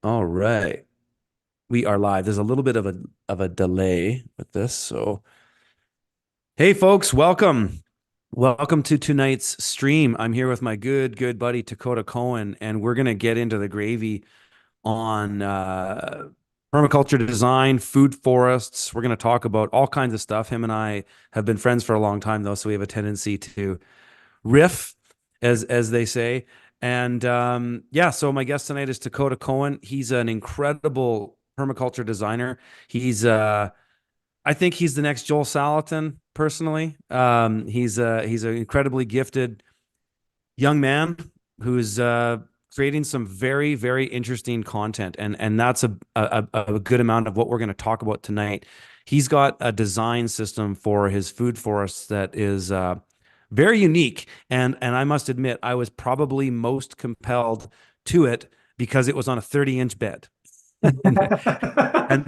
All right. We are live. There's a little bit of a delay with this. So, hey folks, welcome. Welcome to tonight's stream. I'm here with my good buddy Takota Coen, and we're gonna get into the gravy on permaculture design, food forests. We're gonna talk about all kinds of stuff. Him and I have been friends for a long time though, so we have a tendency to riff, as they say. And yeah, so my guest tonight is Takota Coen. He's an incredible permaculture designer. He's I think he's the next Joel Salatin, personally. He's an incredibly gifted young man who's creating some very interesting content, and that's a good amount of what we're going to talk about tonight. He's got a design system for his food forests that is very unique, and I must admit I was probably most compelled to it because it was on a 30-inch bed. And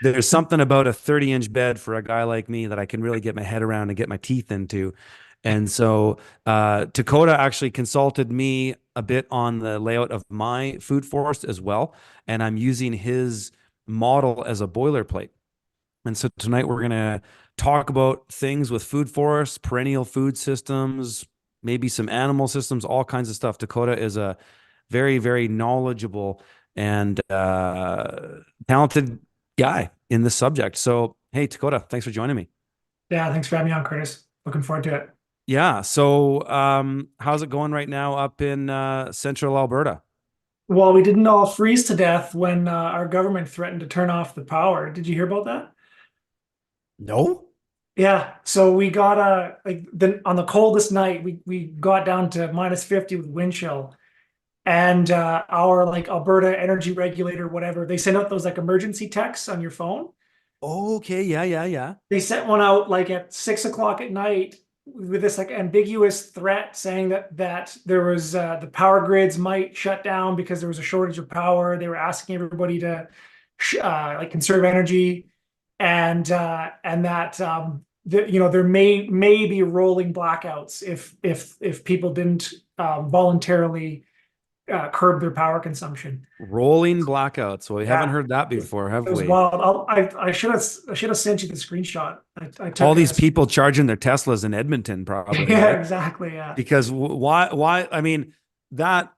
there's something about a 30-inch bed for a guy like me that I can really get my head around and get my teeth into. And so Takota actually consulted me a bit on the layout of my food forest as well. And I'm using his model as a boilerplate. And so tonight we're going to talk about things with food forests, perennial food systems, maybe some animal systems, all kinds of stuff. Takota is a very knowledgeable and talented guy in this subject. So, hey, Takota, thanks for joining me. Yeah, thanks for having me on, Curtis. Looking forward to it. Yeah. So, how's it going right now up in central Alberta? Well, we didn't all freeze to death when our government threatened to turn off the power. Did you hear about that? No. Yeah, so we got on the coldest night, we got down to -50 with wind chill, and our like Alberta energy regulator, whatever, they send out those like emergency texts on your phone. Okay. Yeah. They sent one out like at 6 o'clock at night with this like ambiguous threat saying that there was the power grids might shut down because there was a shortage of power. They were asking everybody to like conserve energy, and that there may be rolling blackouts if people didn't voluntarily curb their power consumption. Rolling blackouts. Well, we haven't Yeah, heard that it before, have was we? wild. I should have sent you the screenshot. I All took these a people charging their Teslas in Edmonton, probably, Yeah, right? exactly. Yeah. Because why? I mean, that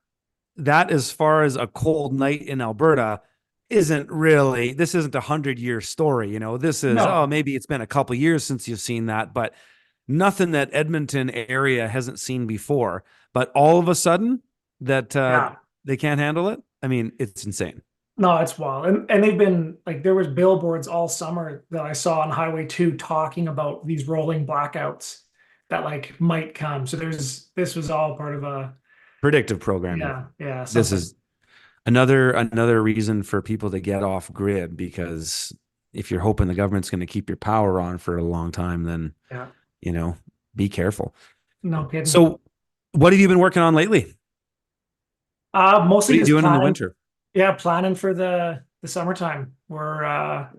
that as far as a cold night in Alberta isn't really, this isn't 100-year story. This is, oh, No. maybe it's been a couple years since you've seen that, but nothing that Edmonton area hasn't seen before. But all of a sudden that Yeah. they can't handle it. I mean, it's insane. No, it's wild. And they've been like there was billboards all summer that I saw on Highway 2 talking about these rolling blackouts that like might come. So this was all part of a Predictive programming. yeah, This something. is another reason for people to get off grid, because if you're hoping the government's going to keep your power on for a long time, then Yeah. you know be careful. No kidding. So what have you been working on lately? What Mostly are you just doing in the planning. winter? Yeah, planning for the summertime. I'll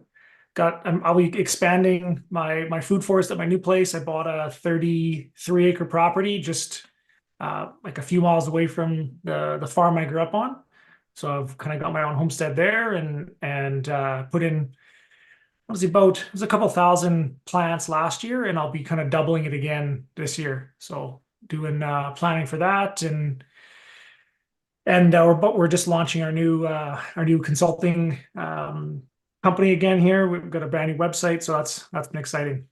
be expanding my food forest at my new place. I bought a 33-acre property just like a few miles away from the farm I grew up on. So I've kind of got my own homestead there and put in it was a couple thousand plants last year, and I'll be kind of doubling it again this year. So doing planning for that and we're just launching our new consulting company again here. We've got a brand new website, so that's been exciting.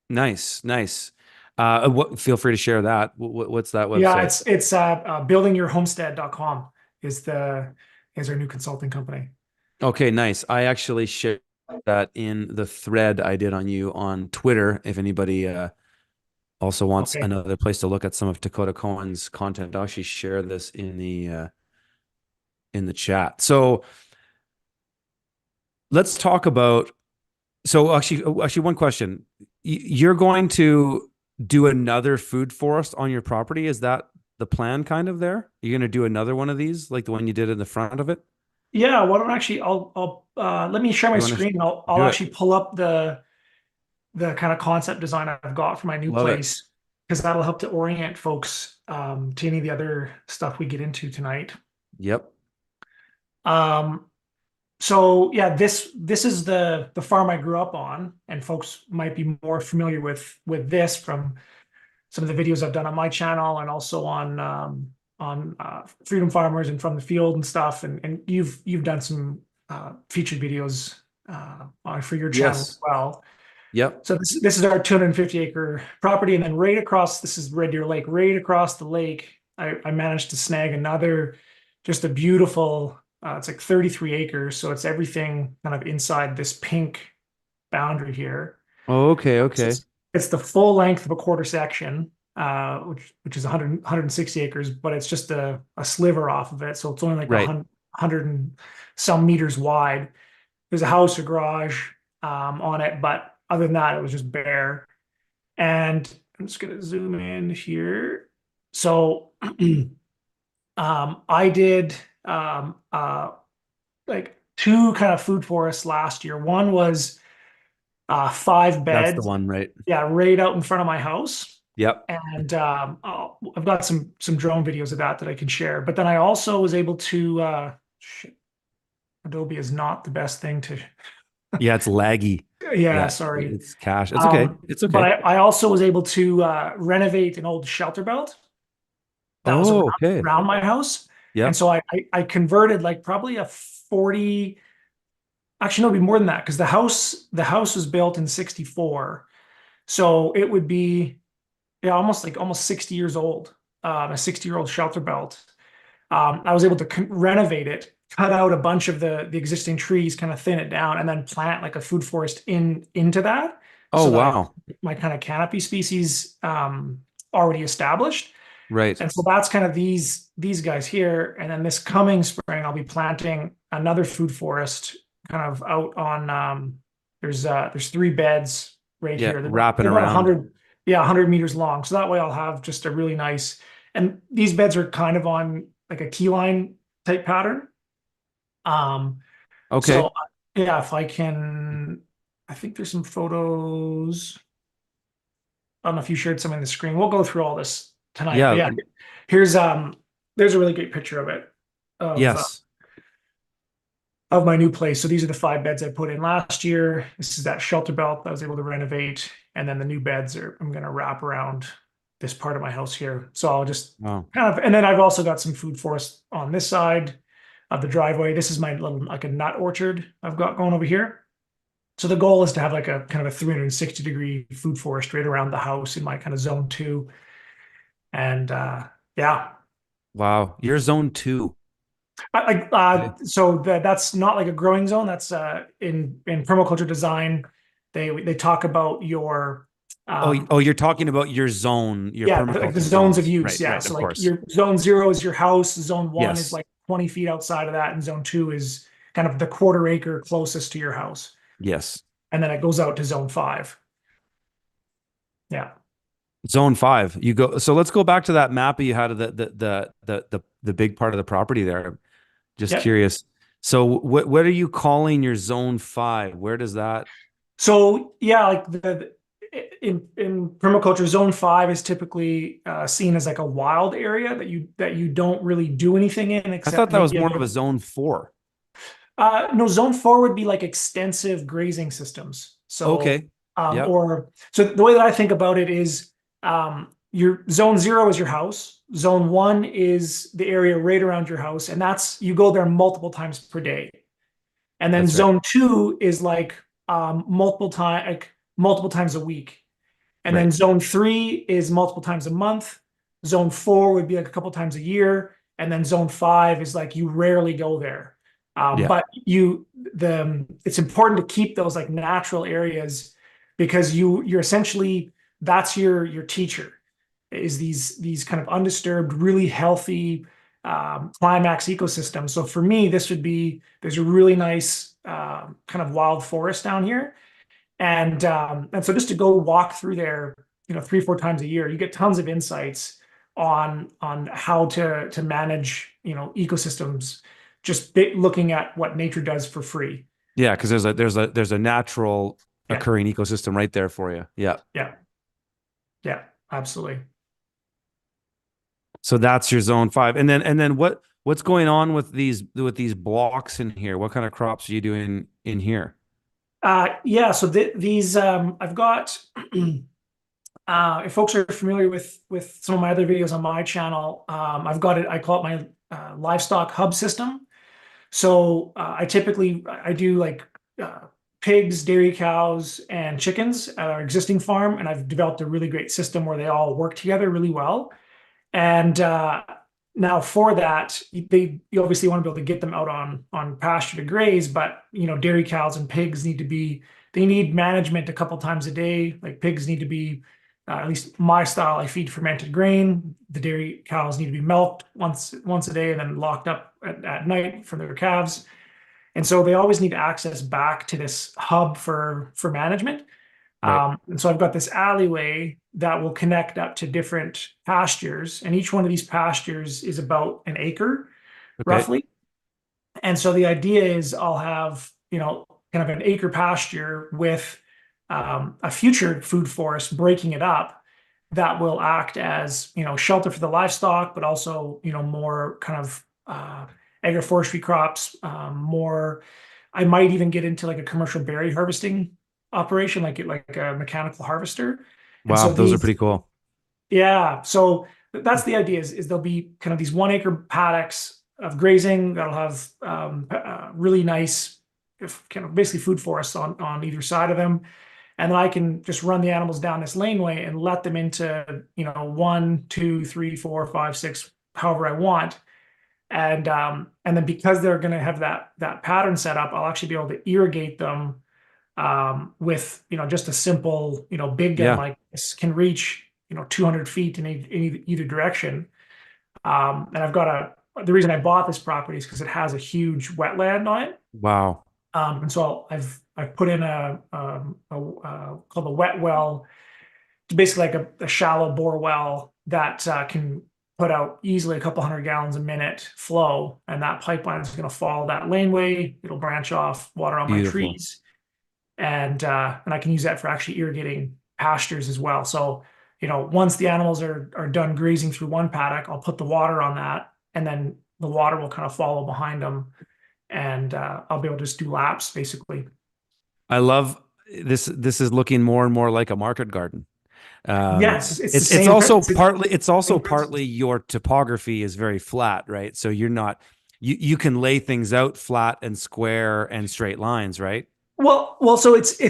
Nice. Feel free to share that. What's that Yeah, website? it's buildingyourhomestead.com is our new consulting company. Okay, nice. I actually shared that in the thread I did on you on Twitter. If anybody also wants Okay. another place to look at some of Takota Cohen's content, I'll actually share this in the chat. So let's talk about. So actually, one question: You're going to do another food forest on your property? Is that the plan, kind of there? You're going to do another one of these, like the one you did in the front of it? Yeah, why don't actually I'll let me share my You want to screen and I'll do it? actually pull up the kind of concept design I've got for my new Love it. place because that'll help to orient folks to any of the other stuff we get into tonight. Yep. Um, so yeah, this is the farm I grew up on, and folks might be more familiar with this from some of the videos I've done on my channel and also on Freedom Farmers and From the Field and stuff. And you've done some featured videos for your channel as Yes. well. Yep. So this is our 250 acre property, and then right across, this is Red Deer Lake. Right across the lake, I managed to snag another, just a beautiful. It's like 33 acres, so it's everything kind of inside this pink boundary here. Oh, okay. So Okay. it's the full length of a quarter section, which is 160 acres, but it's just a sliver off of it. So it's only like Right. 100 and some meters wide. There's a house or garage on it, but other than that, it was just bare. And I'm just gonna zoom in here. So I did like two kind of food forests last year. One was five That's the beds, one, right? yeah, right out in front of my house. Yep. And I've got some drone videos of that I can share. But then I also was able to shit, Adobe is not the best thing to Yeah, it's laggy. yeah, Yeah, sorry. it's cash. It's okay. It's But okay. I also was able to renovate an old shelter belt that was Oh, okay. around my house. And Yep. so I converted like probably a 40, actually no, it'd be more than that because the house was built in 64. So it would be yeah, almost 60 years old, a 60-year-old shelter belt. I was able to renovate it, cut out a bunch of the existing trees, kind of thin it down, and then plant like a food forest into that, Oh, so that I wow. my kind of canopy species already established. Right. And so that's kind of these guys here. And then this coming spring, I'll be planting another food forest kind of out on there's three beds right Yeah, here. wrapping They're about around. 100, yeah, 100 meters long. So that way I'll have just a really nice, and these beds are kind of on like a key line type pattern. Um, so Okay. yeah, if I can, I think there's some photos. I don't know if you shared some on the screen. We'll go through all this tonight. But Yeah. yeah, here's there's a really great picture of it of uh, Yes. of my new place. So these are the five beds I put in last year. This is that shelter belt that I was able to renovate, and then the new beds are I'm going to wrap around this part of my house here. So I'll just Wow. kind of, and then I've also got some food forest on this side of the driveway. This is my little like a nut orchard I've got going over here. So the goal is to have like a kind of a 360-degree food forest right around the house in my kind of zone two. And yeah, Wow. You're zone two. Okay. so that's not like a growing zone. That's in permaculture design. They talk about your Oh, um, oh, you're talking about your zone, your yeah, like the permaculture zones of zones. use. Right, Yeah, right, so of like course. your zone zero is your house. Zone one is Yes. like 20 feet outside of that, and zone two is kind of the quarter acre closest to your house, Yes. and then it goes out to zone five. Yeah. Zone five. You go. So let's go back to that map that you had of the big part of the property there. Just Yeah. curious. So what are you calling your zone five? Where does that? So yeah, like the in permaculture, zone five is typically seen as like a wild area that you don't really do anything in I thought except that was maybe a more of bit. a zone four. No, zone four would be like extensive grazing systems. Okay. Yep. Or so the way that I think about it is your zone zero is your house. Zone one is the area right around your house, and that's you go there multiple times per day. And then That's right. zone two is like multiple times a week. And then Right. zone three is multiple times a month. Zone four would be like a couple times a year. And then zone five is like you rarely go there. Yeah. But it's important to keep those like natural areas because you're essentially that's your teacher is these kind of undisturbed, really healthy climax ecosystems. So for me, there's a really nice kind of wild forest down here, and so just to go walk through there, 3, 4 times a year, you get tons of insights on how to manage ecosystems, just looking at what nature does for free. Yeah. Because there's a natural Yeah, occurring ecosystem right there for you. Yeah. yeah, yeah, absolutely. So that's your zone five. And then what What's going on with these blocks in here? What kind of crops are you doing in here? Yeah, so these I've got if folks are familiar with some of my other videos on my channel, I've got it. I call it my livestock hub system. So I do like uh, pigs, dairy cows, and chickens at our existing farm, and I've developed a really great system where they all work together really well. And now for that, you obviously want to be able to get them out on pasture to graze, but dairy cows and pigs they need management a couple times a day. Like pigs need to be at least my style. I feed fermented grain. The dairy cows need to be milked once a day and then locked up at night for their calves. And so they always need access back to this hub for management. Right. And so I've got this alleyway that will connect up to different pastures, and each one of these pastures is about an acre, Okay. roughly. And so the idea is I'll have, kind of an acre pasture with a future food forest breaking it up that will act as, shelter for the livestock, but also, more kind of agroforestry crops, more. I might even get into like a commercial berry harvesting operation, like a mechanical harvester. And Wow, so those are these, pretty cool. yeah, so that's the idea is there'll be kind of these 1 acre paddocks of grazing that'll have really nice, if kind of basically food forests on either side of them. And then I can just run the animals down this laneway and let them into, one, two, three, four, five, six, however I want. And then because they're going to have that pattern set up, I'll actually be able to irrigate them with just a simple big gun Yeah. like this can reach 200 feet in either direction. And I've got the reason I bought this property is because it has a huge wetland on it. Wow. And so I've put in called a wet well. It's basically like a shallow bore well that can put out easily a couple hundred gallons a minute flow, and that pipeline is going to follow that laneway. It'll branch off, water on my Beautiful. trees, and I can use that for actually irrigating pastures as well. So, once the animals are done grazing through one paddock, I'll put the water on that, and then the water will kind of follow behind them, and I'll be able to just do laps basically. I love this. This is looking more and more like a market garden. Yes, it's the It's same. also It's the same partly principle. your topography is very flat, right? So you're not you can lay things out flat and square and straight lines, right? Well, so it's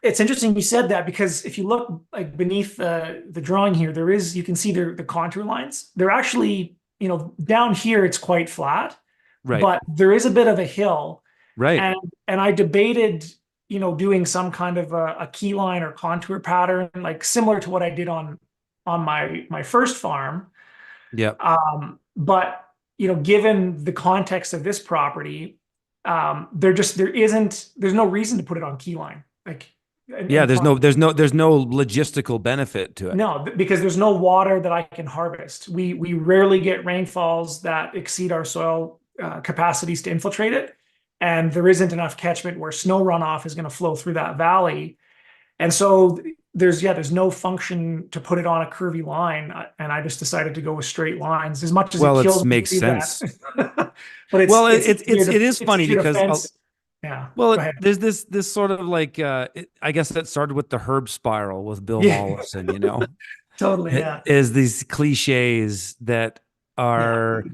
interesting you said that because if you look like beneath the drawing here, you can see the contour lines. They're actually, down here it's quite flat, Right. but there is a bit of a hill, Right. and I debated, doing some kind of a key line or contour pattern, like similar to what I did on my first farm. Yep. But given the context of this property, there's no reason to put it on keyline. Like, Yeah, and farm. there's no logistical benefit to it. No, because there's no water that I can harvest. We rarely get rainfalls that exceed our soil capacities to infiltrate it, and there isn't enough catchment where snow runoff is going to flow through that valley. And so there's no function to put it on a curvy line, and I just decided to go with straight lines. As much as it Well, it kills me to makes do that, sense. but Well, it's it is it's funny easier to because fence. Yeah, well, go ahead. there's this sort of like I guess that started with the herb spiral with Bill Yeah, Mollison, you know. totally. It Yeah, is these cliches that yeah, are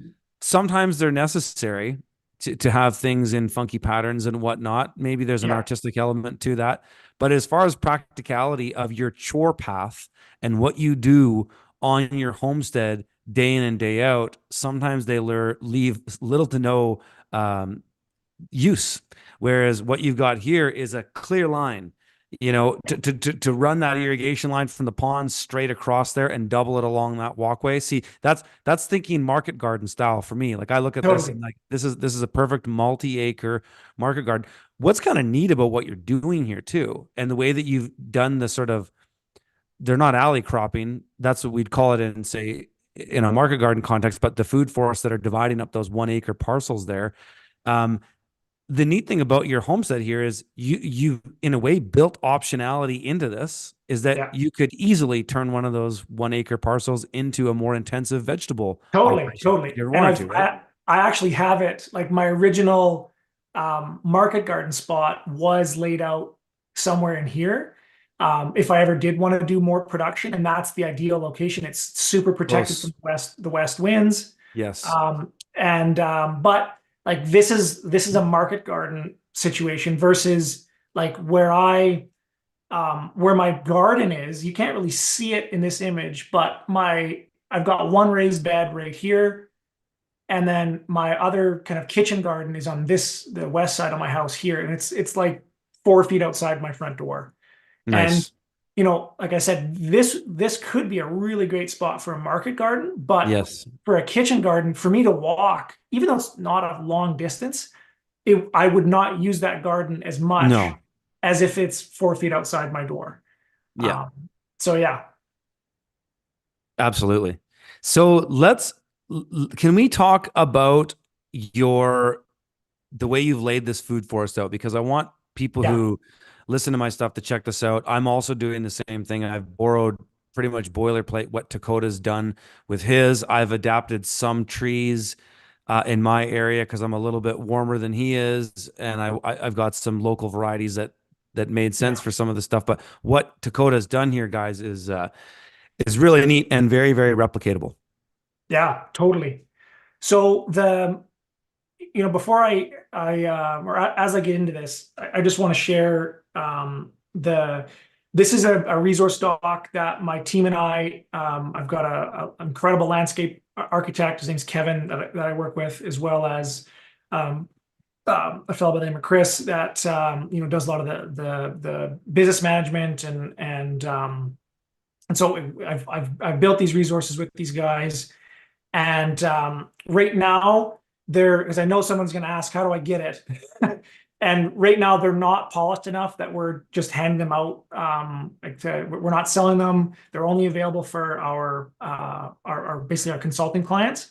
sometimes they're necessary to have things in funky patterns and whatnot. Maybe there's an yeah, artistic element to that. But as far as practicality of your chore path and what you do on your homestead day in and day out, sometimes they leave little to no um, use. Whereas what you've got here is a clear line, to run that irrigation line from the pond straight across there and double it along that walkway. See, that's thinking market garden style for me. Like I look at this totally, and like this is a perfect multi-acre market garden. What's kind of neat about what you're doing here too, and the way that you've done the sort of they're not alley cropping. That's what we'd call it in say in a market garden context, but the food forests that are dividing up those 1 acre parcels there. Um, the neat thing about your homestead here is you in a way built optionality into this is that yeah. you could easily turn one of those 1 acre parcels into a more intensive vegetable Totally, operation if totally. you ever And wanted to, right? I actually have it. Like my original market garden spot was laid out somewhere in here. If I ever did want to do more production, and that's the ideal location. It's super protected from Close. the west winds. Yes. But like this is a market garden situation versus like where my garden is. You can't really see it in this image, but I've got one raised bed right here. And then my other kind of kitchen garden is on the west side of my house here. And it's like 4 feet outside my front door. And, Nice. like I said, this could be a really great spot for a market garden, but Yes. for a kitchen garden, for me to walk, even though it's not a long distance, I would not use that garden as much No. as if it's 4 feet outside my door. Yeah. Um, so yeah, Absolutely. So can we talk about your the way you've laid this food forest out? Because I want people yeah, who listen to my stuff to check this out. I'm also doing the same thing. I've borrowed pretty much boilerplate what Takota's done with his. I've adapted some trees in my area because I'm a little bit warmer than he is, and I've got some local varieties that made sense yeah, for some of the stuff. But what Takota's done here, guys, is really neat and very, very replicatable. yeah, totally. So before or as I get into this, I just want to share this is a resource doc that my team and I've got an incredible landscape architect. His name's Kevin that I work with, as well as um, a fellow by the name of Chris that does a lot of the business management and so I've built these resources with these guys. And right now, because I know someone's going to ask, how do I get it? And right now, they're not polished enough that we're just handing them out. We're not selling them. They're only available for our basically our consulting clients.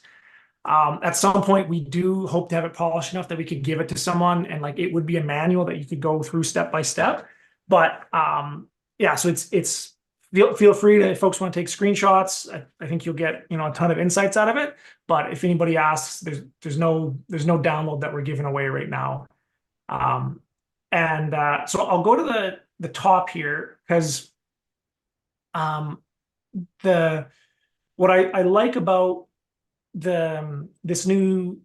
At some point, we do hope to have it polished enough that we could give it to someone, and like it would be a manual that you could go through step by step. But yeah, so it's feel free to, if folks want to take screenshots. I think you'll get a ton of insights out of it. But if anybody asks, there's no download that we're giving away right now. And so I'll go to the top here because um, the what I like about this new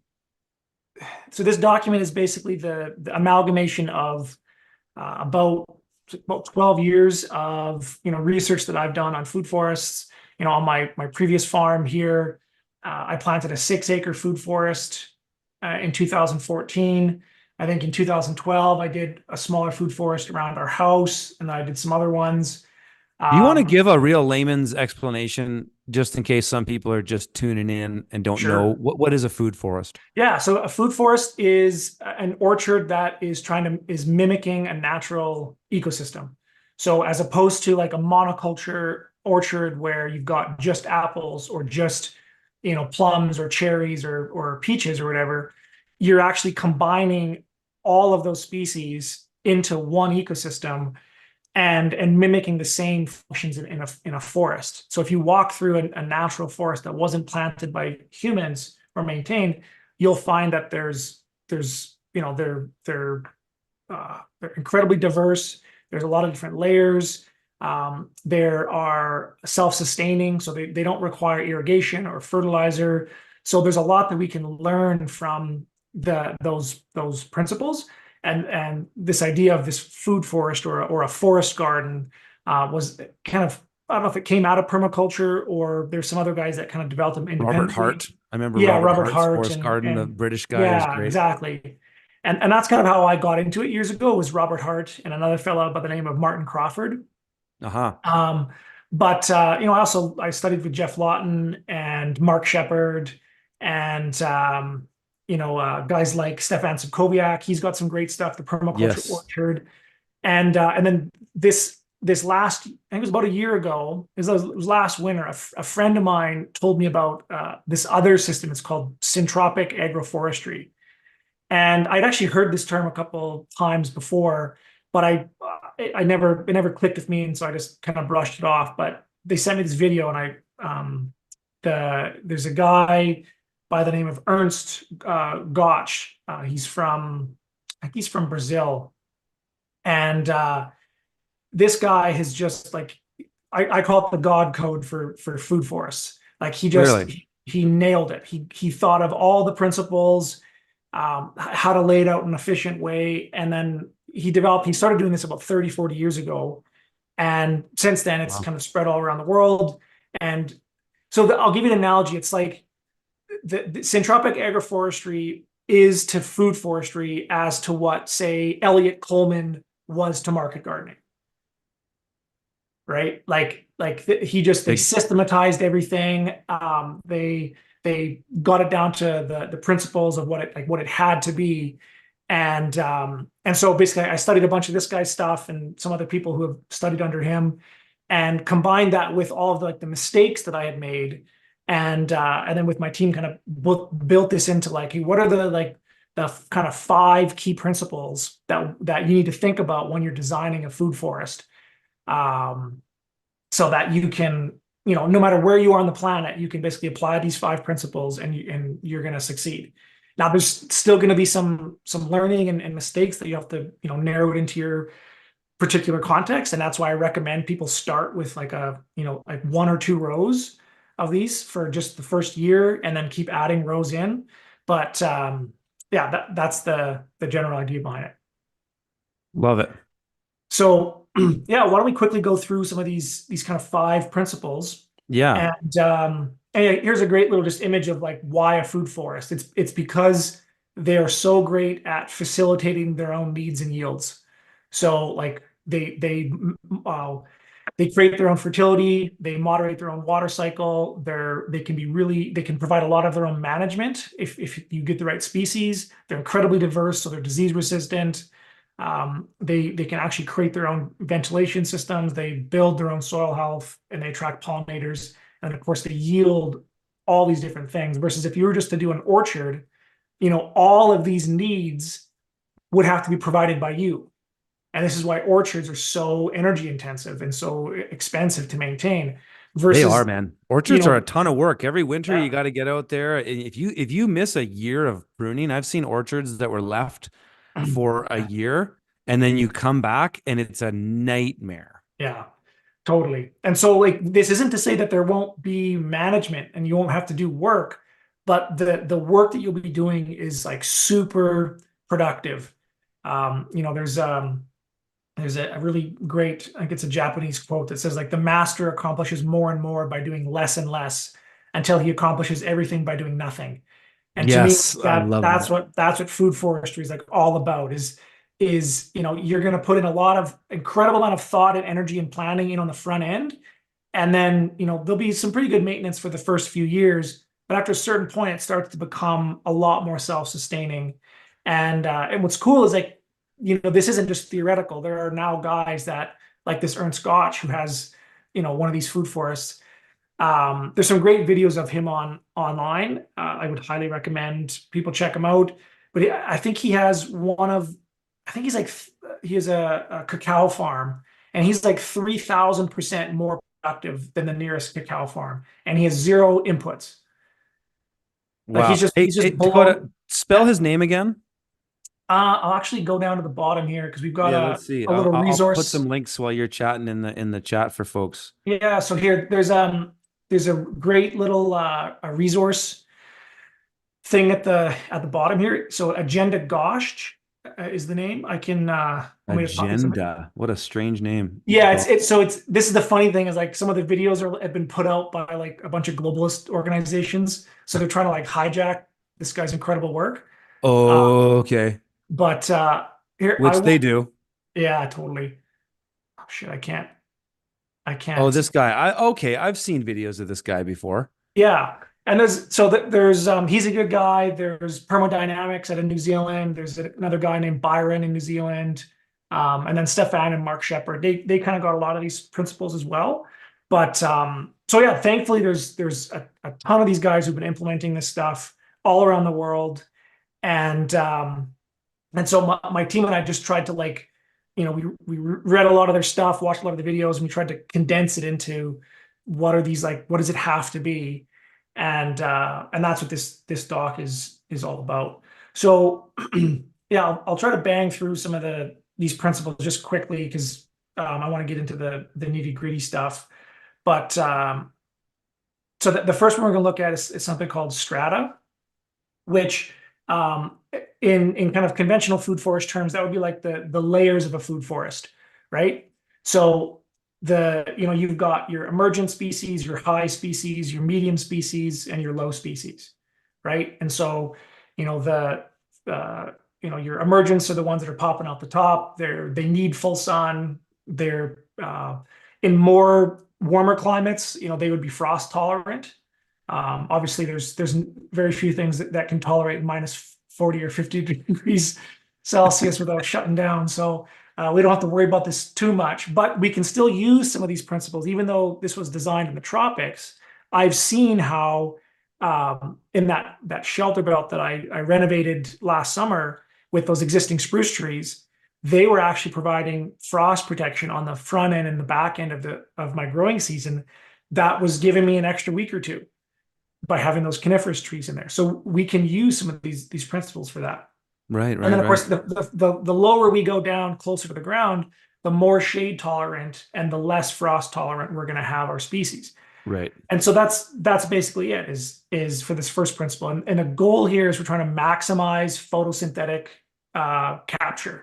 so this document is basically the amalgamation of about 12 years of research that I've done on food forests. On my previous farm here, I planted a 6-acre food forest in 2014. I think in 2012 I did a smaller food forest around our house, and I did some other ones. Do you want to Um, give a real layman's explanation just in case some people are just tuning in and don't know sure. what is a food forest? Yeah, so a food forest is an orchard that is mimicking a natural ecosystem. So as opposed to like a monoculture orchard where you've got just apples or just plums or cherries or peaches or whatever, you're actually combining all of those species into one ecosystem and mimicking the same functions in a forest. So if you walk through a natural forest that wasn't planted by humans or maintained, you'll find that they're incredibly diverse. There's a lot of different layers. There are self-sustaining, so they don't require irrigation or fertilizer. So there's a lot that we can learn from those principles. And this idea of this food forest or a forest garden was kind of, I don't know if it came out of permaculture or there's some other guys that kind of developed them Robert independently. Hart. I remember Yeah, Robert Robert Hart's Hart Forest and Garden, the and British guy is yeah, great. exactly. And that's kind of how I got into it years ago, was Robert Hart and another fellow by the name of Martin Crawford. Uh-huh. Um, but I studied with Jeff Lawton and Mark Shepard and guys like Stefan Sokoviak. He's got some great stuff, the Permaculture Yes. Orchard. And then this last, I think it was about a year ago, it was last winter, a friend of mine told me about this other system. It's called Syntropic agroforestry. And I'd actually heard this term a couple times before, but it never clicked with me, and so I just kind of brushed it off. But they sent me this video, and there's a guy by the name of Ernst Gotch. I think he's from Brazil. And this guy has just like, I call it the God code for food forests. Like Really? he nailed it. He thought of all the principles, how to lay it out in an efficient way. And then he started doing this about 30, 40 years ago. And since then, it's Wow. kind of spread all around the world. And so I'll give you an analogy. It's like the syntropic agroforestry is to food forestry as to what, say, Elliot Coleman was to market gardening, right? They Big. systematized everything. They got it down to the principles of what it had to be. And so basically I studied a bunch of this guy's stuff and some other people who have studied under him and combined that with all of the mistakes that I had made. And then with my team kind of built this into what are the kind of 5 key principles that you need to think about when you're designing a food forest. So that you can, no matter where you are on the planet, you can basically apply these 5 principles and you're going to succeed. Now, there's still going to be some learning and mistakes that you have to, narrow it into your particular context. And that's why I recommend people start with like 1 or 2 rows of these for just the first year and then keep adding rows in. But yeah, that's the general idea behind it. Love it. So yeah, why don't we quickly go through some of these kind of 5 principles? Yeah. And here's a great little just image of like why a food forest. It's because they are so great at facilitating their own needs and yields. So like they create their own fertility, they moderate their own water cycle. They can provide a lot of their own management if you get the right species. They're incredibly diverse, so they're disease resistant. They can actually create their own ventilation systems. They build their own soil health and they attract pollinators. And of course, they yield all these different things. Versus if you were just to do an orchard, all of these needs would have to be provided by you. And this is why orchards are so energy intensive and so expensive to maintain. They are, Versus, man. you Orchards are a know, ton of work. Every winter you yeah. got to get out there. And if you miss a year of pruning, I've seen orchards that were left for a year and then you come back and it's a nightmare. Yeah, totally. And so like this isn't to say that there won't be management and you won't have to do work, but the work that you'll be doing is like super productive. There's a really great, I think it's a Japanese quote that says like the master accomplishes more and more by doing less and less until he accomplishes everything by doing nothing. And to me, Yes, I love that's that. what food forestry is like all about is you're going to put in a lot of incredible amount of thought and energy and planning in on the front end. And then, there'll be some pretty good maintenance for the first few years, but after a certain point, it starts to become a lot more self-sustaining. And what's cool is like, this isn't just theoretical. There are now guys that like this Ernst Gotch who has, one of these food forests. There's some great videos of him online. I would highly recommend people check him out. But I think he has I think he has a cacao farm, and he's like 3,000% more productive than the nearest cacao farm, and he has 0 inputs. Like Wow. he's Hey, just Dakota, blown. spell Yeah. his name again. I'll actually go down to the bottom here because we've got Yeah, let's see. a little I'll put resource. some links while you're chatting in the chat for folks. Yeah, so here there's a great little a resource thing at the bottom here. So Agenda Gosh is the name. I can want me to copy something. Agenda. What a strange name. Yeah, Spell. it's this is the funny thing is like some of the videos have been put out by like a bunch of globalist organizations. So they're trying to like hijack this guy's incredible work. Uh, Okay. but here I Which they will. do. Yeah, totally. Oh shit, I Oh, can't. this guy. Okay, I've seen videos of this guy before. Yeah. And there's he's a good guy. There's Permodynamics out of New Zealand. There's another guy named Byron in New Zealand. And then Stefan and Mark Shepard. They kind of got a lot of these principles as well. But so yeah, thankfully there's a ton of these guys who've been implementing this stuff all around the world. And so my team and I just tried to like, we read a lot of their stuff, watched a lot of the videos, and we tried to condense it into what does it have to be? and that's what this doc is all about. So yeah, I'll try to bang through some of these principles just quickly because I want to get into the nitty gritty stuff. But so the first one we're going to look at is something called strata, which um, in kind of conventional food forest terms, that would be like the layers of a food forest, right? So you've got your emergent species, your high species, your medium species, and your low species, right? And so you know the your emergents are the ones that are popping out the top. They need full sun. They're in more warmer climates, they would be frost tolerant. Obviously, there's very few things that can tolerate minus 40 or 50 degrees Celsius without shutting down. So we don't have to worry about this too much, but we can still use some of these principles, even though this was designed in the tropics. I've seen how in that shelter belt that I renovated last summer with those existing spruce trees, they were actually providing frost protection on the front end and the back end of my growing season. That was giving me an extra week or two by having those coniferous trees in there. So we can use some of these principles for that. Right, And right, then of right, course the lower we go down closer to the ground, the more shade tolerant and the less frost tolerant we're going to have our species. right. And so that's basically it is for this first principle. And the goal here is we're trying to maximize photosynthetic capture.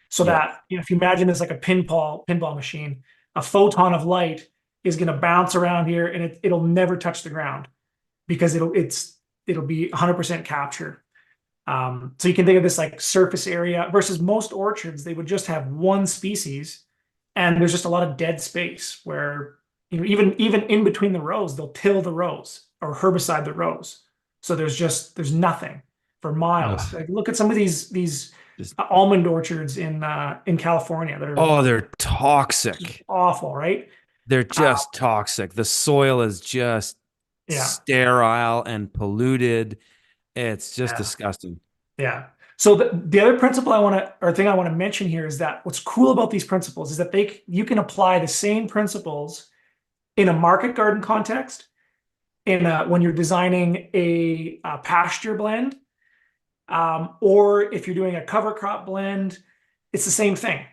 So Yeah. that if you imagine this like a pinball machine, a photon of light is going to bounce around here and it'll never touch the ground because it'll be 100% capture. So you can think of this like surface area versus most orchards, they would just have one species, and there's just a lot of dead space where even in between the rows, they'll till the rows or herbicide the rows. So there's nothing for miles. Ugh, Like look at some of these just almond orchards in California that are oh, they're toxic. awful, right? They're Uh, just toxic. The soil is just yeah, sterile and polluted. It's just yeah. disgusting. Yeah. So the other principle thing I want to mention here is that what's cool about these principles is that you can apply the same principles in a market garden context, when you're designing a pasture blend, or if you're doing a cover crop blend, it's the same thing,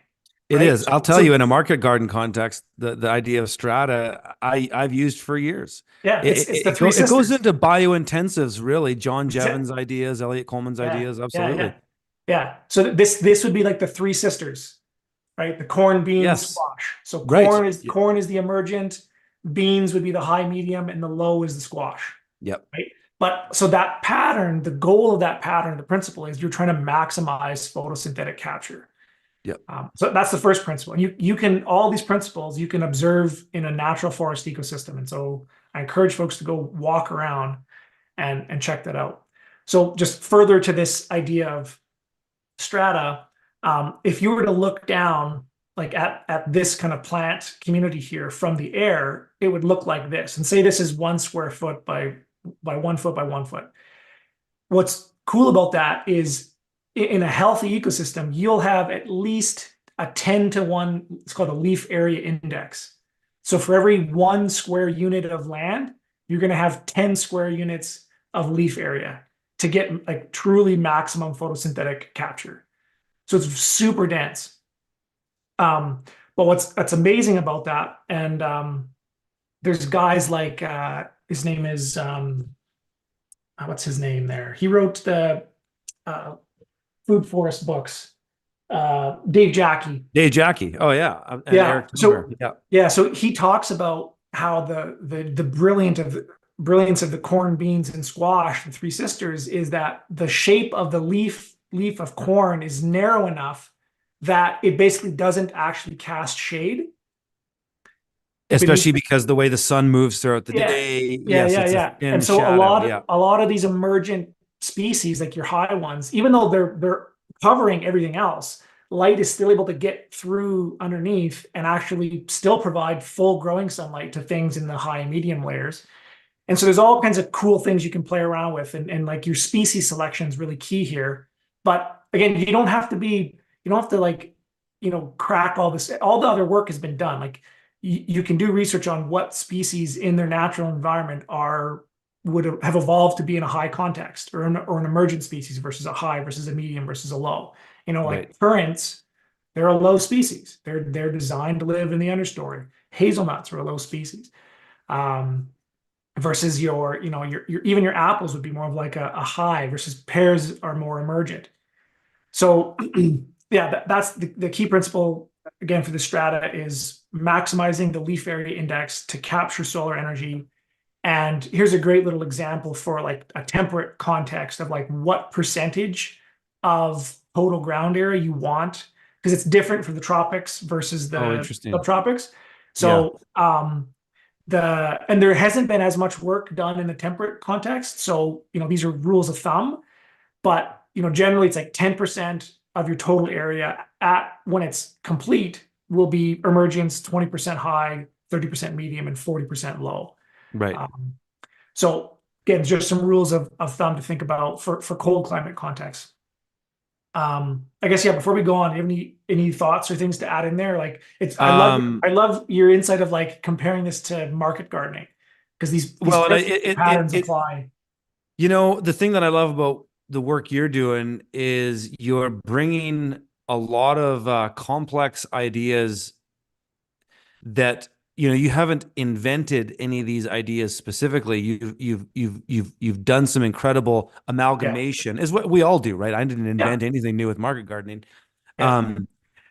It right? is. So, I'll tell so you, in a market garden context, the idea of strata, I've used for years. yeah, it's the It, three it goes sisters. into biointensives, really. John That's it. Jevons' ideas, Elliot Coleman's Yeah, ideas, yeah, absolutely. yeah, yeah. So this would be like the three sisters, right? The corn, bean, Yes, squash. So right. corn is the emergent, beans would be the high medium, and the low is the squash, Yep, right? But so that pattern, the goal of that pattern, the principle is you're trying to maximize photosynthetic capture. yep. So that's the first principle. And you can all these principles you can observe in a natural forest ecosystem. And so I encourage folks to go walk around and check that out. So just further to this idea of strata, if you were to look down like at this kind of plant community here from the air, it would look like this. And say this is 1 square foot by 1 foot by 1 foot. What's cool about that is in a healthy ecosystem, you'll have at least a 10 to 1, it's called a leaf area index. So for every 1 square unit of land, you're going to have 10 square units of leaf area to get like truly maximum photosynthetic capture. So it's super dense. But what's amazing about that, and there's guys like his name is what's his name there? He wrote the uh, food forest books. Dave Jackie. Hey, Jackie. Oh, yeah. And Yeah. Eric Tomer. So Yeah. yeah, so he talks about how the brilliance of the corn, beans, and squash, the three sisters, is that the shape of the leaf of corn is narrow enough that it basically doesn't actually cast shade beneath. Especially because the way the sun moves throughout the Yeah, day. yeah, Yes, yeah, it's a yeah. And thin so shadow. Yeah. a lot of these emergent species, like your high ones, even though they're covering everything else, light is still able to get through underneath and actually still provide full growing sunlight to things in the high and medium layers. And so there's all kinds of cool things you can play around with, and like your species selection is really key here. But again, you don't have to like, crack all this. All the other work has been done. Like you can do research on what species in their natural environment are would have evolved to be in a high context, or an emergent species versus a high versus a medium versus a low. Right. Like currants, they're a low species. They're designed to live in the understory. Hazelnuts are a low species. Um, versus your even your apples would be more of like a high, versus pears are more emergent. So yeah, that's the key principle again for the strata is maximizing the leaf area index to capture solar energy. And here's a great little example for like a temperate context of like what percentage of total ground area you want, because it's different for the tropics versus Oh, the interesting. subtropics. Yeah. So and there hasn't been as much work done in the temperate context. So, these are rules of thumb, but generally it's like 10% of your total area at when it's complete will be emergence, 20% high, 30% medium, and 40% low. Right. Um, so again, just some rules of thumb to think about for cold climate context. I guess yeah, before we go on, do you have any thoughts or things to add in there? Like it's Um, I love your insight of like comparing this to market gardening, because these well, and patterns apply. the thing that I love about the work you're doing is you're bringing a lot of complex ideas that you haven't invented any of these ideas specifically. You've done some incredible Yeah, amalgamation, is what we all do, right? I didn't yeah, invent anything new with market gardening. yeah, Um,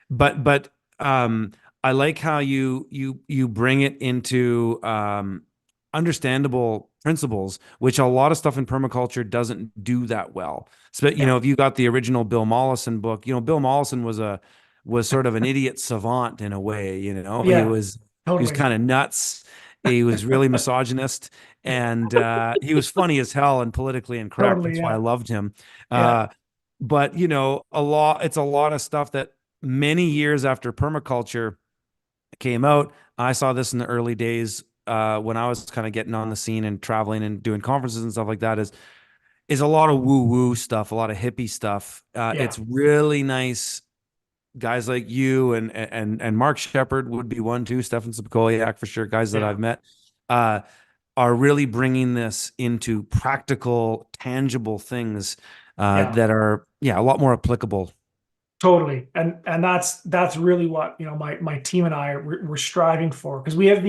but I like how you bring it into understandable principles, which a lot of stuff in permaculture doesn't do that well. So, yeah, if you got the original Bill Mollison book, Bill Mollison was sort of an idiot savant in a way. yeah, He was totally, kind of nuts. He was really misogynist, and he was funny as hell and politically incorrect. totally, That's why I yeah, loved him. yeah, But it's a lot of stuff that many years after permaculture came out, I saw this in the early days when I was kind of getting on the scene and traveling and doing conferences and stuff like that. Is a lot of woo woo stuff, a lot of hippie stuff. yeah, It's really nice. Guys like you and Mark Shepard would be one too. Stefan Sapkoliak for sure. Guys that yeah, I've met uh, are really bringing this into practical, tangible things yeah. that are, yeah, a lot more applicable. Totally. And that's really what, my team and I we're striving for, because we have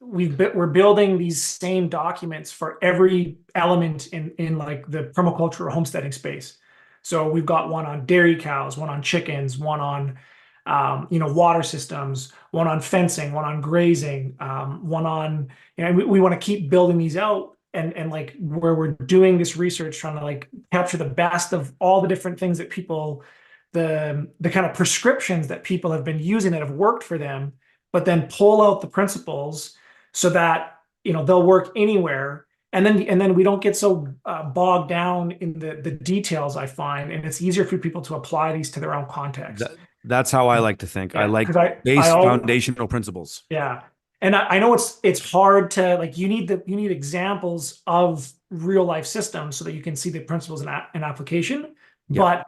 we're building these same documents for every element in like the permaculture or homesteading space. So we've got one on dairy cows, one on chickens, one on water systems, one on fencing, one on grazing, one on, we want to keep building these out, and like where we're doing this research, trying to like capture the best of all the different things that people, the kind of prescriptions that people have been using that have worked for them, but then pull out the principles so that they'll work anywhere. And then we don't get so bogged down in the details, I find, and it's easier for people to apply these to their own context. That's how I like to think. I Yeah, like because I base all foundational principles. yeah, and I know it's hard to like, you need examples of real life systems so that you can see the principles in application. Yeah.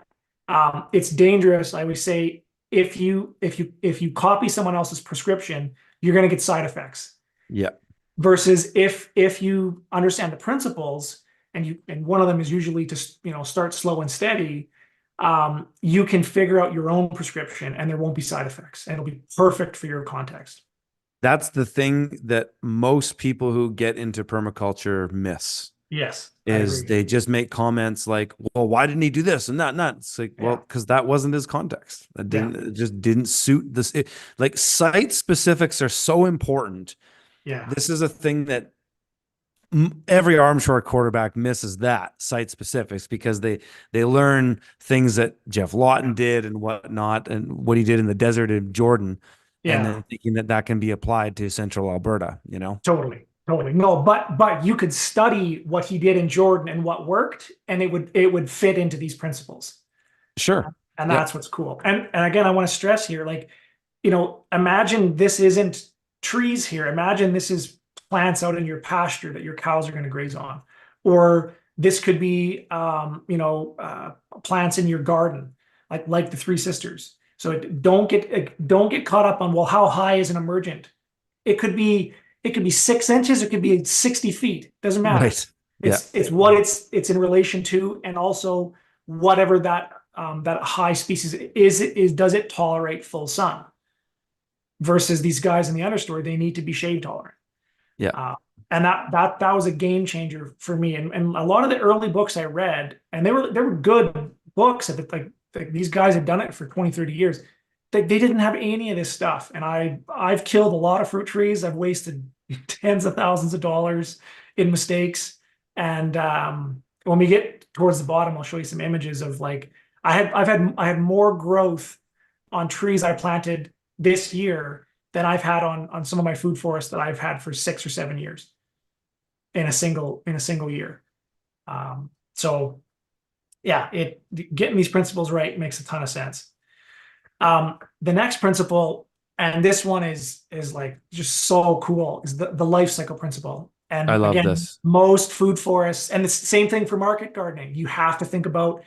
But it's dangerous, I would say, if you copy someone else's prescription, you're going to get side effects. Yeah. Versus if you understand the principles, and one of them is usually to start slow and steady, you can figure out your own prescription and there won't be side effects, and it'll be perfect for your context. That's the thing that most people who get into permaculture miss Yes, I is agree. they just make comments like, well, why didn't he do this and that? Not. It's like, well, Yeah, because that wasn't his context. yeah, It just didn't suit this. Like site specifics are so important. yeah, This is a thing that every armchair quarterback misses, that site specifics, because they learn things that Jeff Lawton yeah, did and whatnot, and what he did in the desert of Jordan, and yeah. then thinking that that can be applied to central Alberta, Totally, totally. No, but you could study what he did in Jordan and what worked, and it would fit into these principles. Sure. And Yep. that's what's cool. And again, I want to stress here, like, imagine this isn't trees here. Imagine this is plants out in your pasture that your cows are going to graze on. Or this could be, plants in your garden, like the Three Sisters. So don't get caught up on, well, how high is an emergent? It could be it could be 6 inches, it could be 60 feet. Doesn't matter. Right. Yeah. It's what it's in relation to, and also whatever that high species is does it tolerate full sun? Versus these guys in the understory, they need to be shade tolerant. Yeah. Uh, and that was a game changer for me. And a lot of the early books I read, and they were good books. Like these guys had done it for 20, 30 years. They didn't have any of this stuff. And I've killed a lot of fruit trees. I've wasted tens of thousands of dollars in mistakes. And when we get towards the bottom, I'll show you some images of like I had more growth on trees I planted this year than I've had on some of my food forests that I've had for 6 or 7 years in a single year. So yeah, getting these principles right makes a ton of sense. The next principle, and this one is like just so cool, is the life cycle principle. I And love again, this. most food forests, and the same thing for market gardening. You have to think about.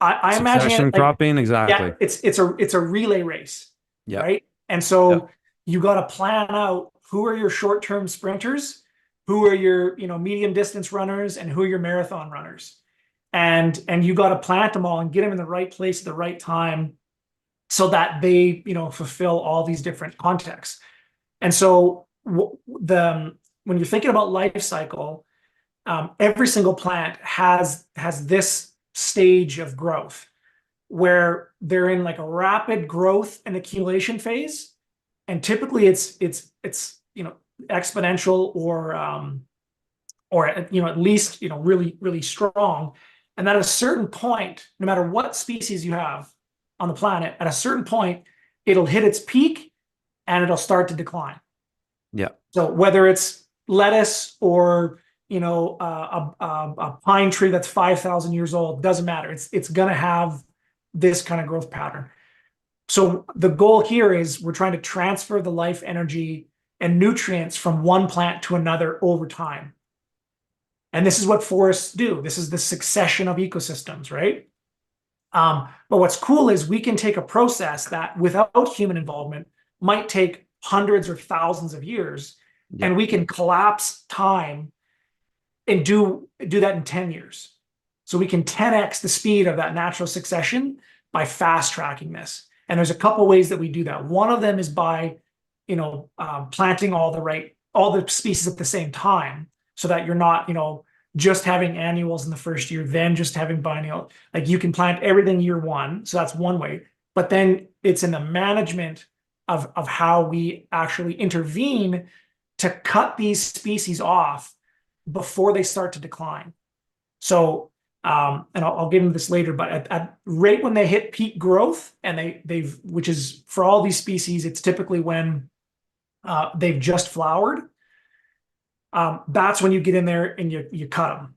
I imagine Succession it like, cropping. yeah, Exactly. it's a relay race, Yeah. right? And Yeah. so you got to plan out who are your short-term sprinters, who are your medium distance runners, and who are your marathon runners, and you got to plant them all and get them in the right place at the right time, so that they fulfill all these different contexts. And so when you're thinking about life cycle, every single plant has this stage of growth where they're in like a rapid growth and accumulation phase, and typically it's exponential or at least really really strong. And at a certain point, no matter what species you have on the planet, at a certain point it'll hit its peak and it'll start to decline. Yeah. So whether it's lettuce or a pine tree that's 5,000 years old, doesn't matter. It's going to have this kind of growth pattern. So the goal here is we're trying to transfer the life energy and nutrients from one plant to another over time. And this is what forests do. This is the succession of ecosystems, right? But what's cool is we can take a process that without human involvement might take hundreds or thousands of years, Yeah. and we can collapse time and do that in 10 years. So we can 10x the speed of that natural succession by fast tracking this. And there's a couple ways that we do that. One of them is by planting all the species at the same time, so that you're not just having annuals in the first year, then just having biennial. Like you can plant everything year one, so that's one way. But then it's in the management of how we actually intervene to cut these species off before they start to decline. So, and I'll get into this later, but at right when they hit peak growth, and which is for all these species, it's typically when they've just flowered. That's when you get in there and you cut them,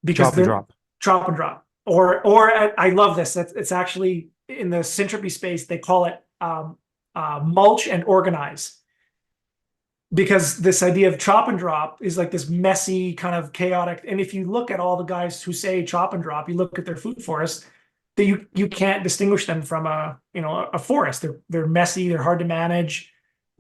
because Chop and they're drop. chop and drop. Or I love this. It's actually in the Syntropy space, they call it mulch and organize. Because this idea of chop and drop is like this messy kind of chaotic. And if you look at all the guys who say chop and drop, you look at their food forest, that you can't distinguish them from a forest. They're messy, they're hard to manage.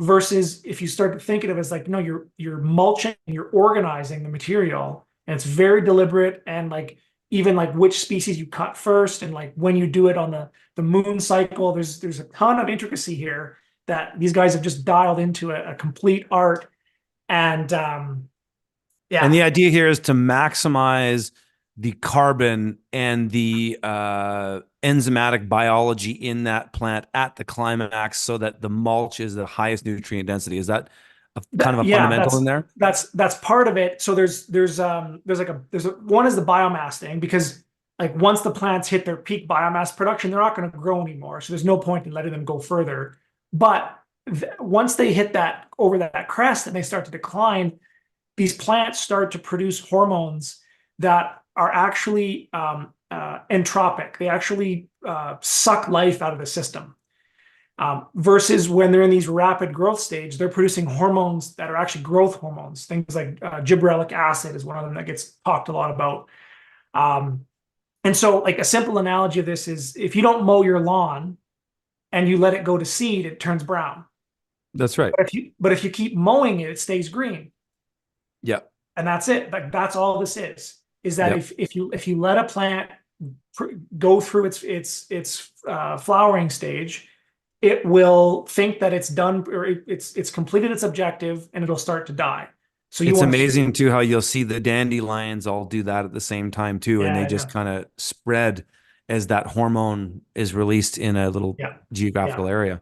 Versus if you start thinking of it as like, no, you're mulching, you're organizing the material, and it's very deliberate, and like even like which species you cut first, and like when you do it on the moon cycle, there's a ton of intricacy here that these guys have just dialed into a complete art. And yeah. And the idea here is to maximize the carbon and the enzymatic biology in that plant at the climax, so that the mulch is the highest nutrient density. Is that kind of a fundamental in there? That's part of it. So there's one is the biomass thing, because like once the plants hit their peak biomass production, they're not going to grow anymore. So there's no point in letting them go further. But once they hit that over that crest and they start to decline, these plants start to produce hormones that are actually entropic. They actually suck life out of the system. Versus when they're in these rapid growth stage, they're producing hormones that are actually growth hormones. Things like gibberellic acid is one of them that gets talked a lot about. And so like a simple analogy of this is, if you don't mow your lawn and you let it go to seed, it turns brown. That's right. But if you keep mowing it, it stays green. Yeah. and that's it. Like that's all this is that Yep. if you let a plant go through its flowering stage, it will think that it's done or it's completed its objective and it'll start to die. So you It's want to amazing too how you'll see the dandelions all do that at the same time too, and they yeah, just yeah, kind of spread as that hormone is released in a little yeah, geographical yeah. area.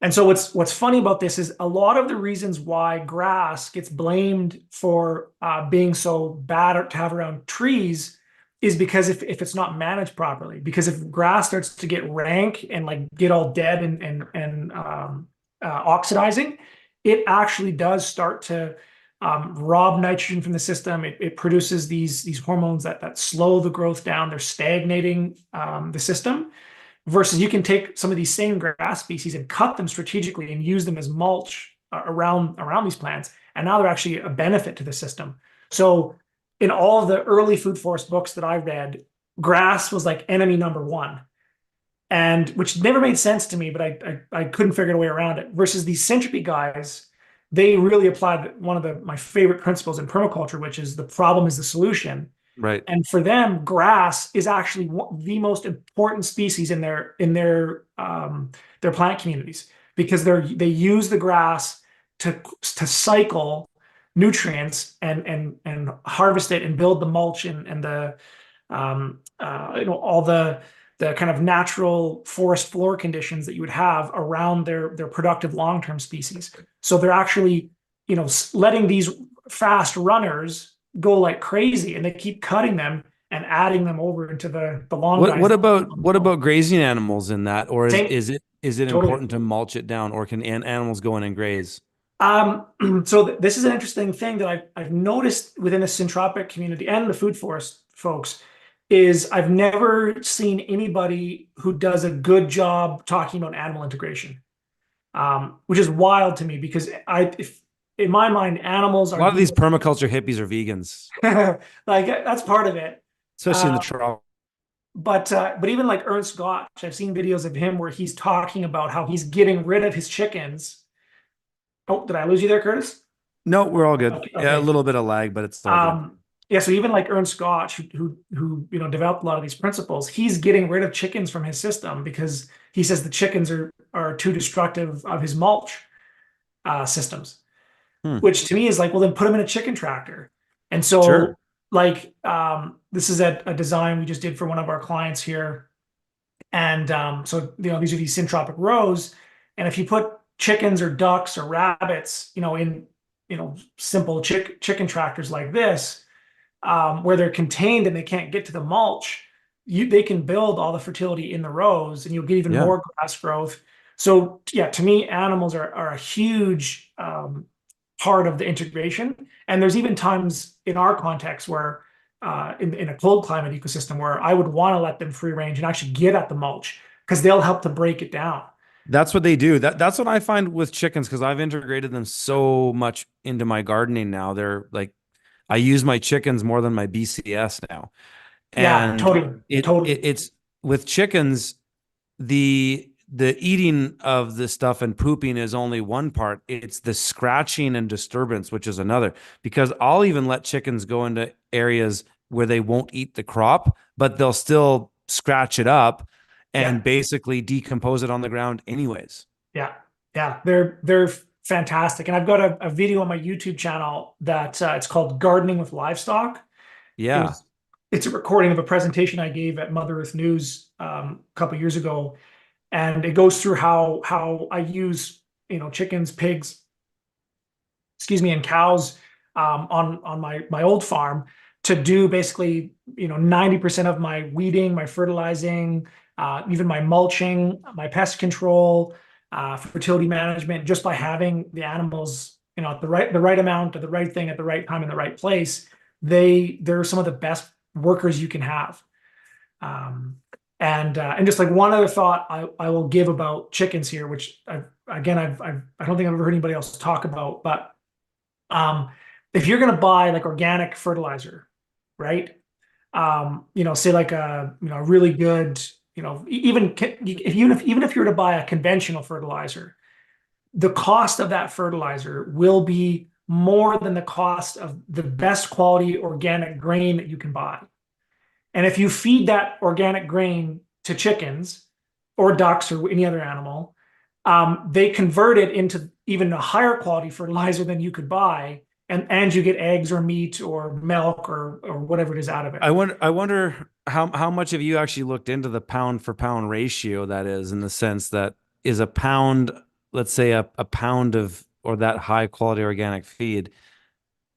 And so what's funny about this is a lot of the reasons why grass gets blamed for being so bad to have around trees is because if it's not managed properly. Because if grass starts to get rank and like get all dead and oxidizing, it actually does start to rob nitrogen from the system. It produces these hormones that slow the growth down. They're stagnating the system versus you can take some of these same grass species and cut them strategically and use them as mulch around these plants, and now they're actually a benefit to the system. So in all of the early food forest books that I read, grass was like enemy number one, and which never made sense to me, but I couldn't figure a way around it. Versus these Syntropic guys, they really applied one of my favorite principles in permaculture, which is the problem is the solution. Right. And for them, grass is actually the most important species in their plant communities because they use the grass to cycle nutrients and harvest it and build the mulch and the all the kind of natural forest floor conditions that you would have around their productive long-term species. So they're actually letting these fast runners go like crazy, and they keep cutting them and adding them over into the long What guys. what about what about grazing animals in that, or is Same, is it is it totally. important to mulch it down, or can animals go in and graze? So this is an interesting thing that I've noticed within the Syntropic community and the food forest folks is I've never seen anybody who does a good job talking about animal integration, which is wild to me because if in my mind, animals A are lot of the these permaculture hippies are vegans, like that's part of it. especially in Uh, the tropics. but even like Ernst Gotch, I've seen videos of him where he's talking about how he's getting rid of his chickens. Oh, did I lose you there, Curtis? No, we're all good. Okay, Yeah, a okay. little bit of lag, but it's all good. Yeah, so even like Ernst Gotch, who developed a lot of these principles, he's getting rid of chickens from his system because he says the chickens are too destructive of his mulch systems. Hmm. Which to me is like, well, then put them in a chicken tractor. And so, Sure. like, this is a design we just did for one of our clients here. And so, these are these syntropic rows. And if you put chickens or ducks or rabbits, in, simple chicken tractors like this, where they're contained and they can't get to the mulch, they can build all the fertility in the rows and you'll get even Yeah. more grass growth. So yeah, to me, animals are a huge part of the integration. And there's even times in our context where in a cold climate ecosystem where I would want to let them free range and actually get at the mulch because they'll help to break it down. That's what they do. That's what I find with chickens because I've integrated them so much into my gardening now. They're like I use my chickens more than my BCS now. Yeah, And totally, totally. it's with chickens, the eating of the stuff and pooping is only one part. It's the scratching and disturbance, which is another. Because I'll even let chickens go into areas where they won't eat the crop, but they'll still scratch it up Yeah, and basically decompose it on the ground anyways. yeah, yeah. They're fantastic. And I've got a video on my YouTube channel that it's called Gardening with Livestock. It Yeah. was it's a recording of a presentation I gave at Mother Earth News a couple years ago, and it goes through how I use chickens, pigs, excuse me, and cows on my old farm to do basically 90% of my weeding, my fertilizing, even my mulching, my pest control, fertility management, just by having the animals at the right amount of the right thing at the right time in the right place. They're some of the best workers you can have. And just like one other thought I will give about chickens here, which I don't think I've ever heard anybody else talk about, but if you're going to buy like organic fertilizer, right? Say like a really good, even if you were to buy a conventional fertilizer, the cost of that fertilizer will be more than the cost of the best quality organic grain that you can buy. And if you feed that organic grain to chickens or ducks or any other animal, they convert it into even a higher quality fertilizer than you could buy, and you get eggs or meat or milk or whatever it is out of it. I wonder how much have you actually looked into the pound for pound ratio that is, in the sense that is a pound, let's say a pound of or that high quality organic feed,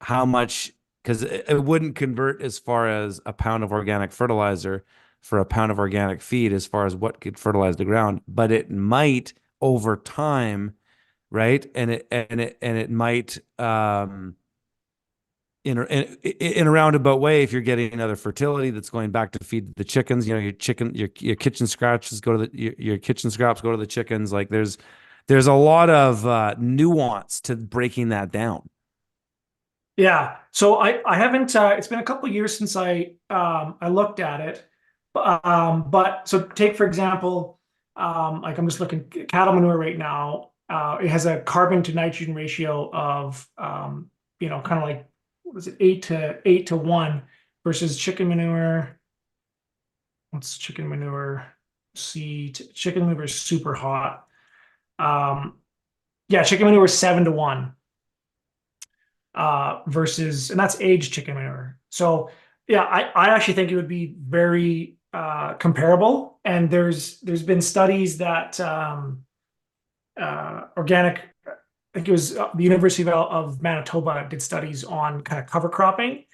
how much, because it wouldn't convert as far as a pound of organic fertilizer for a pound of organic feed as far as what could fertilize the ground, but it might over time, right? And it might in a roundabout way, if you're getting another fertility that's going back to feed the chickens, your kitchen scraps go to your kitchen scraps go to the chickens. Like there's a lot of nuance to breaking that down. Yeah. So I haven't it's been a couple of years since I looked at it. But so take for example, like I'm just looking cattle manure right now. It has a carbon to nitrogen ratio of kind of like what was it, 8 to 1 versus chicken manure. What's chicken manure? Chicken manure is super hot. Um, yeah, chicken manure is 7 to 1 versus, and that's aged chicken manure. So yeah, I actually think it would be very comparable. And there's been studies that organic, I think it was the University of Manitoba did studies on kind of cover cropping,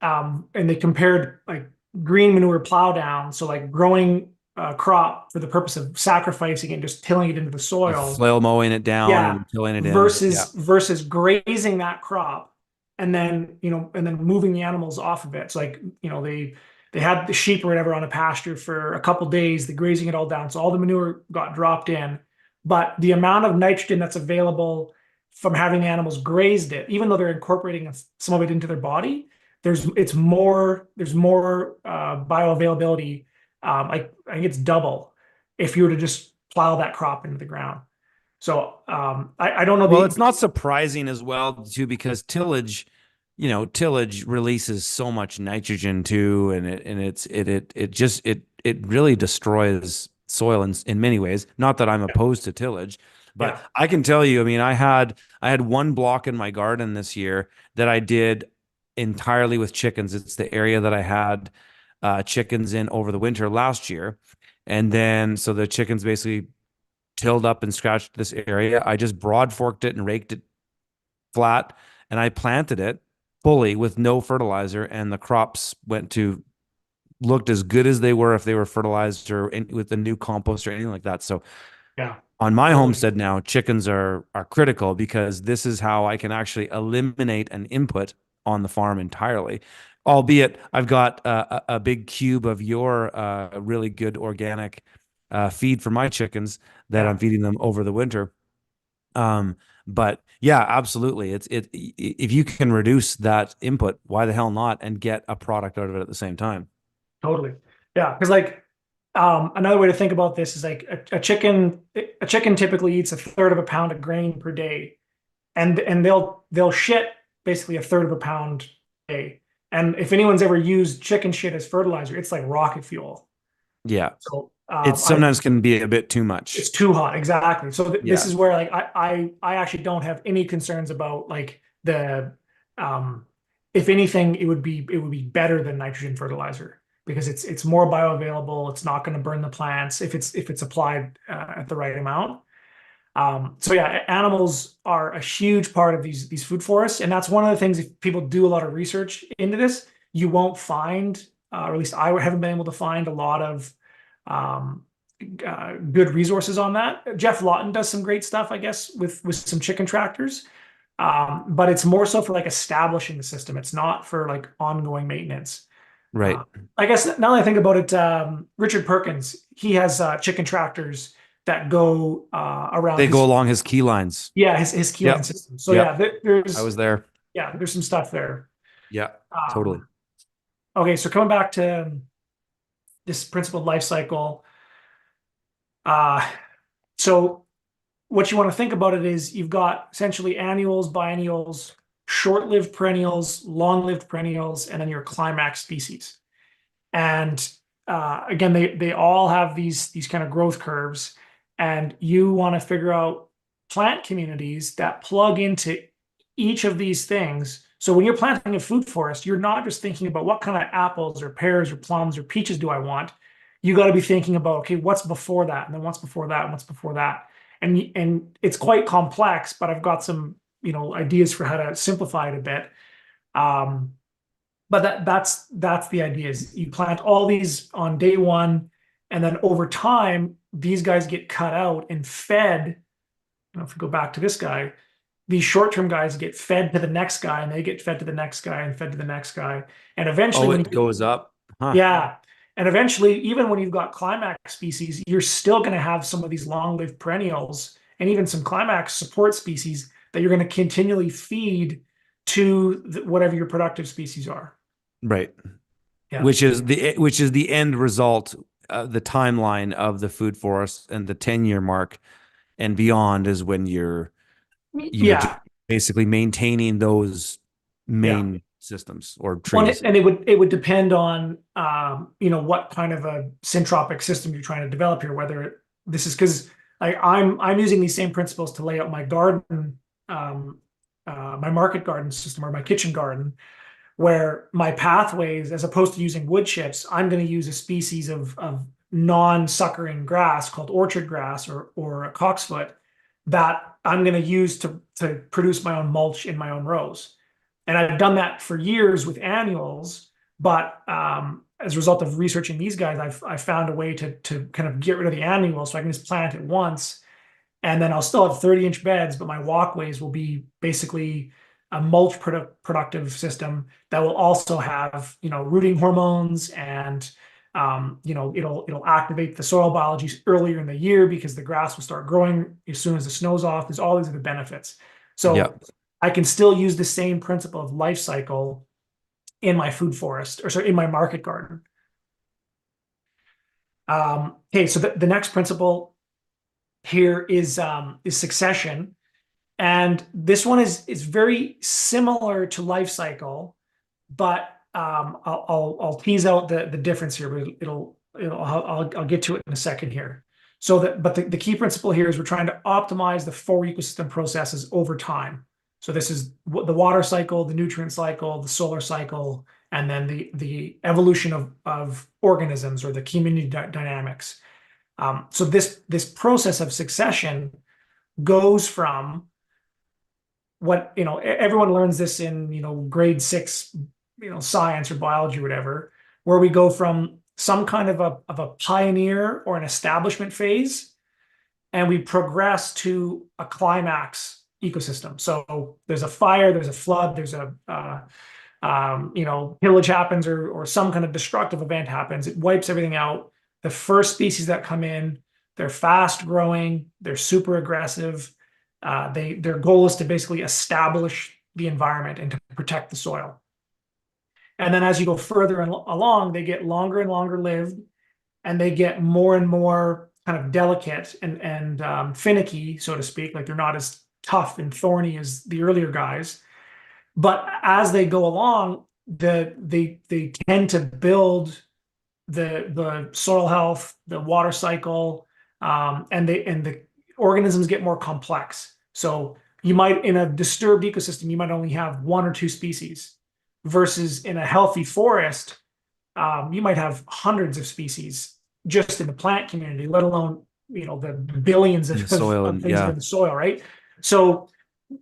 and they compared like green manure plow down, so like growing a crop for the purpose of sacrificing and just tilling it into the Like soil. flail mowing it down Yeah, and tilling it in. Yeah. versus grazing that crop and then moving the animals off of it. It's like, they had the sheep or whatever on a pasture for a couple days, the grazing it all down. So all the manure got dropped in. But the amount of nitrogen that's available from having the animals grazed it, even though they're incorporating some of it into their body, there's more bioavailability. I think it's double if you were to just plow that crop into the ground. So I don't know Well, the it's not surprising as well too, because tillage releases so much nitrogen too, and it really destroys soil in many ways. Not that I'm opposed to tillage, but yeah. I can tell you, I mean, I had one block in my garden this year that I did entirely with chickens. It's the area that I had chickens in over the winter last year. And then so the chickens basically tilled up and scratched this area. I just broad forked it and raked it flat, and I planted it fully with no fertilizer, and the crops looked as good as they were if they were fertilized or with the new compost or anything like that. So Yeah, on my totally. homestead now, chickens are critical, because this is how I can actually eliminate an input on the farm entirely. Albeit I've got a big cube of your really good organic feed for my chickens that I'm Yeah, feeding them over the winter. Um, but yeah, absolutely. If you can reduce that input, why the hell not, and get a product out of it at the same time? totally. Yeah, because like another way to think about this is like a chicken typically eats a third of a pound of grain per day, and they'll shit basically a third of a pound a day. And if anyone's ever used chicken shit as fertilizer, it's like rocket fuel. Yeah. So It sometimes can be a bit too much. it's too hot, exactly. So this Yeah. is where like I actually don't have any concerns about like the um if anything it would be better than nitrogen fertilizer because it's more bioavailable. It's not going to burn the plants if it's applied at the right amount. So yeah, animals are a huge part of these food forests, and that's one of the things. If people do a lot of research into this, you won't find, or at least I haven't been able to find a lot of um, good resources on that. Jeff Lawton does some great stuff, I guess, with some chicken tractors, but it's more so for like establishing the system. It's not for like ongoing maintenance. Uh, Right. I guess now that I think about it, Richard Perkins, he has chicken tractors that go around They go his, along his key lines. yeah, his key line Yep. system. So yeah, Yep. I was there. there's some stuff there. Yeah. Totally. Um, okay, so coming back to this principled life cycle, uh, so what you want to think about it is you've got essentially annuals, biennials, short-lived perennials, long-lived perennials, and then your climax species. And again, they all have these kind of growth curves, and you want to figure out plant communities that plug into each of these things. So when you're planting a food forest, you're not just thinking about what kind of apples or pears or plums or peaches do I want. You got to be thinking about, okay, what's before that, and then what's before that, and what's before that. And it's quite complex, but I've got some, ideas for how to simplify it a bit. But that's the idea is you plant all these on day one, and then over time, these guys get cut out and fed. If we go back to this guy, these short-term guys get fed to the next guy, and they get fed to the next guy and fed to the next guy. And eventually Oh, when it goes up. Huh. yeah. And eventually, even when you've got climax species, you're still going to have some of these long-lived perennials and even some climax support species that you're going to continually feed to whatever your productive species are. Right. Yeah. Which is the end result, the timeline of the food forest, and the 10-year mark and beyond is when you're just Yeah. basically maintaining those Yeah. main systems or One, trees. and it would depend on what kind of a syntropic system you're trying to develop here. Whether this is because I'm using these same principles to lay out my garden, my market garden system or my kitchen garden, where my pathways, as opposed to using wood chips, I'm going to use a species of non-suckering grass called orchard grass or a cocksfoot that I'm going to use to produce my own mulch in my own rows. And I've done that for years with annuals, but as a result of researching these guys, I've found a way to kind of get rid of the annuals, so I can just plant it once, and then I'll still have 30-inch beds, but my walkways will be basically a mulch productive system that will also have rooting hormones, and it'll activate the soil biology earlier in the year because the grass will start growing as soon as the snow's off. There's all these other benefits. Yeah. So I can still use the same principle of life cycle in my food forest, or sorry, in my market garden. Okay, so the next principle here is succession, and this one is very similar to life cycle, but I'll tease out the difference here, but I'll get to it in a second here. So the key principle here is we're trying to optimize the four ecosystem processes over time. So this is the water cycle, the nutrient cycle, the solar cycle, and then the evolution of organisms or the community dynamics. So this process of succession goes from what everyone learns this in grade 6 science or biology or whatever, where we go from some kind of a pioneer or an establishment phase, and we progress to a climax ecosystem. So there's a fire, there's a flood, there's a pillage happens, or some kind of destructive event happens. It wipes everything out. The first species that come in, they're fast growing, they're super aggressive. Their goal is to basically establish the environment and to protect the soil. And then as you go further along, they get longer and longer lived, and they get more and more kind of delicate and finicky, so to speak. Like they're not as tough and thorny as the earlier guys. But as they go along, they tend to build the soil health, the water cycle, and the organisms get more complex. So you might, in a disturbed ecosystem, you might only have one or two species, versus in a healthy forest, you might have hundreds of species just in the plant community, let alone the billions In the of, soil, of and things that are yeah. in the soil, right? So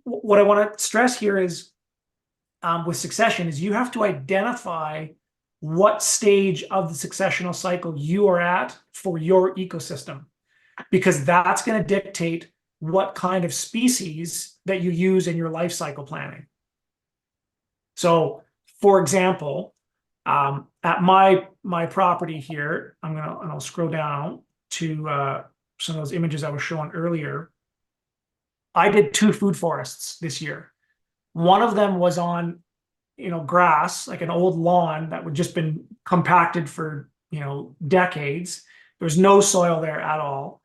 what I want to stress here is, with succession, is you have to identify what stage of the successional cycle you are at for your ecosystem, because that's going to dictate what kind of species that you use in your life cycle planning. So, for example, at my property here, I'll scroll down to some of those images I was showing earlier. I did 2 food forests this year. One of them was on grass, like an old lawn that would just been compacted for decades. There was no soil there at all.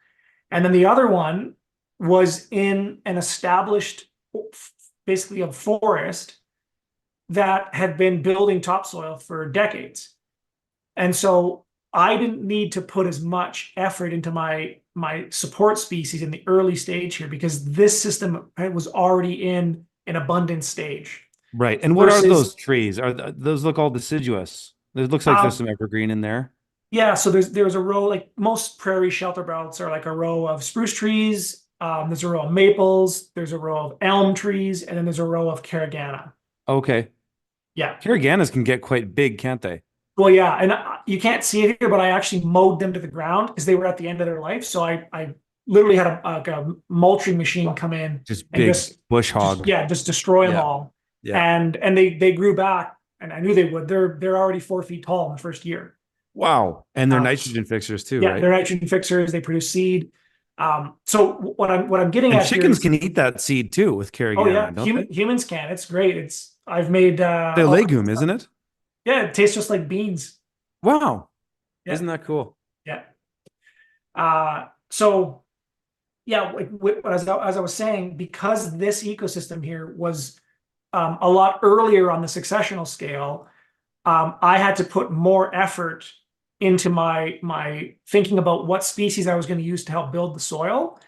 And then the other one was in an established basically a forest that had been building topsoil for decades. And so I didn't need to put as much effort into my support species in the early stage here because this system was already in an abundant stage. Right. And what are those Versus, trees? Those look all deciduous? It looks like there's um, some evergreen in there. yeah, so there's a row, like most prairie shelter belts are like a row of spruce trees. There's a row of maples, there's a row of elm trees, and then there's a row of carragana. Okay. Yeah. Caraganas can get quite big, can't they? Well, yeah, and you can't see it here, but I actually mowed them to the ground because they were at the end of their life. So I literally had a mulching machine come in Just and big bush hog. just destroy them Yeah. all. Yeah. And they grew back, and I knew they would. They're already 4 feet tall in the first year. Wow. And they're Um, nitrogen fixers too, yeah, right? they're nitrogen fixers. They produce seed. So what I'm getting And at here chickens is, can eat that seed too with oh yeah, carragana, don't they? humans can. It's great. I've made The all kinds of legume, stuff. isn't it? Yeah, it tastes just like beans. Wow. Yeah, Isn't that cool? yeah. So yeah, like as I was saying, because this ecosystem here was a lot earlier on the successional scale, I had to put more effort into my thinking about what species I was going to use to help build the soil,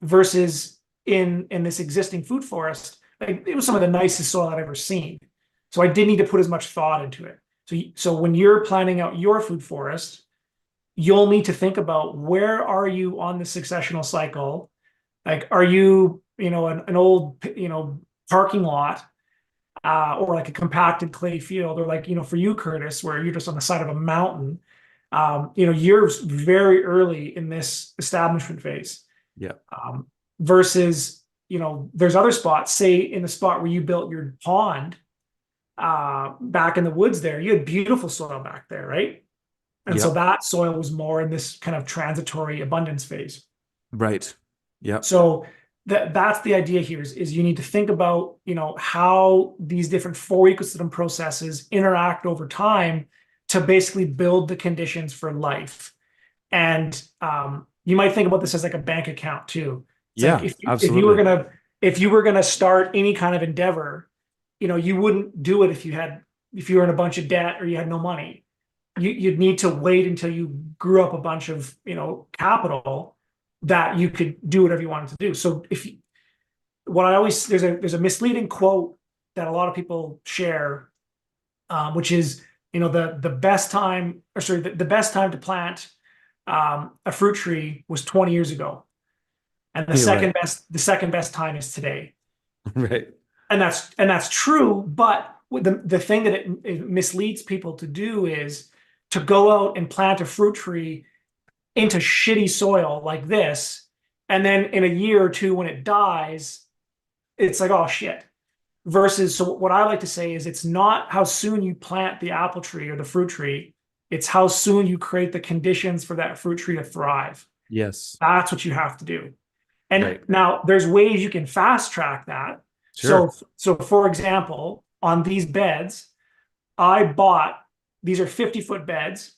versus in this existing food forest. Like, it was some of the nicest soil I've ever seen. So I didn't need to put as much thought into it. So when you're planning out your food forest, you'll need to think about where are you on the successional cycle. Like, are you, an old, parking lot, or like a compacted clay field, or like, for you, Curtis, where you're just on the side of a mountain. You're very early in this establishment phase. Yeah. Versus, there's other spots, say in the spot where you built your pond, back in the woods there, you had beautiful soil back there, right? And so Yep. that soil was more in this kind of transitory abundance phase. Right. Yep. So that's the idea here is you need to think about, how these different four ecosystem processes interact over time to basically build the conditions for life. And you might think about this as like a bank account too. It's like Yeah, if you were absolutely. gonna start any kind of endeavor, you wouldn't do it if you were in a bunch of debt or you had no money. You'd need to wait until you grew up a bunch of capital that you could do whatever you wanted to do. So what I always there's a misleading quote that a lot of people share, which is the best time, or sorry, the best time to plant a fruit tree was 20 years ago, and the You're right. second best time is today. Right. And that's true, but the thing that it misleads people to do is to go out and plant a fruit tree into shitty soil like this, and then in a year or two when it dies, it's like, oh shit. Versus, so what I like to say is, it's not how soon you plant the apple tree or the fruit tree, it's how soon you create the conditions for that fruit tree to thrive. Yes. That's what you have to do. And Right. now there's ways you can fast track that. So, Sure. so for example, on these beds, these are 50-foot beds,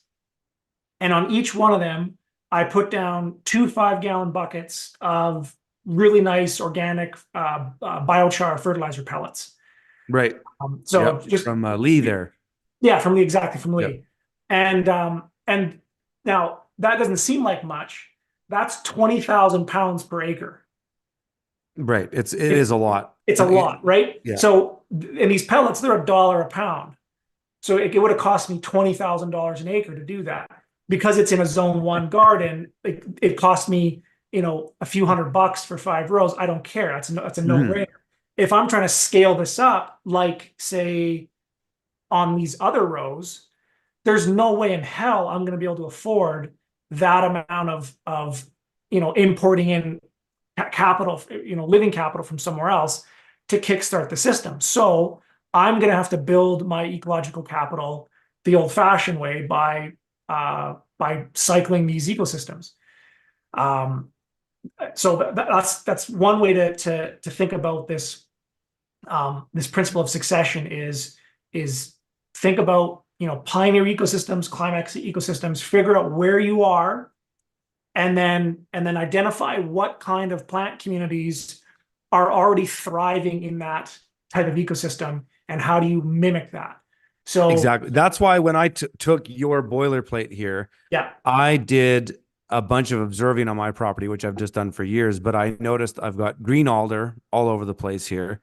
and on each one of them, I put down 2 5-gallon buckets of really nice organic biochar fertilizer pellets. Right. So Yep. just, From Lee there. yeah, exactly from Yep. Lee. And now that doesn't seem like much. That's 20,000 pounds per acre. Right. It It, is a lot. it's a lot, right? Yeah. So, and these pellets, they're $1 a pound. So it would have cost me $20,000 an acre to do that. Because it's in a zone 1 garden, it cost me, a few $100 for 5 rows. I don't care. That's a Mhm. no-brainer. If I'm trying to scale this up, like say on these other rows, there's no way in hell I'm going to be able to afford that amount of importing in capital, living capital from somewhere else to kickstart the system. So I'm going to have to build my ecological capital the old-fashioned way by cycling these ecosystems. So that's one way to think about this. This principle of succession is think about pioneer ecosystems, climax ecosystems, figure out where you are, and then identify what kind of plant communities are already thriving in that type of ecosystem, and how do you mimic that? So Exactly. That's why when I took your boilerplate here, yeah, I did a bunch of observing on my property, which I've just done for years, but I noticed I've got green alder all over the place here.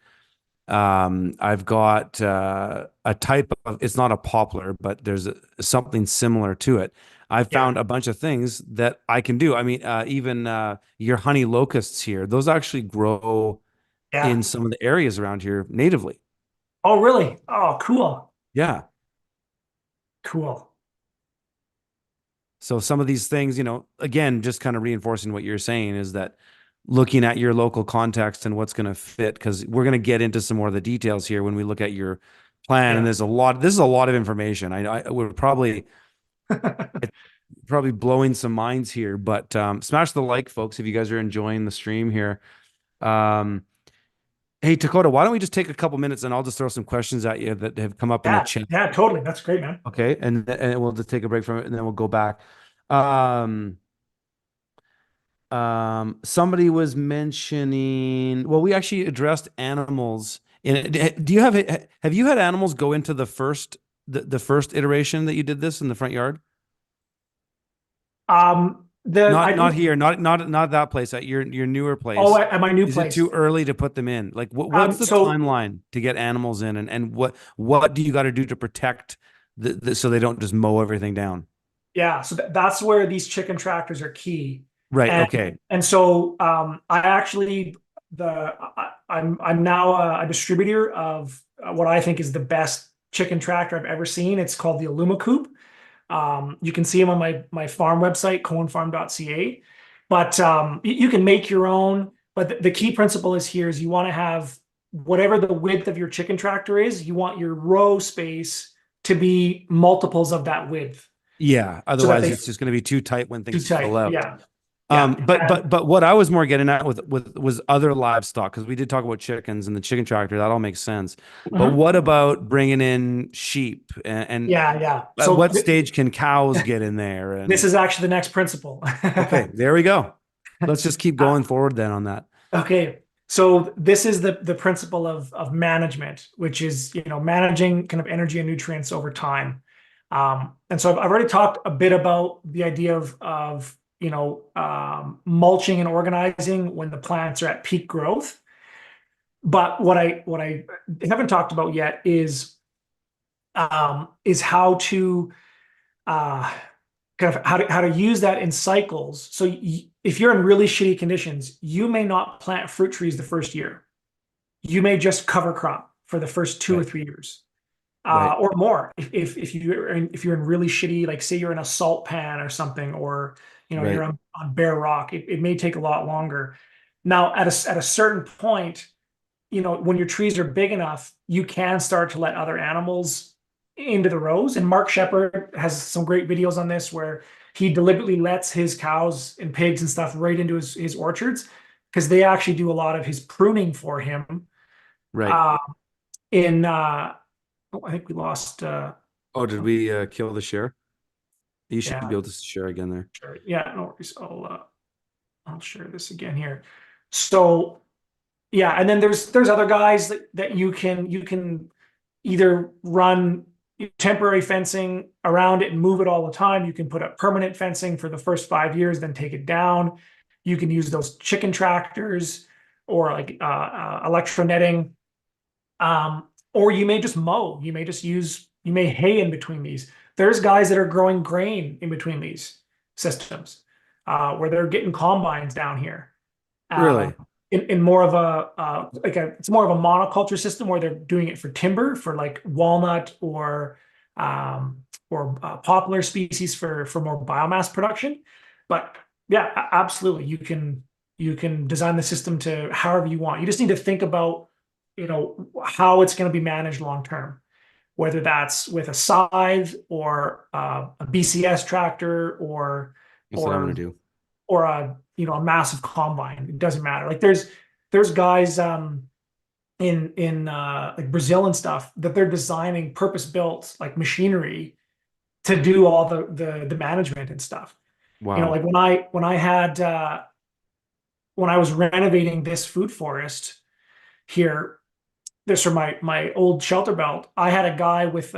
I've got a type of, it's not a poplar, but there's something similar to it. I've yeah, found a bunch of things that I can do. I mean, even your honey locusts here, those actually grow yeah. in some of the areas around here natively. Oh, really? Oh, cool, Yeah. cool. So some of these things, again, just kind of reinforcing what you're saying is that looking at your local context and what's going to fit, because we're going to get into some more of the details here when we look at your plan. And Yeah. this is a lot of information. We're probably blowing some minds here, but smash the like, folks, if you guys are enjoying the stream here. Um, hey, Takota, why don't we just take a couple minutes and I'll just throw some questions at you that have come up in the Yeah, chat. yeah, totally. That's great, man. Okay. And we'll just take a break from it and then we'll go back. Um, somebody was mentioning, well, we actually addressed animals in it. Have you had animals go into the first iteration that you did this in the front yard? I Not think, here, not that place, at your newer oh, place. at my new Is it too place. early to put them in? Like what's the So timeline to get animals in and what do you got to do to protect so they don't just mow everything down? yeah, so that's where these chicken tractors are key. Right, And okay. so I actually I'm now a distributor of what I think is the best chicken tractor I've ever seen. It's called the Aluma. You can see them on my farm website, coenfarm.ca. But you can make your own. But the key principle is here is you want to have whatever the width of your chicken tractor is, you want your row space to be multiples of that width Yeah, so that otherwise they it's just going to be too tight when too things fill tight. out. Yeah. Yeah. But what I was more getting at with was other livestock because we did talk about chickens and the chicken tractor. That all makes sense. But Mhm. what about bringing in sheep and Yeah. Yeah. at So what stage can cows get in there? this And is actually the next principle. okay, there we go. Let's just keep Uh, going forward then on that. Okay, so this is the principle of management, which is managing kind of energy and nutrients over time. And so I've already talked a bit about the idea of mulching and organizing when the plants are at peak growth. But what I haven't talked about yet is how to uh, kind of how to use that in cycles. So if you're in really shitty conditions, you may not plant fruit trees the first year. You may just cover crop for the first two or Right, 3 years, right, or more. If you're in really shitty, like say you're in a salt pan or something, or you're right. on bare rock, it may take a lot longer. Now, at a certain point, when your trees are big enough, you can start to let other animals into the rows. And Mark Shepard has some great videos on this where he deliberately lets his cows and pigs and stuff right into his orchards because they actually do a lot of his pruning for him. Right. Uh, in I think we lost. Oh, did we kill the share? You should Yeah, be able to share again there. sure. Yeah, no worries. I'll share this again here. So yeah, and then there's other guys that you can either run temporary fencing around it and move it all the time. You can put up permanent fencing for the first 5 years, then take it down. You can use those chicken tractors or like electro netting. Or you may just mow. You may hay in between these. There's guys that are growing grain in between these systems, where they're getting combines down here. Really? In more of it's more of a monoculture system where they're doing it for timber, for like walnut or poplar species for more biomass production. But yeah, absolutely, you can design the system to however you want. You just need to think about how it's going to be managed long term, whether that's with a scythe or a BCS tractor That's what I'm or gonna do. or a massive combine. It doesn't matter. Like there's guys in like Brazil and stuff that they're designing purpose built like machinery to do all the management and stuff. Wow. Like when I had when I was renovating this food forest here, this or my old shelter belt, I had a guy with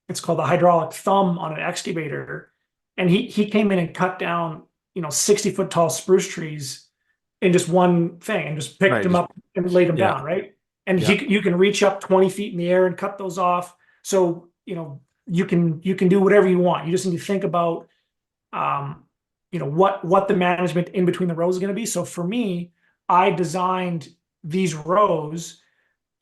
it's called a hydraulic thumb on an excavator, and he came in and cut down 60-foot tall spruce trees in just one thing and just picked Right. them Just up and laid them yeah. down, right? And Yeah. you can reach up 20 feet in the air and cut those off. So you can do whatever you want. You just need to think about um, what the management in between the rows is going to be. So for me, I designed these rows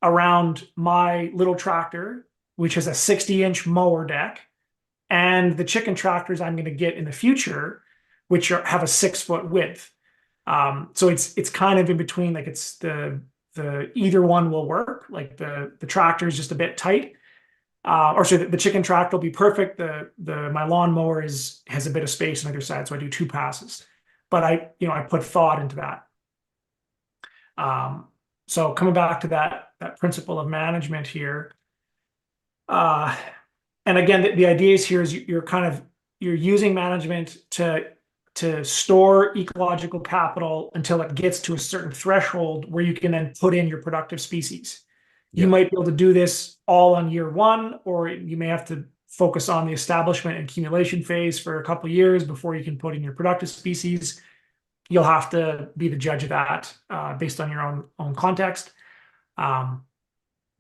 around my little tractor, which is a 60-inch mower deck, and the chicken tractors I'm going to get in the future, which have a 6-foot width. So it's kind of in between, like it's the either one will work. Like the tractor is just a bit tight, or sorry, the chicken tractor will be perfect. The my lawnmower has a bit of space on either side, so I do 2 passes. But I put thought into that. Um, so coming back to that principle of management here, uh, and again, the ideas here is you're using management to store ecological capital until it gets to a certain threshold where you can then put in your productive species. You Yeah. might be able to do this all on year one, or you may have to focus on the establishment and accumulation phase for a couple of years before you can put in your productive species. You'll have to be the judge of that based on your own context. Um,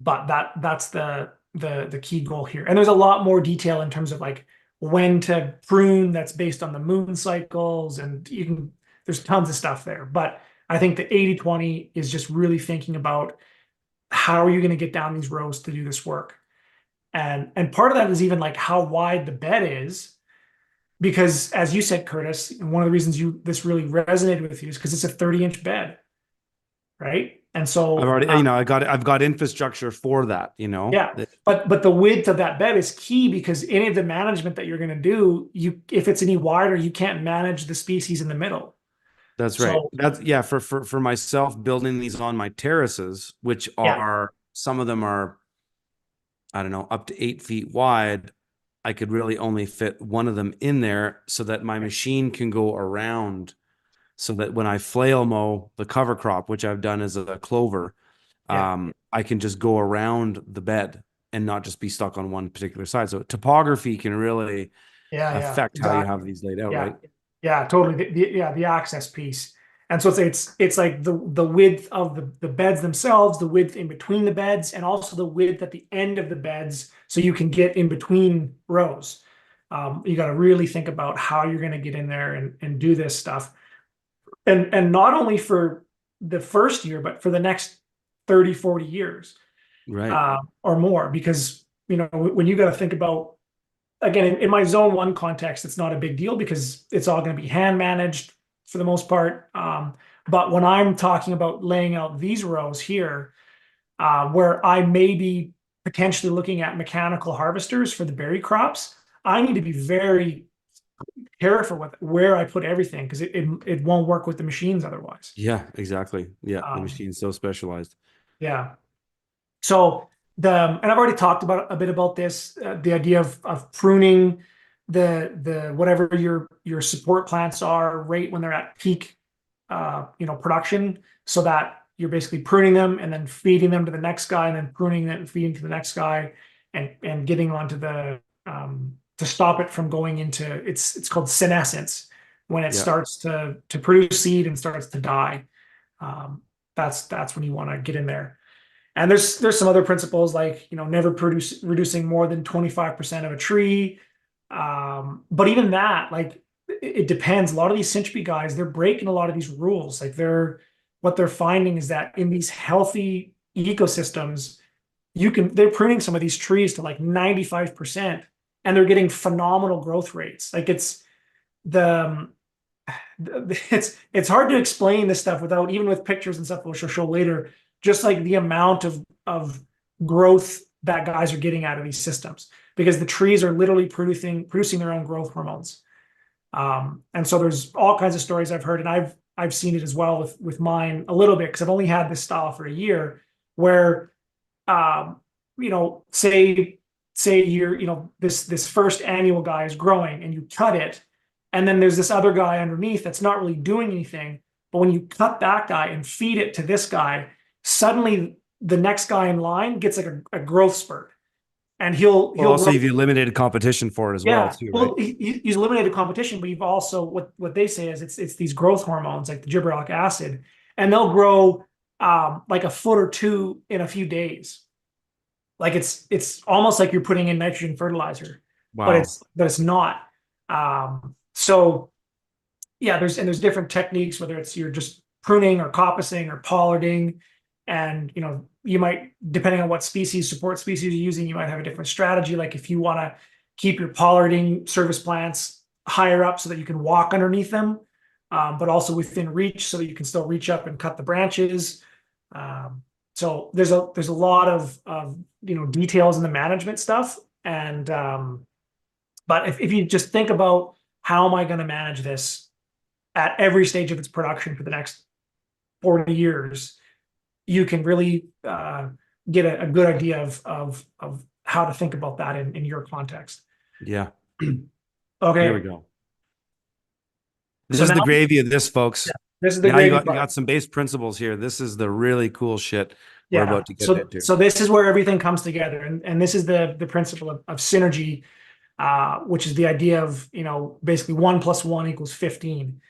but that's the key goal here. And there's a lot more detail in terms of like when to prune that's based on the moon cycles, and there's tons of stuff there. But I think the 80-20 is just really thinking about how are you going to get down these rows to do this work. And part of that is even like how wide the bed is, because as you said, Curtis, one of the reasons this really resonated with you is because it's a 30-inch bed, right? And I've so already, I've got infrastructure for that, yeah, but the width of that bed is key, because any of the management that you're going to do, if it's any wider, you can't manage the species in the middle. That's right. So That's yeah, for myself building these on my terraces, which yeah, are some of them are, I don't know, up to 8 feet wide. I could really only fit one of them in there so that my machine can go around, so that when I flail mow the cover crop, which I've done as a clover, yeah, I can just go around the bed and not just be stuck on one particular side. So topography can really yeah, affect how you have exactly. these laid out, Yeah, right? yeah, totally. The access piece. And so it's like the width of the beds themselves, the width in between the beds, and also the width at the end of the beds, so you can get in between rows. You got to really think about how you're going to get in there and do this stuff. And not only for the first year, but for the next 30, 40 years, Right. or more, because when you got to think about, again, in my zone one context, it's not a big deal because it's all going to be hand managed for the most part. But when I'm talking about laying out these rows here, where I may be potentially looking at mechanical harvesters for the berry crops, I need to be very careful with where I put everything, because it won't work with the machines otherwise. Yeah, exactly. Yeah, the Um, machine's so specialized. yeah. So and I've already talked about a bit about this, the idea of pruning the whatever your support plants are right when they're at peak, production, so that you're basically pruning them and then feeding them to the next guy, and then pruning them and feeding to the next guy, and getting onto to stop it from going into, it's called senescence, when it Yeah. starts to produce seed and starts to die. That's when you want to get in there. And there's some other principles, like never reducing more than 25% of a tree. But even that, like, it depends. A lot of these Syntropic guys, they're breaking a lot of these rules. Like, what they're finding is that in these healthy ecosystems, they're pruning some of these trees to like 95%, and they're getting phenomenal growth rates. Like, the it's hard to explain this stuff without, even with pictures and stuff, which I'll show later, just like the amount of growth that guys are getting out of these systems, because the trees are literally producing their own growth hormones. And so there's all kinds of stories I've heard, and I've seen it as well with mine a little bit, because I've only had this style for a year, where say you're this first annual guy is growing and you cut it, and then there's this other guy underneath that's not really doing anything. But when you cut that guy and feed it to this guy, suddenly the next guy in line gets like a growth spurt, and Well, he'll also grow. you've eliminated competition for it as well Yeah, too, right? well, he's eliminated competition, but you've also what they say is it's these growth hormones like the gibberellic acid, and they'll grow like a foot or two in a few days. Like it's almost like you're putting in nitrogen fertilizer, but Wow. it's not. So yeah, there's different techniques, whether it's you're just pruning or coppicing or pollarding, and you might, depending on what support species you're using, you might have a different strategy. Like if you want to keep your pollarding service plants higher up so that you can walk underneath them, but also within reach so that you can still reach up and cut the branches. So there's a lot of details in the management stuff, and but if you just think about how am I going to manage this at every stage of its production for the next 40 years, you can really get a good idea of how to think about that in your context. Yeah. Here we Okay, go. This so is now the gravy of this, yeah, folks. this is the Now gravy you part. got some base principles here. This is the really cool shit we're Yeah. about to get So into. so this is where everything comes together, and this is the principle of synergy, which is the idea of basically 1 + 1 = 15,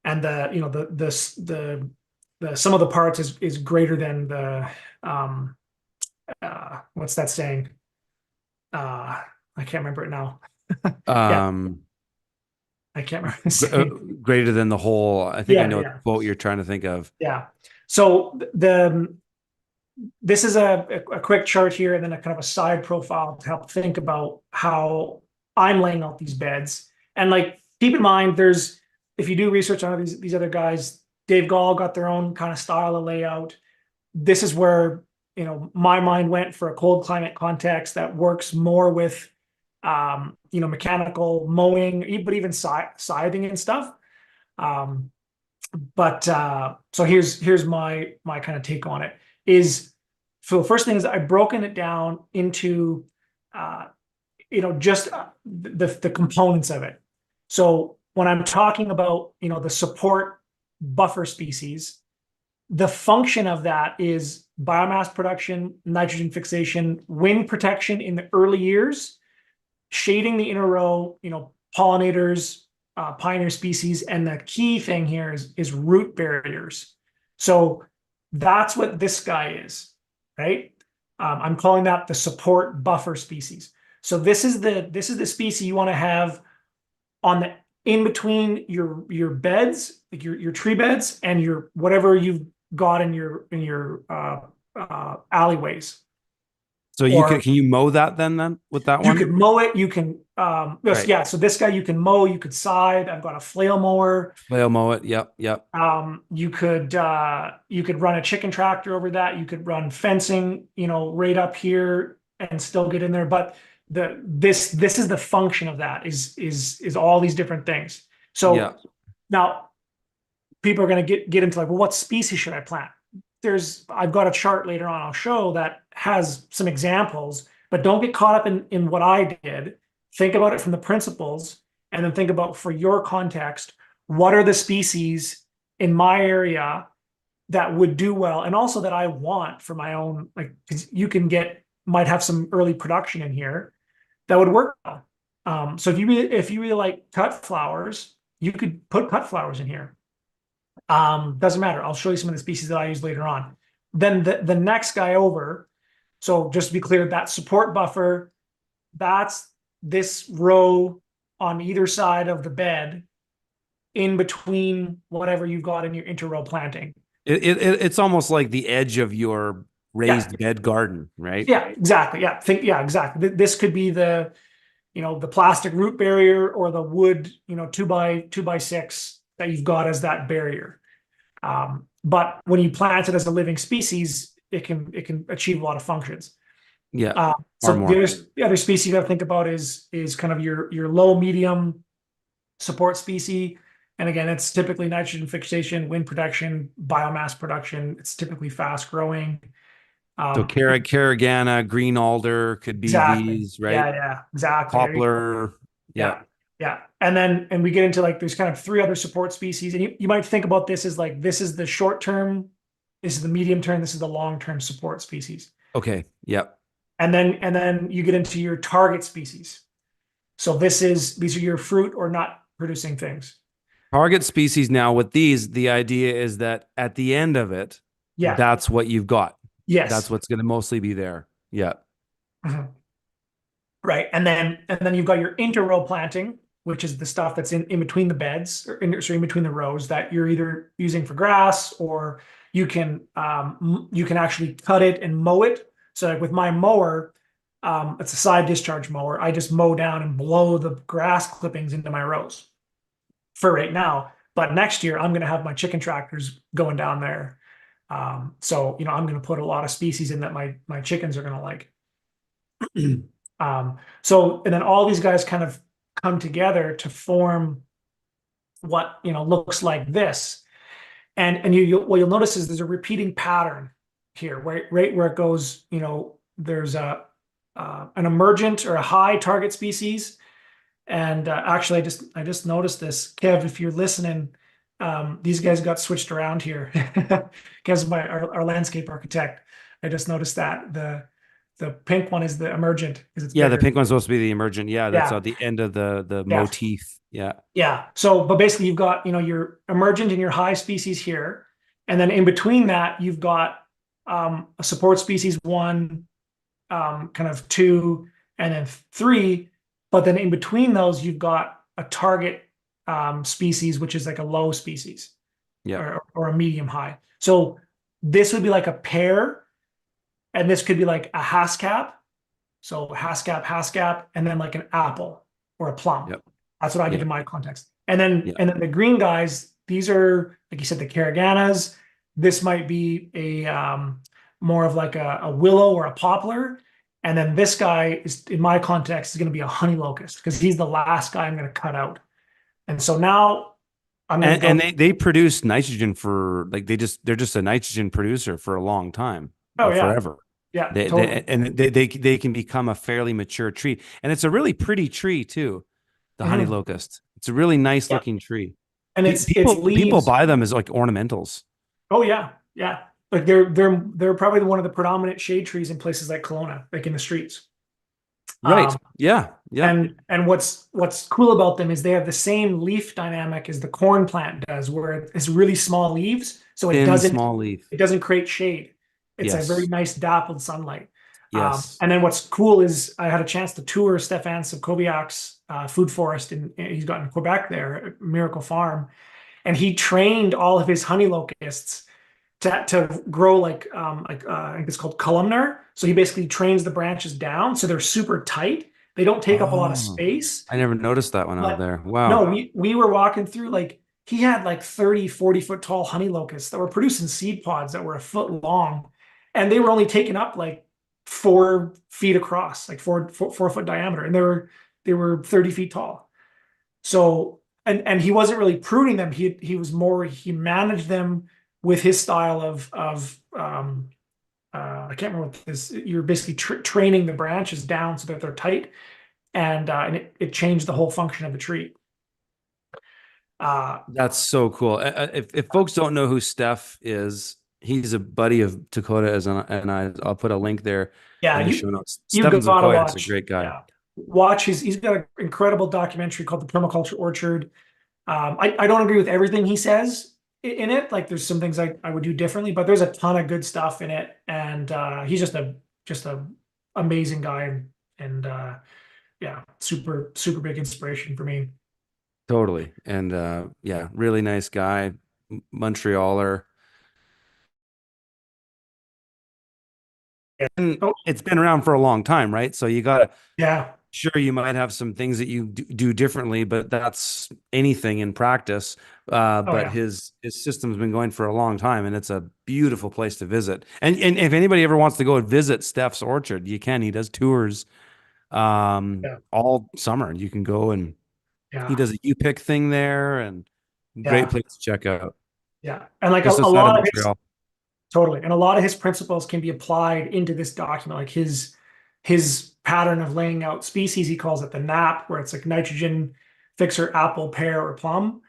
and the sum of the parts is greater than the what's that saying? I can't remember it now. Yeah, Um, I can't remember the gr- uh, saying. greater than the whole. I think I Yeah, know the yeah, quote you're trying to think of. yeah. So this is a quick chart here, and then a kind of a side profile to help think about how I'm laying out these beds. And like, keep in mind, if you do research on these other guys, Dave Gall got their own kind of style of layout. This is where my mind went for a cold climate context that works more with mechanical mowing, but even scything and stuff. Um, but so here's my kind of take on it is, so the first thing is I've broken it down into uh, just the components of it. So when I'm talking about the support buffer species, the function of that is biomass production, nitrogen fixation, wind protection in the early years, shading the inner row, pollinators, pioneer species, and the key thing here is root barriers. So that's what this guy is, right? I'm calling that the support buffer species. So this is the species you want to have on the in between your beds, like your tree beds, and your whatever you've got in your alleyways. So you Or can you mow that then with that you one? could mow it. You can, yes, Right. yeah. So this guy you can mow, you could scythe. I've got a flail mower. Flail mow it. Yep. Yep. You could run a chicken tractor over that. You could run fencing, right up here and still get in there. But this is the function of that is all these different things. Yeah. So now people are going to get into like, well, what species should I plant? I've got a chart later on I'll show that has some examples, but don't get caught up in what I did. Think about it from the principles, and then think about, for your context, what are the species in my area that would do well, and also that I want for my own, like, because you might have some early production in here that would work well. So if you really like cut flowers, you could put cut flowers in here. Doesn't matter. I'll show you some of the species that I use later on. Then the next guy over. So just to be clear, that support buffer, that's this row on either side of the bed in between whatever you've got in your interrow planting. It's almost like the edge of your Yeah, raised bed garden, right? yeah, exactly. Yeah, exactly. This could be the plastic root barrier, or the wood, 2x6 that you've got as that barrier. But when you plant it as a living species, it can achieve a lot of functions. Yeah. Far So the more. other, the other species you got to think about is kind of your low medium support species. And again, it's typically nitrogen fixation, wind protection, biomass production. It's typically fast growing. So Um, carragana, green alder could be exactly. these, right? Yeah, exactly. There you go. Poplar. Yeah. Yeah, yeah. and we get into like there's kind of three other support species, and you might think about this as like this is the short term, this is the medium term, this is the long term support species. Okay. Yep. And then you get into your target species. So these are your fruit or nut producing things. Target species now with these, the idea is that at the end of it, Yeah. that's what you've got. That's Yes. what's going to mostly be there. Yeah. Mhm. Right. And then you've got your interrow planting, which is the stuff that's in between the beds or in between the rows that you're either using for grass or you can actually cut it and mow it. So like with my mower, it's a side discharge mower. I just mow down and blow the grass clippings into my rows for right now. But next year I'm going to have my chicken tractors going down there. So I'm going to put a lot of species in that my chickens are going to like. And then all these guys kind of come together to form what looks like this. And what you'll notice is there's a repeating pattern here, right where it goes. There's an emergent or a high target species. And actually, I just noticed this, Kev. If you're listening, these guys got switched around here. Kev's our landscape architect. I just noticed that the pink one is the emergent because it's Yeah, the bigger. pink one's supposed to be the emergent. Yeah, that's Yeah, at the end of the yeah, motif. Yeah. yeah. So, but basically, you've got your emergent and your high species here, and then in between that, you've got a support species one, kind of two, and then three. But then in between those, you've got a target species, which is like a low species Yeah. or a medium high. So this would be like a pear, and this could be like a haskap. So haskap, and then like an apple or a plum. Yep. That's what I did Yeah. in my context. And then Yeah. and then the green guys, these are like you said, the caraganas. This might be a more of like a willow or a poplar. And then this guy is in my context is going to be a honey locust because he's the last guy I'm going to cut out. And so now I'm going to And go. they produce nitrogen for like they're just a nitrogen producer for a long time Oh or yeah, forever. yeah, totally. They can become a fairly mature tree, and it's a really pretty tree too. The honey Mhm. locust. It's a really nice Yeah, looking tree. and it's People leaves. buy them as like ornamentals. Oh yeah, yeah. Like they're probably one of the predominant shade trees in places like Kelowna, like in the streets. Right. Um, Yeah. Yeah. and what's cool about them is they have the same leaf dynamic as the corn plant does, where it's really small leaves, so it Thin, doesn't small leaf. it doesn't create shade. It's a very Yes. nice dappled sunlight. Yes. And then what's cool is I had a chance to tour Stefan Sokoviak's food forest, and he's got in Quebec there, at Miracle Farm, and he trained all of his honey locusts to grow like I think it's called columnar. So he basically trains the branches down so they're super tight. They don't take up a lot of Oh, space. I never noticed that one out But there. no, Wow. we were walking through like he had like 30, 40 foot tall honey locusts that were producing seed pods that were a foot long. And they were only taking up like 4 feet across, like 4 foot diameter. And they were 30 feet tall. So and he wasn't really pruning them. He managed them with his style of I can't remember what this. You're basically training the branches down so that they're tight, and it changed the whole function of the tree. Uh, That's so cool. If folks don't know who Steph is, he's a buddy of Takota, and I'll put a link there yeah, in the you show notes. you've Stephen got to Zakoya is a watch. great guy. Yeah, watch his. He's got an incredible documentary called The Permaculture Orchard. I don't agree with everything he says in it. Like there's some things I would do differently, but there's a ton of good stuff in it, and he's just a amazing guy, and yeah, super big inspiration for me. Totally. And yeah, really nice guy, Montrealer. Yeah. And Oh it's been around for a long time, right? So you gotta yeah, sure you might have some things that you do differently, but that's anything in practice. oh But yeah, his system's been going for a long time, and it's a beautiful place to visit. And if anybody ever wants to go and visit Steph's orchard, you can. He does tours yeah, all summer. You can go, and he yeah, does a U pick thing there, and great yeah, place to check out. yeah. And like Just a outside of lot of his Montreal. totally, and a lot of his principles can be applied into this document. Like his pattern of laying out species, he calls it the NAP, where it's like nitrogen, fixer, apple, pear, or plum,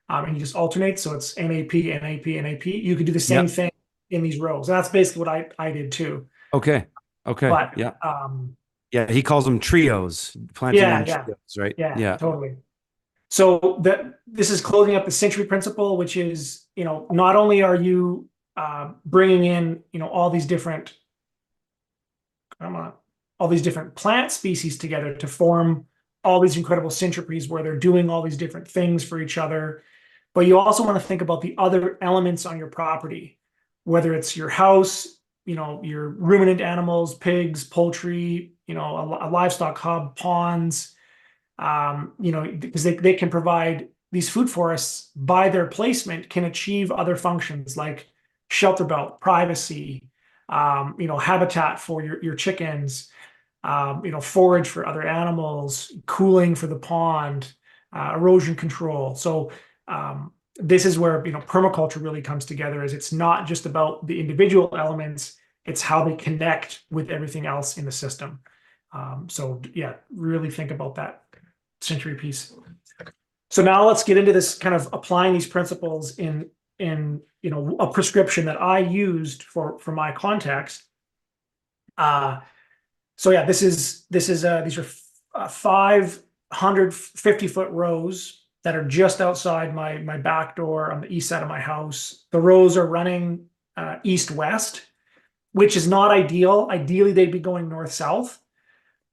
and you just alternate. So it's NAP, NAP, NAP. You could do the same Yep. thing in these rows. And that's basically what I did too. Okay. Okay. But Yeah. Yeah. He calls them trios, planting yeah, in yeah, trios, right? yeah, Yeah. totally. So this is closing up the century principle, which is, not only are you bringing in, come on, all these different plant species together to form all these incredible centuries where they're doing all these different things for each other. But you also want to think about the other elements on your property, whether it's your house, your ruminant animals, pigs, poultry, a livestock hub, ponds, because they can provide these food forests by their placement can achieve other functions like shelter belt, privacy, habitat for your chickens, forage for other animals, cooling for the pond, erosion control. So this is where permaculture really comes together. Is it's not just about the individual elements; it's how they connect with everything else in the system. So yeah, really think about that century piece. So now let's get into this kind of applying these principles in a prescription that I used for my context. So yeah, these are 550-foot rows that are just outside my back door on the east side of my house. The rows are running east-west, which is not ideal. Ideally, they'd be going north-south, Just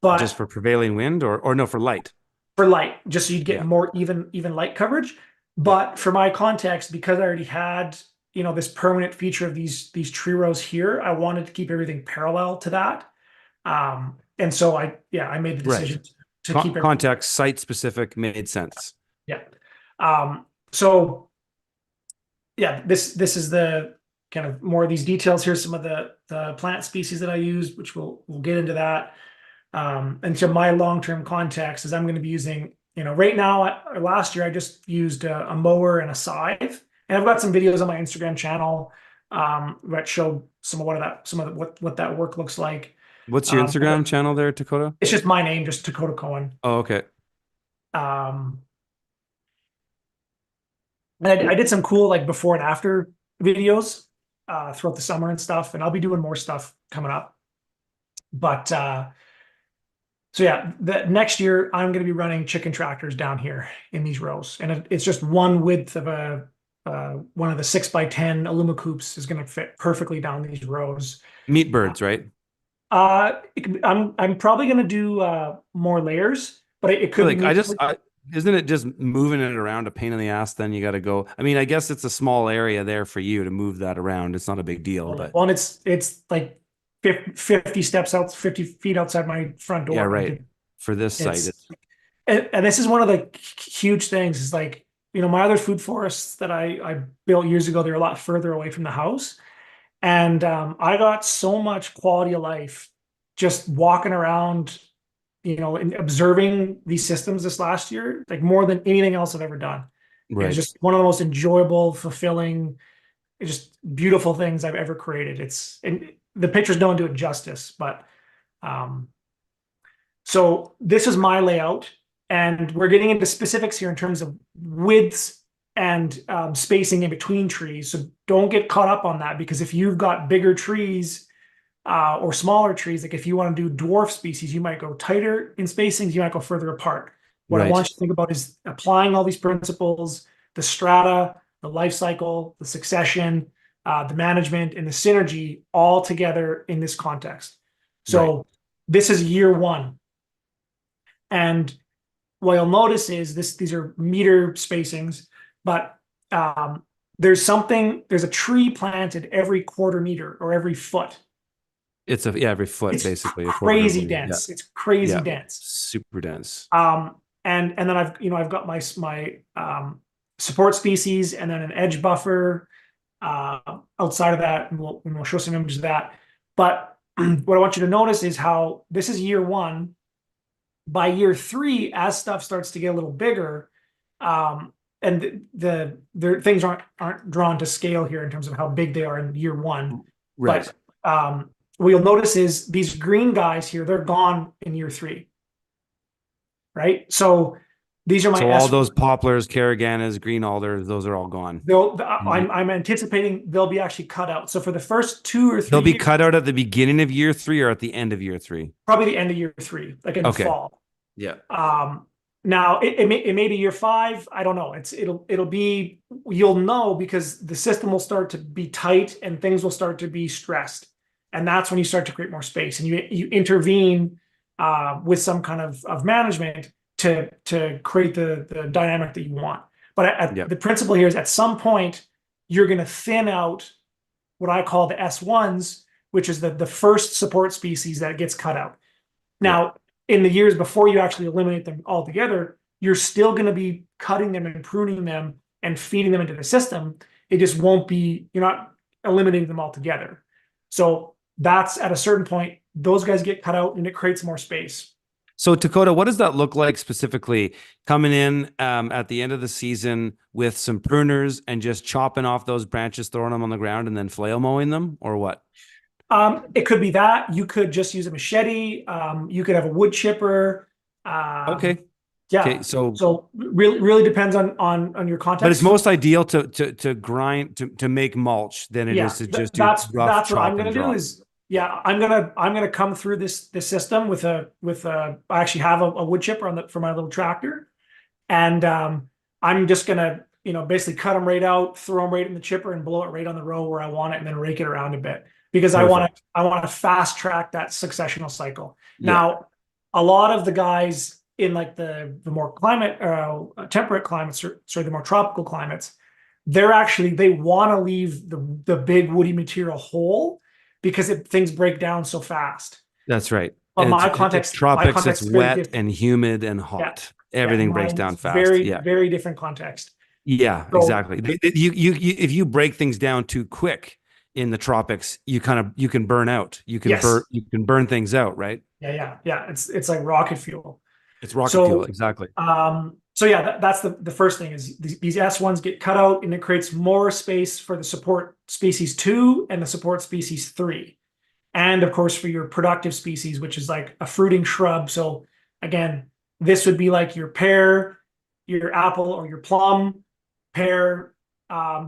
but for prevailing wind or no, for light. for light, just so you get Yeah. more even light coverage. Yeah. But for my context, because I already had this permanent feature of these tree rows here, I wanted to keep everything parallel to that. And so I made the Right. decision to keep everything. Context, site specific made sense. Yeah. So yeah, this is the kind of more of these details. Here's some of the plant species that I use, which we'll get into that. And so my long-term context is I'm going to be using, right now, last year I just used a mower and a scythe, and I've got some videos on my Instagram channel that show some of what that work looks like. What's your Instagram channel there, Takota? It's just my name, just Takota Coen. Oh, okay. Um, and I did some cool like before and after videos throughout the summer and stuff, and I'll be doing more stuff coming up. But so yeah, the next year I'm going to be running chicken tractors down here in these rows, and it's just one width of one of the 6x10 Alumacoops is going to fit perfectly down these rows. Meat birds, right? I'm probably going to do more layers, but it could be Like meat. isn't it just moving it around a pain in the ass? Then you got to go. I mean, I guess it's a small area there for you to move that around. It's not a big deal, but Well, and it's like 50 steps out, 50 feet outside my front yeah, door. right. For this site, It's and this is one of the huge things is like, my other food forests that I built years ago, they're a lot further away from the house. And I got so much quality of life just walking around, and observing these systems this last year, like more than anything else I've ever done. It was right, just one of the most enjoyable, fulfilling, just beautiful things I've ever created. And the pictures don't do it justice, but um, so this is my layout, and we're getting into specifics here in terms of widths and spacing in between trees. So don't get caught up on that, because if you've got bigger trees or smaller trees, like if you want to do dwarf species, you might go tighter in spacings, you might go further apart. What I right, want you to think about is applying all these principles, the strata, the life cycle, the succession, the management, and the synergy all together in this context. right. So this is year one. And what you'll notice is these are meter spacings, but there's a tree planted every quarter meter or every foot. It's every foot It's basically a quarter of a crazy meter. Yeah, dense. It's crazy yeah, dense. super dense. And then I've got my support species and then an edge buffer outside of that, and we'll show some images of that. But what I want you to notice is how this is year one. By year three, as stuff starts to get a little bigger, and the things aren't drawn to scale here in terms of how big they are in year one. Right. But what you'll notice is these green guys here, they're gone in year three, right? So These are my So all S those ones. poplars, carriganas, green alders, those are all gone. I'm anticipating they'll be actually cut out. So for the first two or They'll three be years, cut out at the beginning of year 3 or at the end of year 3. probably the end of year three, like in the Okay. fall. Yeah. Now it may be year five. I don't know. It'll be, you'll know because the system will start to be tight and things will start to be stressed, and that's when you start to create more space and you intervene with some kind of management to create the dynamic that you want. But Yeah. the principle here is at some point you're going to thin out what I call the S1s, which is the first support species that gets cut out. Yeah. Now, in the years before you actually eliminate them altogether, you're still going to be cutting them and pruning them and feeding them into the system. It just won't be, you're not eliminating them altogether. So that's at a certain point, those guys get cut out and it creates more space. So Takota, what does that look like specifically? Coming in at the end of the season with some pruners and just chopping off those branches, throwing them on the ground, and then flail mowing them, or what? It could be that you could just use a machete. You could have a wood chipper. Okay. Okay. Yeah. So, So really depends on your but it's context. most ideal to grind to make mulch than it is Yeah, to just do rough that's what I'm chop and gonna do drop. is, yeah, I'm gonna come through this system with I actually have a wood chipper for my little tractor, and I'm just gonna basically cut them right out, throw them right in the chipper, and blow it right on the row where I want it, and then rake it around a bit because Perfect. I want to fast track that successional cycle. Yeah. Now, a lot of the guys in like the more temperate climates, or sorry, the more tropical climates, they want to leave the big woody material whole because things break down so fast. That's right. But And it's my tropics, it's context is very wet different. and humid and Yeah, hot. yeah, Everything breaks down mine's fast. very Yeah. very different context. Yeah, So exactly. If you break things down too quick in the tropics, you can burn out. yes, You can burn things out, right? yeah. It's like rocket fuel. It's rocket fuel, So exactly. so yeah, that's the first thing is these S1s get cut out and it creates more space for the support species 2 and the support species 3. And of course, for your productive species, which is like a fruiting shrub. So again, this would be like your pear, your apple, or your plum, pear.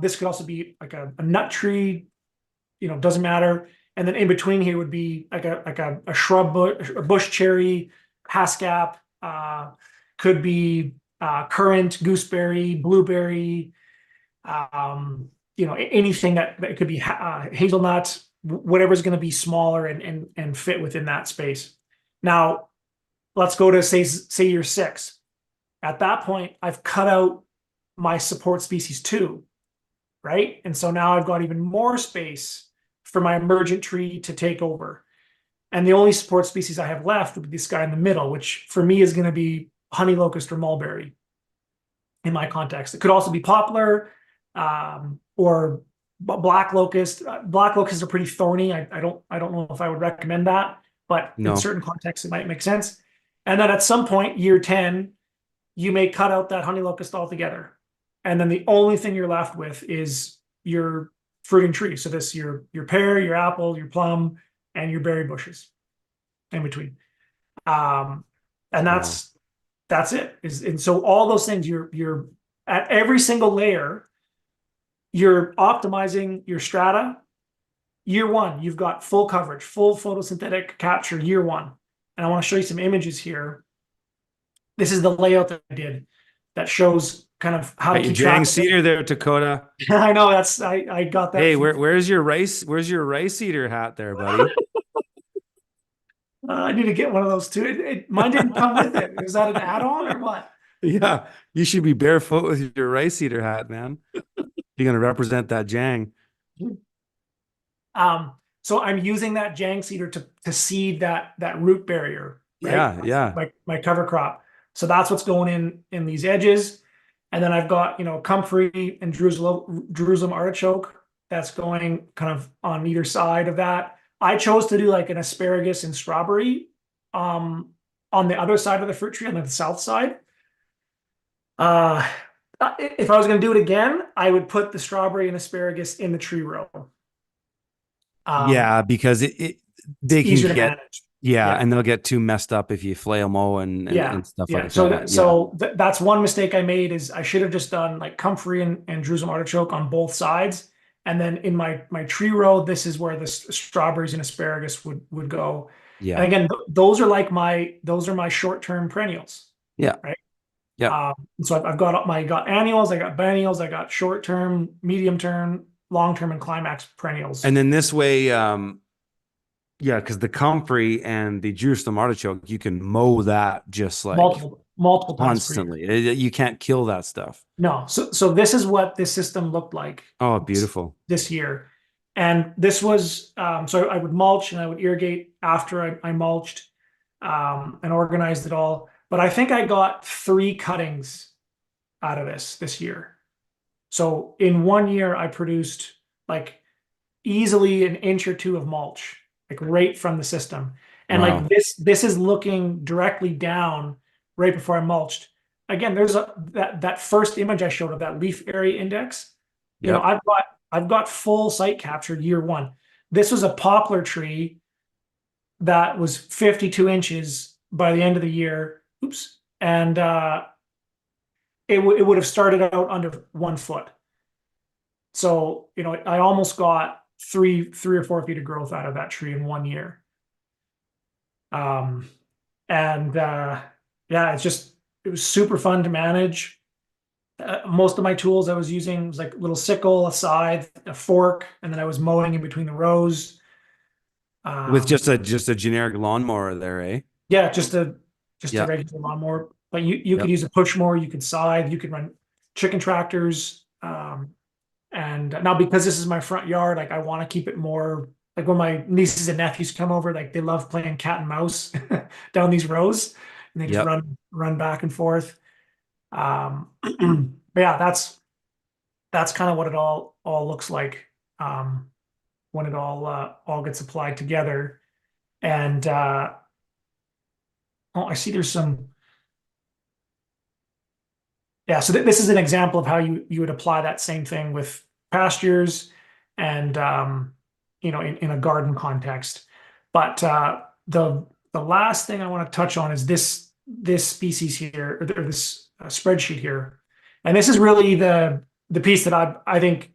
This could also be like a nut tree, doesn't matter. And then in between here would be like a shrub bush, a bush cherry, haskap, could be currant, gooseberry, blueberry, anything that it could be hazelnut, whatever's going to be smaller and fit within that space. Now, let's go to say year 6. At that point, I've cut out my support species 2, right? And so now I've got even more space for my emergent tree to take over. And the only support species I have left would be this guy in the middle, which for me is going to be honey locust or mulberry in my context. It could also be poplar or black locust. Black locusts are pretty thorny. I don't know if I would recommend that, but in No. certain contexts it might make sense. And then at some point, year 10, you may cut out that honey locust altogether. And then the only thing you're left with is your fruiting tree. So this your pear, your apple, your plum, and your berry bushes in between. And Wow. that's it. And so all those things you're at every single layer, you're optimizing your strata. Year 1, you've got full coverage, full photosynthetic capture year 1. And I want to show you some images here. This is the layout that I did that shows kind of how to Got your keep track Jang of it. Cedar there, Dakota. I know I got that Hey, from, where's your rice eater hat there, buddy? I need to get one of those too. Mine didn't come with it. Is that an add-on or what? Yeah, you should be barefoot with your rice eater hat, man. You're gonna represent that Jang. So I'm using that Jang seeder to seed that root barrier, right? Yeah, yeah. My cover crop. So that's what's going in these edges. And then I've got, comfrey and Jerusalem artichoke that's going kind of on either side of that. I chose to do like an asparagus and strawberry on the other side of the fruit tree, on the south side. If I was going to do it again, I would put the strawberry and asparagus in the tree row. Yeah, because It's they can easier to get manage. Yeah, Yeah. and they'll get too messed up if you flail mow Yeah. and stuff Yeah. like that. Yeah. That's one mistake I made is I should have just done like comfrey and Jerusalem artichoke on both sides. And then in my tree row, this is where the strawberries and asparagus would go. And Yeah. again, those are my short-term perennials, Yeah. right? Yeah. So I've got annuals, I got biennials, I got short-term, medium-term, long-term, and climax perennials. And then this way, yeah, because the comfrey and the Jerusalem artichoke, you can mow that just like Multiple times per year. constantly. You can't kill that stuff. No, so this is what this system looked like Oh, this, beautiful. this year, and this was so I would mulch and I would irrigate after I mulched and organized it all. But I think I got 3 cuttings out of this year. So in one year, I produced like easily an inch or two of mulch, like right from the system. And like Wow. this is looking directly down right before I mulched. Again, there's that first image I showed of that leaf area index. You know, Yep. I've got full site capture year one. This was a poplar tree that was 52 inches by the end of the year. Oops. And it would have started out under 1 foot. So, you know, I almost got three or 4 feet of growth out of that tree in one year. Um, and yeah, it was super fun to manage. Most of my tools I was using was like a little sickle, a scythe, a fork, and then I was mowing in between the rows. With Um, just a generic lawnmower there, eh? yeah, just a Yeah. regular lawnmower. But you could Yep. use a push mower, you could scythe, you could run chicken tractors. And now because this is my front yard, like I want to keep it more like when my nieces and nephews come over, like they love playing cat and mouse down these rows and they just Yep. run back and forth. But yeah, that's kind of what it all looks like when it all gets applied together. And oh, I see there's some. Yeah, so this is an example of how you would apply that same thing with pastures and you know in a garden context. But the last thing I want to touch on is this species here or this spreadsheet here, and this is really the piece that I think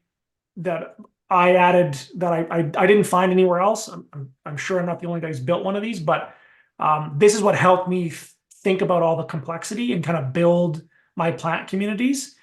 that I added that I didn't find anywhere else. I'm sure I'm not the only guy who's built one of these, but this is what helped me think about all the complexity and kind of build my plant communities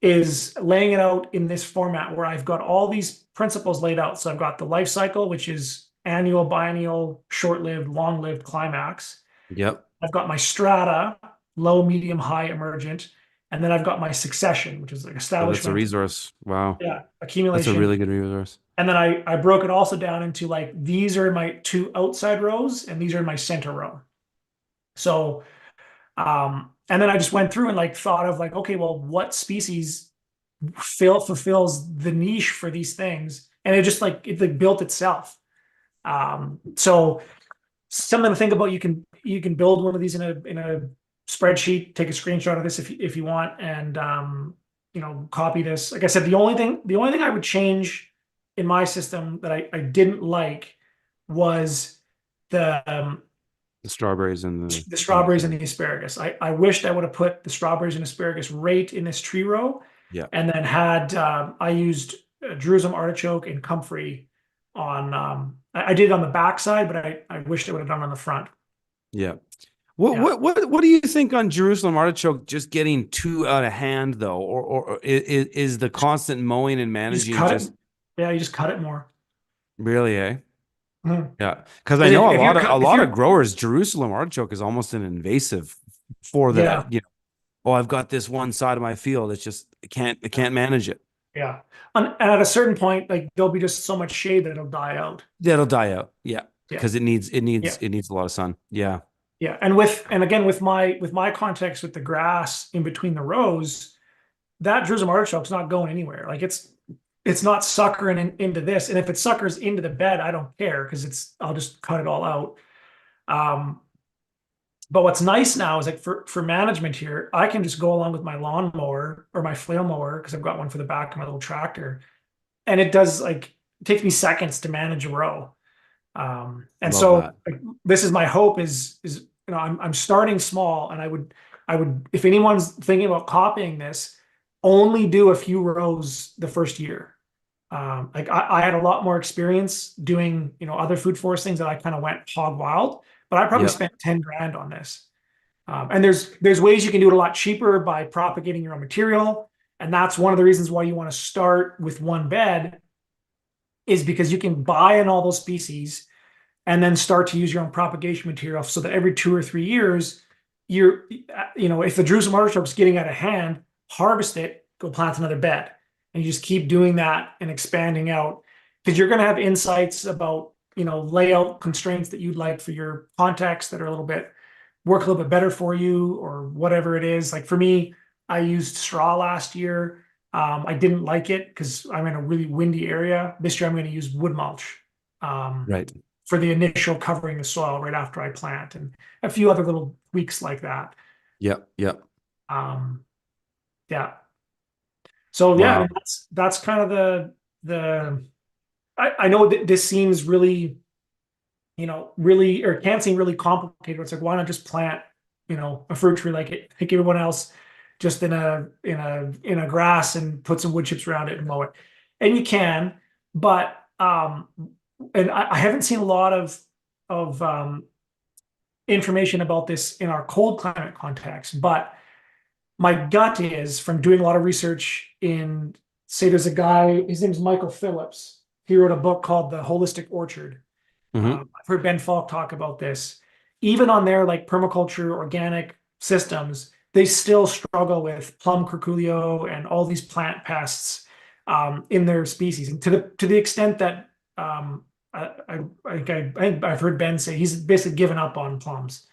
is laying it out in this format where I've got all these principles laid out. So I've got the life cycle, which is annual, biennial, short-lived, long-lived, climax. Yep. I've got my strata, low, medium, high, emergent. And then I've got my succession, which is like Oh, that's a establishment, resource. Wow. yeah, That's a accumulation. really good resource. And then I broke it also down into like these are my 2 outside rows and these are my center row. So and then I just went through and like thought of like, okay, well, what species fulfills the niche for these things? And it like built itself. So something to think about. You can build one of these in a spreadsheet, take a screenshot of this if you want, and you know, copy this. Like I said, the only thing I would change in my system that I didn't like was the The strawberries and the strawberries and the asparagus. I wished I would have put the strawberries and asparagus right in this tree row, yeah. and then had I used Jerusalem artichoke and comfrey on. I did it on the back side, but I wished I would have done it on the front. Yeah. What Yeah, what do you think on Jerusalem artichoke just getting too out of hand though, or is the constant mowing and you just managing cut it. just Yeah, you just cut it more. really, eh? Mhm. Yeah, because I Because know if you're a if lot of you're growers, Jerusalem artichoke is almost an invasive for the, yeah, you know, oh, I've got this one side of my field. It's just it can't manage it. yeah, and at a certain point, like there'll be just so much shade that it'll die out. That'll die out. Yeah, Yeah, because yeah. it needs a lot of sun. Yeah. Yeah, and again with my context with the grass in between the rows, that Jerusalem artichoke's not going anywhere. Like it's not suckering into this, and if it suckers into the bed, I don't care because I'll just cut it all out. Um, but what's nice now is like for management here, I can just go along with my lawnmower or my flail mower because I've got one for the back of my little tractor, and it does like it takes me seconds to manage a row. And Love so that. like, this is my hope is I'm starting small, and I would if anyone's thinking about copying this, only do a few rows the first year. Like I had a lot more experience doing, other food forest things that I kind of went hog wild, but I probably Yep. spent 10 grand on this. And there's ways you can do it a lot cheaper by propagating your own material. And that's one of the reasons why you want to start with one bed, is because you can buy in all those species and then start to use your own propagation material so that every 2 or 3 years, you're, if the Jerusalem artichoke's getting out of hand, harvest it, go plant another bed. And you just keep doing that and expanding out, because you're going to have insights about, layout constraints that you'd like for your context that are work a little bit better for you, or whatever it is. Like for me, I used straw last year. I didn't like it because I'm in a really windy area. This year I'm going to use wood mulch. Um, Right. for the initial covering the soil right after I plant, and a few other little tweaks like that. Yep. Yep. Um, yeah. So yeah, I Wow. mean that's kind of the I know that this seems really, really, or can seem really complicated. It's like, why not just plant, a fruit tree like everyone else, just in a grass, and put some wood chips around it and mow it. And you can, but and I haven't seen a lot of information about this in our cold climate context, but my gut is, from doing a lot of research in, say, there's a guy, his name's Michael Phillips. He wrote a book called The Holistic Orchard. Hmm. I've heard Ben Falk talk about this. Even on their like permaculture organic systems, they still struggle with plum curculio and all these plant pests in their species, and to the extent that I think I've heard Ben say he's basically given up on plums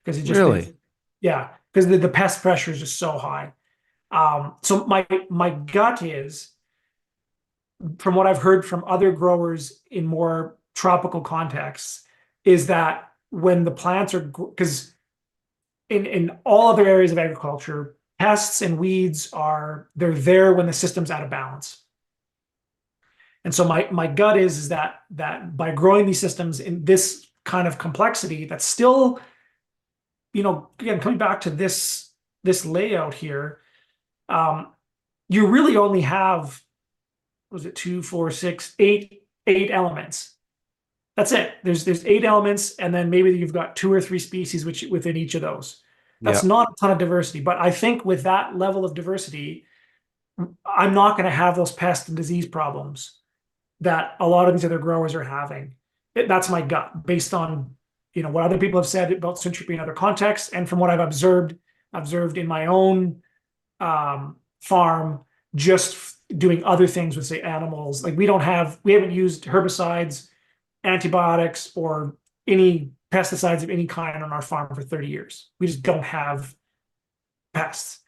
because it just is, Really? yeah, because the pest pressure is just so high. So my gut is, from what I've heard from other growers in more tropical contexts, is that when the plants are, because in all other areas of agriculture, pests and weeds they're there when the system's out of balance. And so my gut is that by growing these systems in this kind of complexity, that's still, again, coming back to this layout here, um, you really only have, was it two, four, six, eight elements. That's it. There's 8 elements, and then maybe you've got 2 or 3 species within each of those. That's Yep. not a ton of diversity, but I think with that level of diversity, I'm not going to have those pest and disease problems that a lot of these other growers are having. That's my gut, based on, what other people have said about Syntropy in other contexts, and from what I've observed in my own farm, just doing other things with, say, animals. Like we haven't used herbicides, antibiotics, or any pesticides of any kind on our farm for 30 years. We just don't have pests.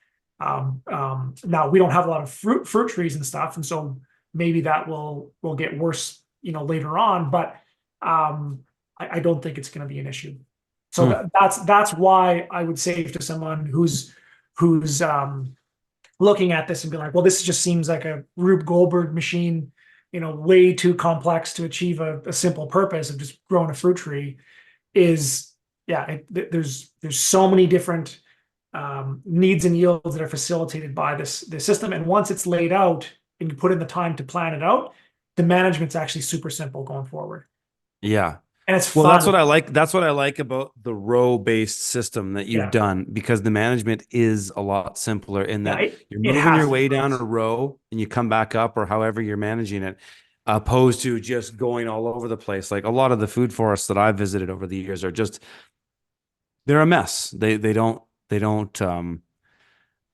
Now we don't have a lot of fruit trees and stuff, and so maybe that will get worse, later on. But I don't think it's going to be an issue. So Hmm. that's why I would say to someone who's looking at this and be like, well, this just seems like a Rube Goldberg machine, way too complex to achieve a simple purpose of just growing a fruit tree. Is, yeah, there's so many different needs and yields that are facilitated by this system. And once it's laid out and you put in the time to plan it out, the management's actually super simple going forward. Yeah. And it's Well, that's what fun. I like. That's what I like about the row-based system that you've Yeah. done, because the management is a lot simpler in Yeah. that It, you're it moving your has to be way down a rows. row and you come back up, or however you're managing it, opposed to just going all over the place. Like a lot of the food forests that I've visited over the years are just, they're a mess. They don't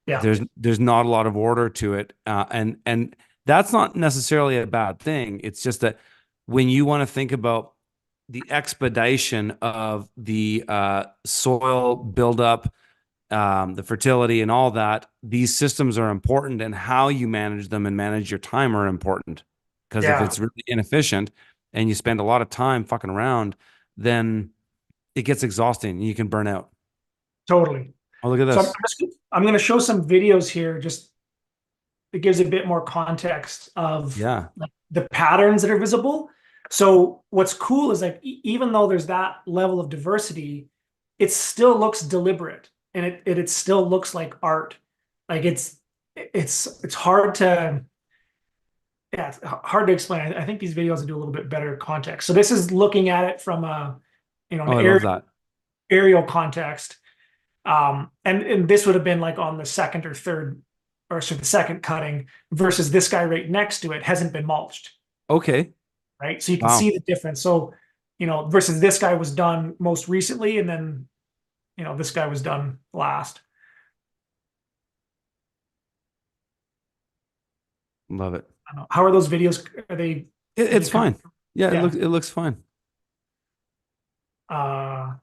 Yeah. there's not a lot of order to it, and that's not necessarily a bad thing. It's just that when you want to think about the expedition of the soil buildup, the fertility, and all that, these systems are important, and how you manage them and manage your time are important. Because if Yeah. it's really inefficient and you spend a lot of time fucking around, then it gets exhausting and you can burn out. Totally. Oh, look at So this. I'm going to show some videos here. Just it gives a bit more context of Yeah. like the patterns that are visible. So what's cool is like even though there's that level of diversity, it still looks deliberate and it still looks like art. Like it's hard to yeah, it's hard to explain. I think these videos do a little bit better context. So this is looking at it from a Oh, an I love that. aerial context. And this would have been like on the second or third or so the second cutting versus this guy right next to it hasn't been mulched, Okay. right? So you can Wow. see the difference. So, versus this guy was done most recently, and then, this guy was done last. Love it. I don't know. How are those videos? Are they It's coming? fine. Yeah, Yeah. it looks fine. Uh,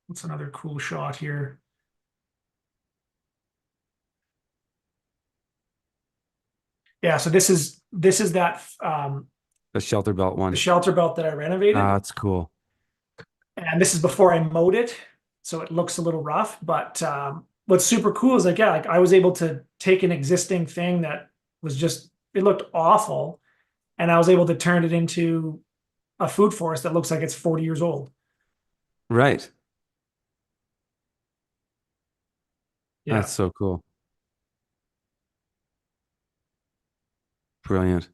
what's another cool shot here? Yeah. So this is that The shelter belt the one. shelter belt that I Ah, renovated, that's cool. and this is before I mowed it, so it looks a little rough. But what's super cool is like yeah, like I was able to take an existing thing that was just it looked awful, and I was able to turn it into a food forest that looks like it's 40 years old. Right. Yeah. That's so cool. Brilliant.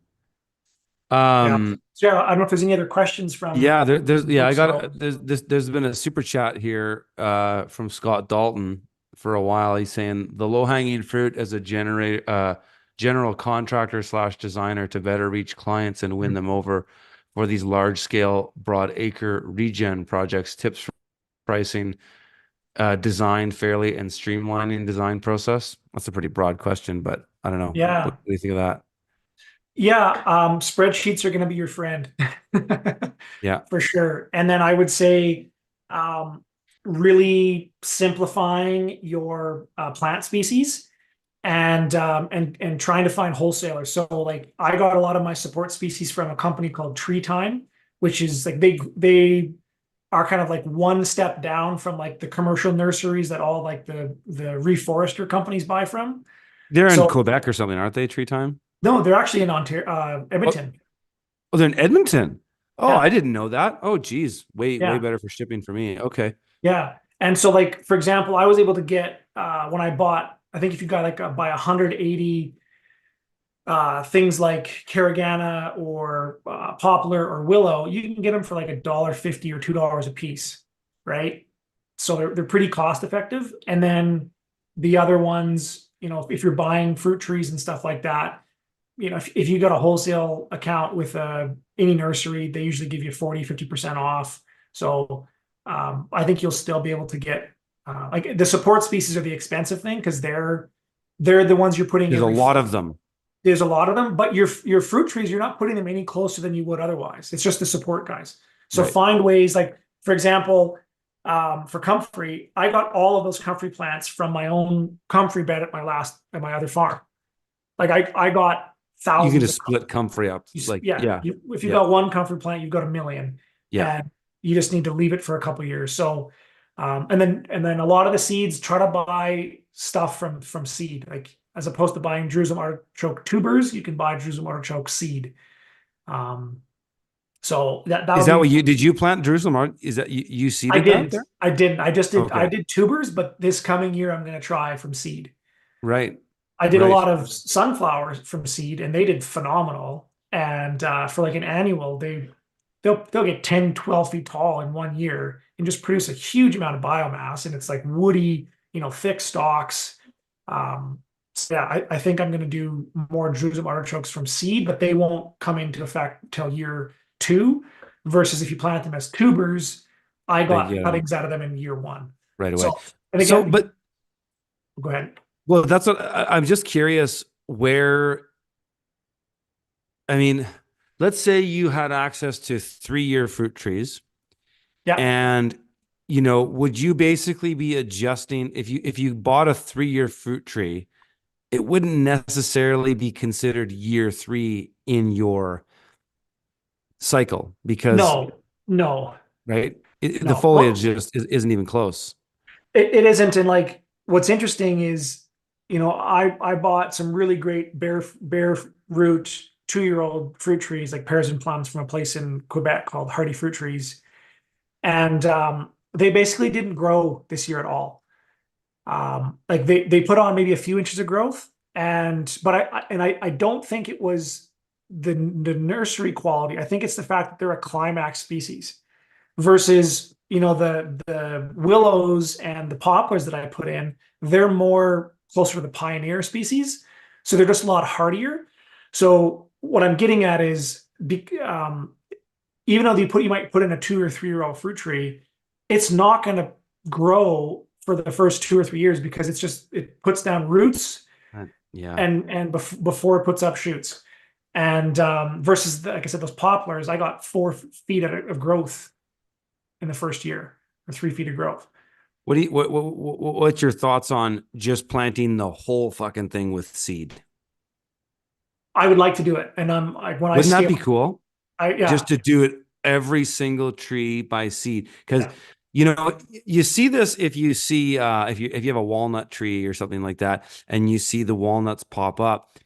Yeah. Um, So yeah, I don't know if there's any other questions yeah, there's from yeah, I folks got about. there's been a super chat here from Scott Dalton for a while. He's saying the low-hanging fruit as a general contractor slash designer to better reach clients and win them over for these large-scale broad acre regen projects, tips for pricing, design fairly and streamlining design process. That's a pretty broad question, but I don't know. What Yeah. do you think of that? Yeah. Spreadsheets are going to be your friend Yeah. for sure. And then I would say, really simplifying your plant species and trying to find wholesalers. So like I got a lot of my support species from a company called Tree Time, which is like they are kind of like one step down from like the commercial nurseries that all like the reforester companies buy from. They're in So Quebec or something, aren't they? Tree time? no, they're actually in Ontario, Oh, Edmonton. oh, they're in Edmonton. Oh, I Yeah, didn't know that. Oh, geez. Way yeah, better for shipping for me. Okay. yeah. And so like for example, I was able to get when I bought, I think if you got like buy 180 things like carragana or poplar or willow, you can get them for like $1.50 or $2 a piece, right? So they're pretty cost effective. And then the other ones, if you're buying fruit trees and stuff like that, if you got a wholesale account with any nursery, they usually give you 40-50% off. So I think you'll still be able to get like the support species are the expensive thing because they're the ones you're putting There's a every lot of them. there's a lot of them, but your fruit trees, you're not putting them any closer than you would otherwise. It's just the support guys. So Right. find ways like, for example, for comfrey, I got all of those comfrey plants from my own comfrey bed at my other farm. Like I got You can thousands of just split comfrey up. Like, yeah. yeah. If you Yeah. got one comfrey plant, you've got a million, Yeah. and you just need to leave it for a couple years. So, and then a lot of the seeds, try to buy stuff from seed, like as opposed to buying Jerusalem artichoke tubers, you can buy Jerusalem artichoke seed. Um, so that Is would that be. what you did you plant Jerusalem art? Is that you I seeded that didn't. there? I didn't. I Okay. did tubers, but this coming year I'm going to try from seed. Right. I did a Right. lot of sunflowers from seed and they did phenomenal. And for like an annual, they'll get 10, 12 feet tall in 1 year and just produce a huge amount of biomass. And it's like woody, thick stalks. So yeah, I think I'm going to do more Jerusalem artichokes from seed, but they won't come into effect until year two. Versus if you plant them as tubers, I They got get them cuttings out of them in year one. right away. So, and So, again, but go ahead. well, that's what I'm just curious where, I mean, let's say you had access to 3-year fruit trees Yeah. and would you basically be adjusting if you bought a 3-year fruit tree, it wouldn't necessarily be considered year 3 in your cycle because No, no, right, the no. foliage Well, just isn't even close. it isn't. And like, what's interesting is, I bought some really great bare root 2-year-old fruit trees, like pears and plums, from a place in Quebec called Hardy Fruit Trees, and they basically didn't grow this year at all. Like they put on maybe a few inches of growth, but I don't think it was the nursery quality. I think it's the fact that they're a climax species versus the willows and the poplars that I put in. They're more closer to the pioneer species, so they're just a lot hardier. So what I'm getting at is, even though you might put in a 2 or 3 year old fruit tree, it's not going to grow for the first 2 or 3 years because it puts down roots Yeah. and before it puts up shoots. And versus like I said, those poplars, I got 4 feet of growth in the first year, or 3 feet of growth. What's your thoughts on just planting the whole fucking thing with seed? I would like to do it, and I'm like when I Wouldn't that scale, be cool? yeah, Just to do it every single tree by seed. Because yeah, you see this if you see if you have a walnut tree or something like that, and you see the walnuts pop up.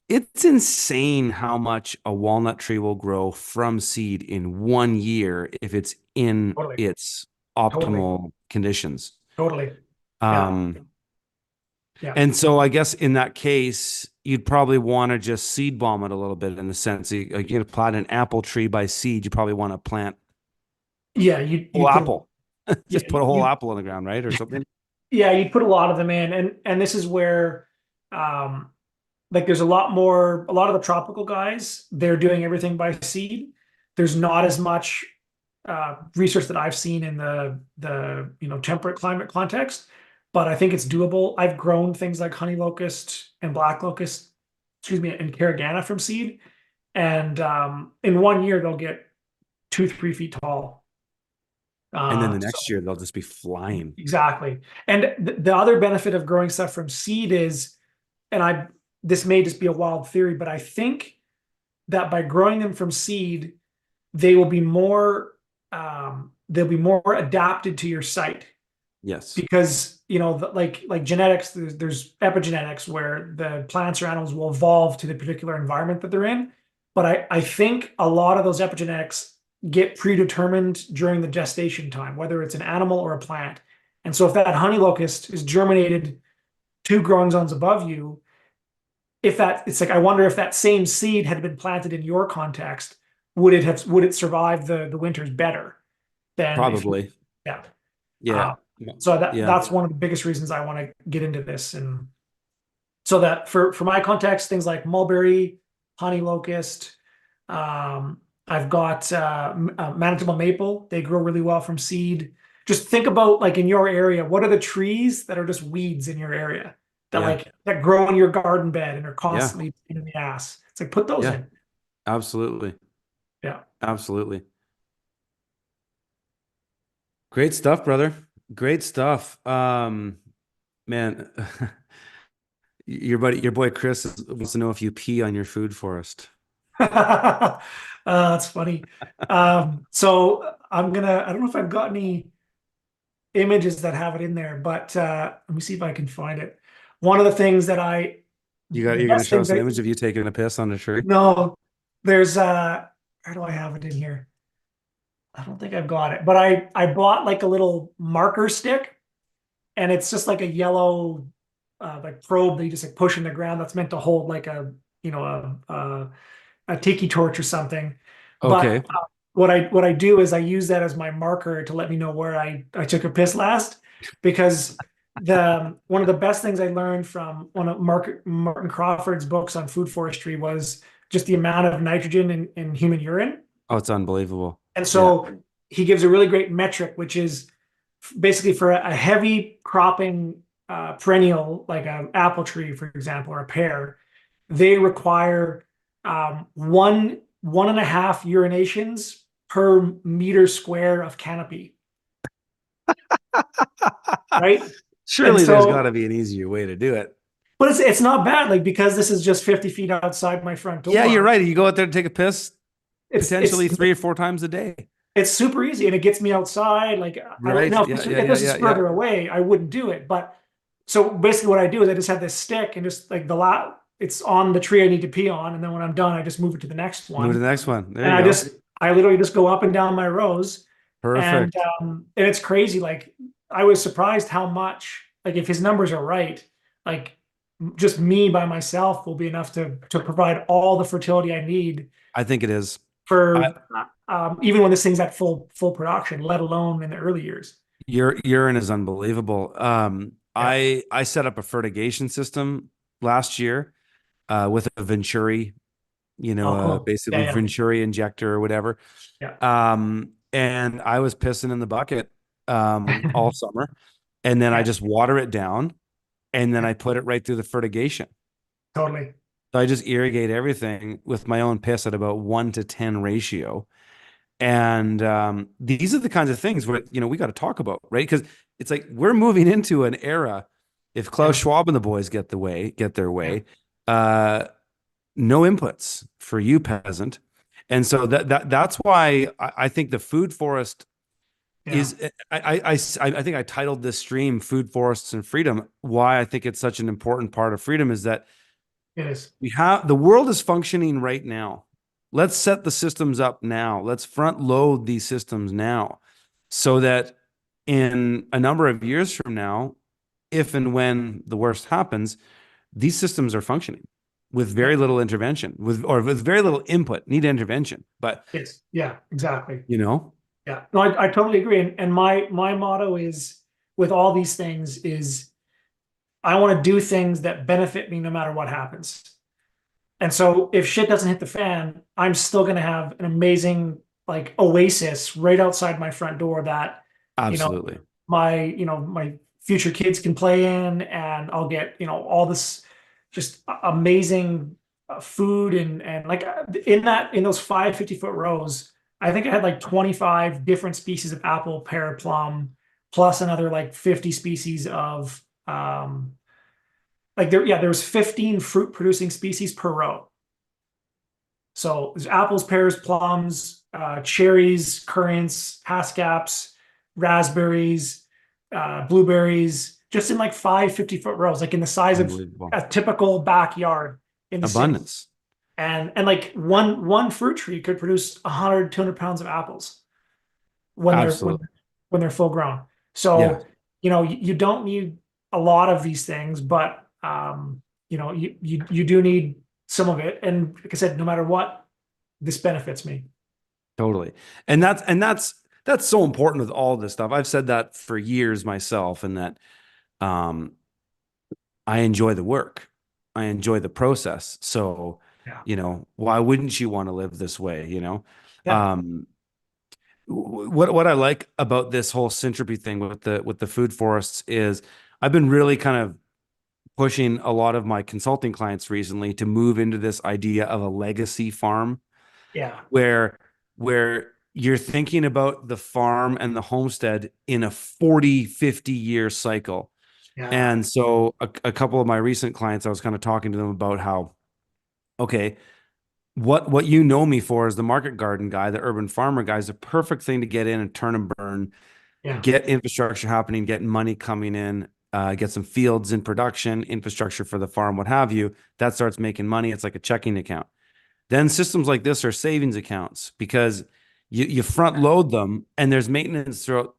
It's insane how much a walnut tree will grow from seed in 1 year if it's in totally, its totally, optimal conditions. totally, yeah, Um, yeah, and so I guess in that case, you'd probably want to just seed bomb it a little bit in the sense like you're gonna plant an apple tree by seed, you probably want to plant yeah. a whole apple. Yeah, Just put a whole apple in the ground, right? Or something. yeah, you put a lot of them in, and this is where, um, like there's a lot of the tropical guys, they're doing everything by seed. There's not as much research that I've seen in the temperate climate context, but I think it's doable. I've grown things like honey locust and black locust, excuse me, and carragana from seed, and in 1 year they'll get 2, 3 feet tall. And then the So next year they'll just be flying. exactly. And the other benefit of growing stuff from seed is, and this may just be a wild theory, but I think that by growing them from seed, they will be more they'll be more adapted to your site, Yes, because like genetics, there's epigenetics where the plants or animals will evolve to the particular environment that they're in. But I think a lot of those epigenetics get predetermined during the gestation time, whether it's an animal or a plant. And so if that honey locust is germinated 2 growing zones above you, it's like, I wonder if that same seed had been planted in your context, would it survive the winters better than if you, probably. yeah. Yeah. Uh, so Yeah. that's one of the biggest reasons I want to get into this. And so that for my context, things like mulberry, honey locust, I've got Manitoba maple. They grow really well from seed. Just think about, like, in your area, what are the trees that are just weeds in your area Yeah. that grow in your garden bed and are Yeah. constantly in the ass? It's like, put those Yeah. in. Absolutely. Yeah. Absolutely. Great stuff, brother. Great stuff. Man, your boy Chris wants to know if you pee on your food forest. That's funny. So I don't know if I've got any images that have it in there, but let me see if I can find it. One of the things that the You're gonna best show things us an image of you taking a piss on a tree? no, there's where do I have it in here? I don't think I've got it, but I bought like a little marker stick, and it's just like a yellow like probe that you just like push in the ground, that's meant to hold like a tiki torch or something. But Okay. what I do is I use that as my marker to let me know where I took a piss last, because the one of the best things I learned from one of Martin Crawford's books on food forestry was just the amount of nitrogen in human urine. Oh, it's unbelievable. And Yeah. so he gives a really great metric, which is basically for a heavy cropping perennial, like an apple tree, for example, or a pear, they require 1.5 urinations per meter square of canopy, right? And Surely there's got to so, be an easier way to do it. but it's not bad, like, because this is just 50 feet outside my front Yeah, you're door. right. You go out there to take a piss It's it's potentially 3 or 4 times a day. it's super easy, and it gets me outside. Like, Right? now, Yeah, yeah, if yeah, this is yeah, yeah. further away, I wouldn't do it. But so basically, what I do is I just have this stick, and just like it's on the tree I need to pee on, and then when I'm done, I just move it to the next Move to one. the next one. There And you go. I literally just go up and down my rows, and Perfect. and it's crazy. Like I was surprised how much, like if his numbers are right, like just me by myself will be enough to provide all the fertility I need I think it is. I, for even when this thing's at full production, let alone in the early years. your urine is unbelievable. Yeah. I set up a fertigation system last year with a Venturi, Oh, cool. Yeah, basically yeah, Venturi injector or whatever. yeah. And I was pissing in the bucket all summer. And then I Yeah, just water it down and then yeah, I put it right through the fertigation. totally. So I just irrigate everything with my own piss at about 1 to 10 ratio. And these are the kinds of things where, we got to talk about, right? Because it's like we're moving into an era. If Klaus Yeah, Schwab and the boys get their yeah, way, uh, no inputs for you peasant. And so that's why I think the food forest yeah. is I think I titled this stream Food Forests and Freedom. Why I think it's such an important part of freedom is that It is. we have the world is functioning right now. Let's set the systems up now. Let's front load these systems now so that in a number of years from now, if and when the worst happens, these systems are functioning with Yeah, very little intervention, with very little input, need intervention. But it's yeah, exactly. you know, Yeah. No, I totally agree. And my motto is with all these things is I want to do things that benefit me no matter what happens. And so if shit doesn't hit the fan, I'm still gonna have an amazing like oasis right outside my front door that, you know, absolutely. my future kids can play in, and I'll get, all this just amazing food, and like in those 5 50-foot rows, I think I had like 25 different species of apple, pear, plum, plus another like 50 species of like there was 15 fruit producing species per row. So there's apples, pears, plums, cherries, currants, haskaps, raspberries, blueberries, just in like 5 50-foot rows, like in the size of Unbelievable. a typical backyard in the city. Abundance. And like one fruit tree could produce 100, 200 pounds of apples when they're when, Absolutely. when they're full grown. Yeah, So, you don't need a lot of these things, but you do need some of it. And like I said, no matter what, this benefits me. totally. And that's so important with all this stuff. I've said that for years myself, and that um I enjoy the work. I enjoy the process. So, Yeah. why wouldn't you want to live this way? Yeah. Um, what I like about this whole syntropy thing with the food forests is I've been really kind of pushing a lot of my consulting clients recently to move into this idea of a legacy farm Yeah. where you're thinking about the farm and the homestead in a 40, 50 year cycle. Yeah. And so a couple of my recent clients, I was kind of talking to them about how, okay, what you know me for is the market garden guy, the urban farmer guy is a perfect thing to get in and turn and burn, Yeah. get infrastructure happening, get money coming in, get some fields in production, infrastructure for the farm, what have you. That starts making money. It's like a checking account. Then systems like this are savings accounts because you front load them and there's maintenance throughout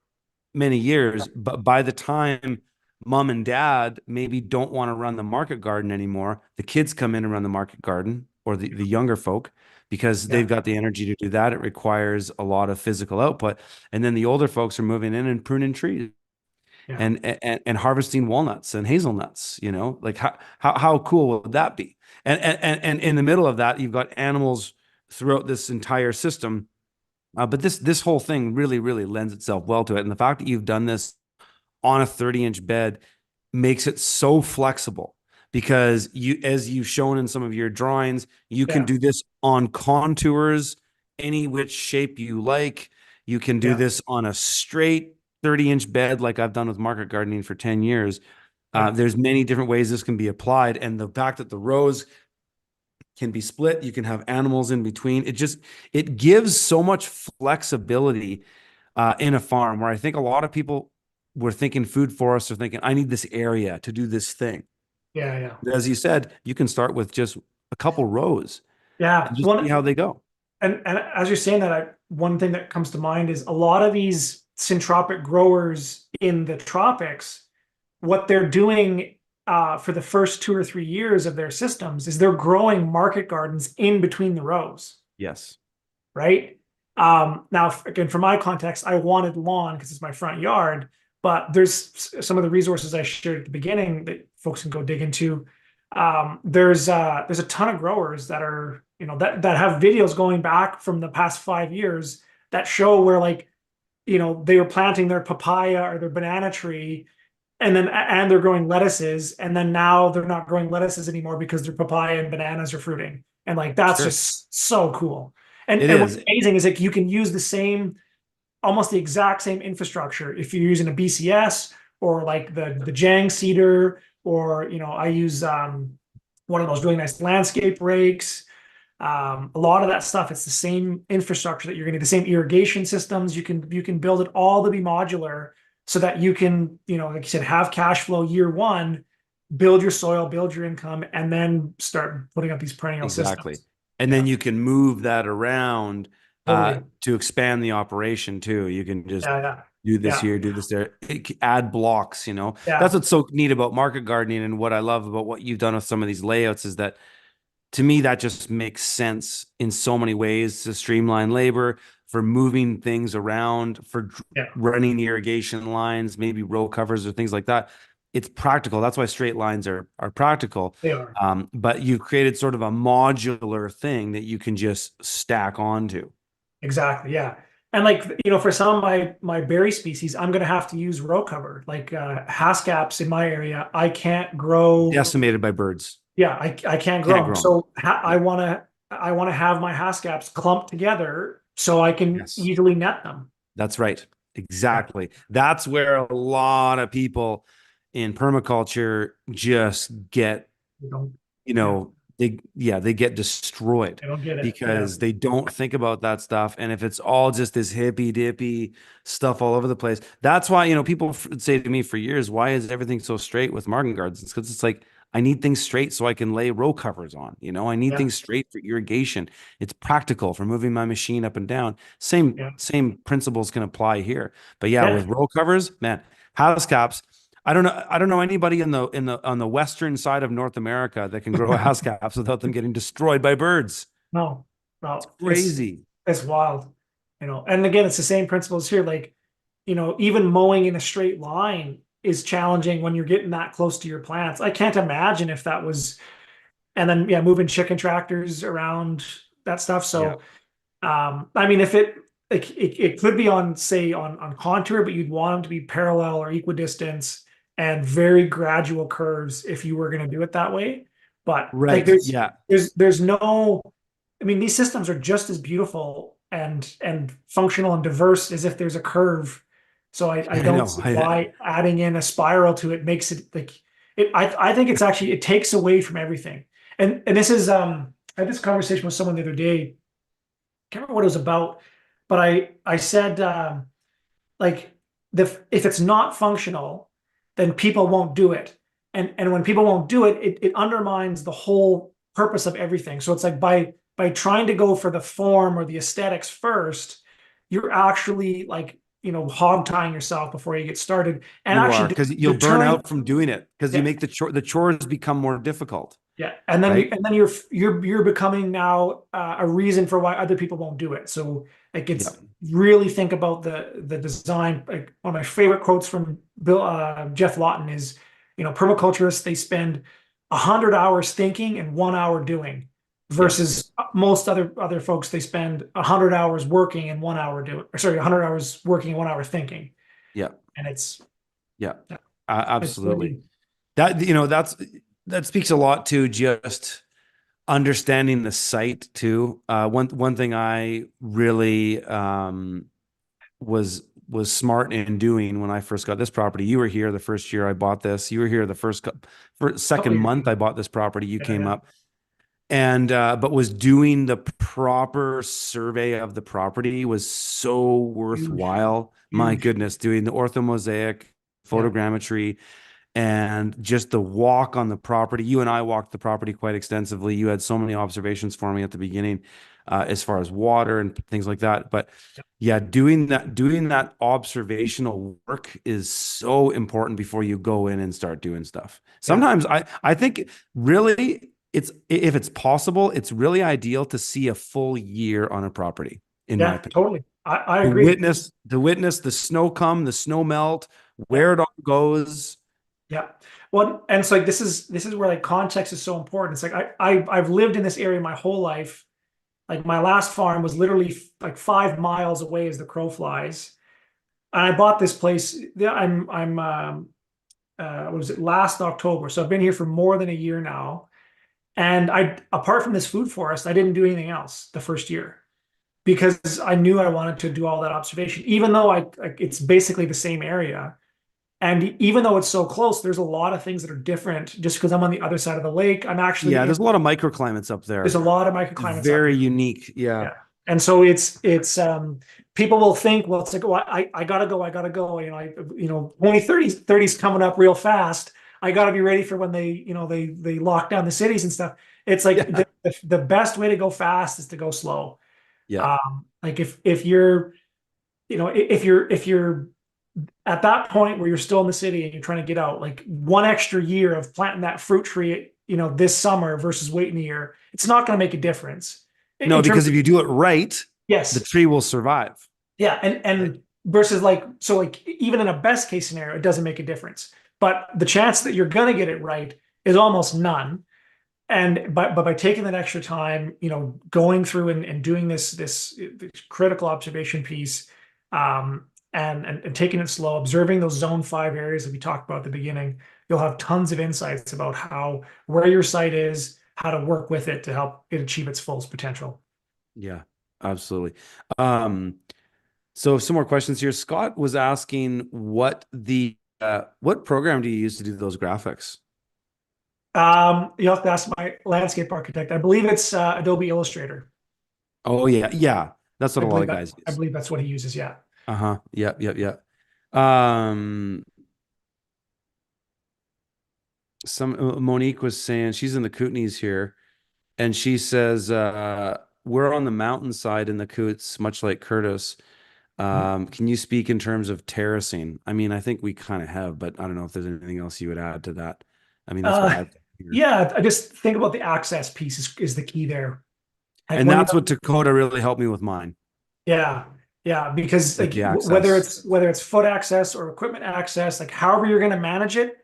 many years, but by the time mom and dad maybe don't want to run the market garden anymore, the kids come in and run the market garden, or the younger folk, because Yeah. they've got the energy to do that. It requires a lot of physical output. And then the older folks are moving in and pruning trees Yeah. and harvesting walnuts and hazelnuts. Like how cool would that be? And in the middle of that, you've got animals throughout this entire system. But this whole thing really, really lends itself well to it. And the fact that you've done this on a 30-inch bed makes it so flexible because as you've shown in some of your drawings, you can Yeah. do this on contours, any which shape you like. You can do Yeah. this on a straight 30-inch bed like I've done with market gardening for 10 years. Yeah. There's many different ways this can be applied. And the fact that the rows can be split, you can have animals in between. It gives so much flexibility in a farm where I think a lot of people were thinking food forests are thinking, I need this area to do this thing. Yeah, yeah. As you said, you can start with just a couple rows Yeah. and just see One how they go. and as you're saying that, one thing that comes to mind is a lot of these syntropic growers in the tropics, what they're doing for the first 2 or 3 years of their systems is they're growing market gardens in between the rows, Yes. right? Now, again, for my context, I wanted lawn because it's my front yard, but there's some of the resources I shared at the beginning that folks can go dig into. There's a ton of growers that are, that have videos going back from the past 5 years that show where, like, they were planting their papaya or their banana tree, and they're growing lettuces, and then now they're not growing lettuces anymore because their papaya and bananas are fruiting, and like that's Sure. just so cool. It And what's is. amazing is like you can use the same, almost the exact same infrastructure if you're using a BCS or like the Jang seeder, or I use one of those really nice landscape rakes. A lot of that stuff, it's the same infrastructure that you're going to, the same irrigation systems. You can build it all to be modular so that you can, like you said, have cash flow year one, build your soil, build your income, and then start putting up these perennial Exactly. systems. And then Yeah, you can move that around totally. to expand the operation too. You can just Yeah, yeah, do this yeah, here, do this there, add blocks, That's yeah, what's so neat about market gardening, and what I love about what you've done with some of these layouts is that, to me, that just makes sense in so many ways to streamline labor, for moving things around, for yeah. running irrigation lines, maybe row covers or things like that. It's practical. That's why straight lines are practical. They are. But you've created sort of a modular thing that you can just stack onto. Exactly. Yeah. And like, for some of my berry species, I'm gonna have to use row cover. Like haskaps in my area, I can't grow. Decimated by birds. Yeah, I can't grow Can't them. grow them. So Yeah. I wanna have my haskaps clumped together so I can Yes. easily net them. That's right. Yeah. Exactly. That's where a lot of people in permaculture just get, They don't. you Yeah. know, they get destroyed They don't get it. Yeah. because they don't think about that stuff. And if it's all just this hippy dippy stuff all over the place, that's why, people say to me for years, why is everything so straight with market gardens? It's because it's like, I need things straight so I can lay row covers on, I need Yeah. things straight for irrigation. It's practical for moving my machine up and down. Same, Yeah. same principles can apply here. But yeah, Yeah. with row covers, man, house caps, I don't know anybody in the on the western side of North America that can grow house caps without them getting destroyed by birds. No, It's no, crazy. it's wild, And again, it's the same principles here. Like, even mowing in a straight line is challenging when you're getting that close to your plants. I can't imagine if that was, and then yeah, moving chicken tractors around that stuff. Yeah. So, I mean, if it could be on, say, on contour, but you'd want them to be parallel or equidistance and very gradual curves if you were going to do it that way. But like, Right. Yeah. there's no, I mean, these systems are just as beautiful and functional and diverse as if there's a curve. So I I don't know. see why adding in a spiral to it makes it like it. I think it's actually, it takes away from everything. And this is I had this conversation with someone the other day. Can't remember what it was about, but I said like, if it's not functional, then people won't do it. And when people won't do it, it undermines the whole purpose of everything. So it's like, by trying to go for the form or the aesthetics first, you're actually like, hog tying yourself before you get started, and You are, actually because you'll burn deterring. out from doing it, because you Yeah, make the chores become more difficult, yeah, and then right? you're becoming now a reason for why other people won't do it. So like, Yeah. it's really think about the design. Like, one of my favorite quotes from Jeff Lawton is, permaculturists, they spend 100 hours thinking and 1 hour doing, Yes. versus most other folks, they spend 100 hours working and 1 hour doing. Or sorry, 100 hours working and 1 hour thinking, Yeah. and it's Yeah. it's Absolutely. really. That speaks a lot to just understanding the site too. One thing I really was smart in doing when I first got this property. You were here the first year I bought this. You were here the Couple second years month ago. I bought this property. You Yeah, came yeah, up, and but was doing the proper survey of the property was so huge, worthwhile. My huge. goodness, doing the orthomosaic Yeah, photogrammetry, and just the walk on the property. You and I walked the property quite extensively. You had so many observations for me at the beginning, as far as water and things like that. But yeah, doing that observational work is so important before you go in and start doing stuff. Yeah. Sometimes I think really it's, if it's possible, it's really ideal to see a full year on a property, in my Yeah, opinion. totally. I To agree. witness, the snow come, the snow melt, Yeah. where it all goes. Yeah. Well, and it's like this is where like context is so important. It's like I've lived in this area my whole life. Like my last farm was literally like 5 miles away as the crow flies. And I bought this place. Yeah, I'm what was it, last October. So I've been here for more than a year now. And I, apart from this food forest, I didn't do anything else the first year because I knew I wanted to do all that observation, even though it's basically the same area. And even though it's so close, there's a lot of things that are different just because I'm on the other side of the lake. I'm Yeah, actually in, there's a lot of microclimates up there's there. a lot of microclimates up Very here. unique. Yeah. Yeah. And so it's people will think, well, it's like, well, I gotta go, I gotta go. Only 30's coming up real fast. I gotta be ready for when they lock down the cities and stuff. It's like Yeah. the best way to go fast is to go slow. Yeah. Like if you're, if you're at that point where you're still in the city and you're trying to get out, like one extra year of planting that fruit tree, this summer versus waiting a year, it's not going to make a difference No, in terms because of, if you do it right, the yes, tree will survive. yeah, and Right. versus like, so like even in a best case scenario, it doesn't make a difference. But the chance that you're going to get it right is almost none. And but by taking that extra time, going through and doing this critical observation piece, and taking it slow, observing those zone 5 areas that we talked about at the beginning, you'll have tons of insights about where your site is, how to work with it to help it achieve its fullest potential. Yeah, absolutely. Um, so some more questions here. Scott was asking what program do you use to do those graphics? You have to ask my landscape architect. I believe it's Adobe Illustrator. Oh yeah, yeah. That's what I a lot believe of that guys I use. believe that's what he uses. Yeah. Uh-huh. Yep, yep, yep. Um, Monique was saying she's in the Kootenays here, and she says we're on the mountainside in the Coots, much like Curtis. Can you speak in terms of terracing? I mean, I think we kind of have, but I don't know if there's anything else you would add to that. I mean, that's what Uh, I've here. yeah, I just think about the access piece is the key there. Like And when you're, that's what Takota really helped me with mine, yeah, yeah, because with like the whether access. it's foot access or equipment access, like however you're going to manage it,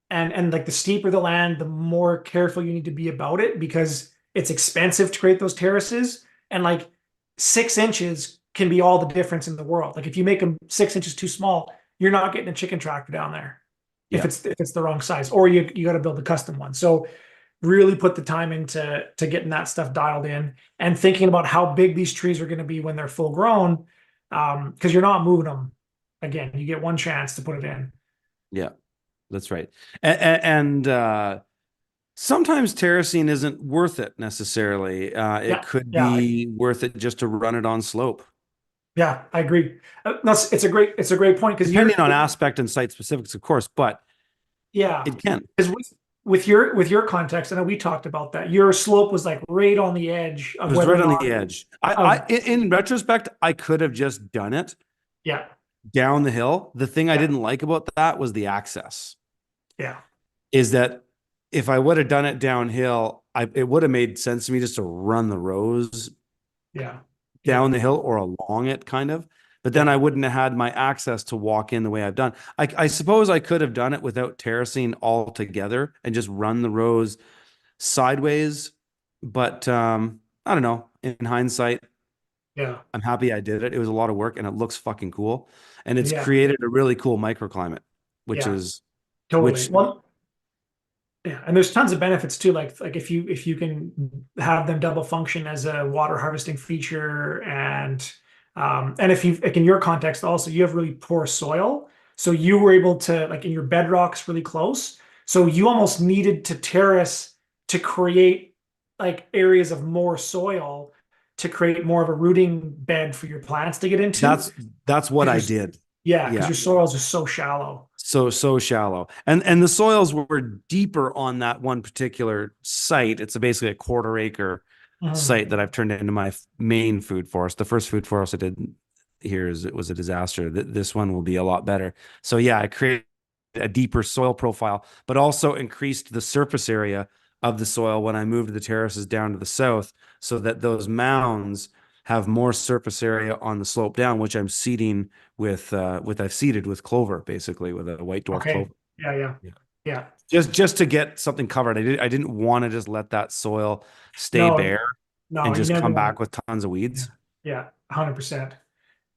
and like the steeper the land, the more careful you need to be about it because it's expensive to create those terraces, and like 6 inches can be all the difference in the world. Like if you make them 6 inches too small, you're not getting a chicken tractor down there if Yeah. it's the wrong size, or you got to build a custom one. So really put the time into getting that stuff dialed in and thinking about how big these trees are going to be when they're full grown, because you're not moving them again. You get one chance to put it in. Yeah, that's right. And sometimes terracing isn't worth it necessarily. It Yeah, could yeah, be worth it just to run it on slope, yeah, I agree. That's it's a great point because depending on aspect and site specifics, of course, but yeah, it can. because with your context, I know we talked about that. Your slope was like right on the edge It of was whether right or on not the edge. of In retrospect, I could have just done it yeah, down the hill. The thing I yeah, didn't like about that was the access. yeah, Is that if I would have done it downhill, it would have made sense to me just to run the rows yeah, yeah, down the hill or along it, kind of. But then yeah, I wouldn't have had my access to walk in the way I've done. I suppose I could have done it without terracing altogether and just run the rows sideways. But I don't know. In hindsight, yeah, I'm happy I did it. It was a lot of work and it looks fucking cool. And it's yeah, created a really cool microclimate, which yeah, is totally. which Well, yeah, and there's tons of benefits too. Like if you can have them double function as a water harvesting feature, and if you like in your context also you have really poor soil, so you were able to like in your bedrocks really close, so you almost needed to terrace to create like areas of more soil to create more of a rooting bed for your plants to get into that's that's what because I you're did. yeah because Yeah. your soils are so shallow. so shallow. And the soils were deeper on that one particular site. It's basically a quarter acre Mhm. site that I've turned into my main food forest. The first food forest I did here it was a disaster. This one will be a lot better. So yeah, I created a deeper soil profile, but also increased the surface area of the soil when I moved the terraces down to the south, so that those mounds have more surface area on the slope down, which I'm seeding with I've seeded with clover, basically with a white dwarf Okay. clover. Yeah, yeah, Yeah. yeah. Just to get something covered. I didn't want to just let that soil stay No, bare no, and you just never come want. back with tons of Yeah, weeds. yeah, 100%.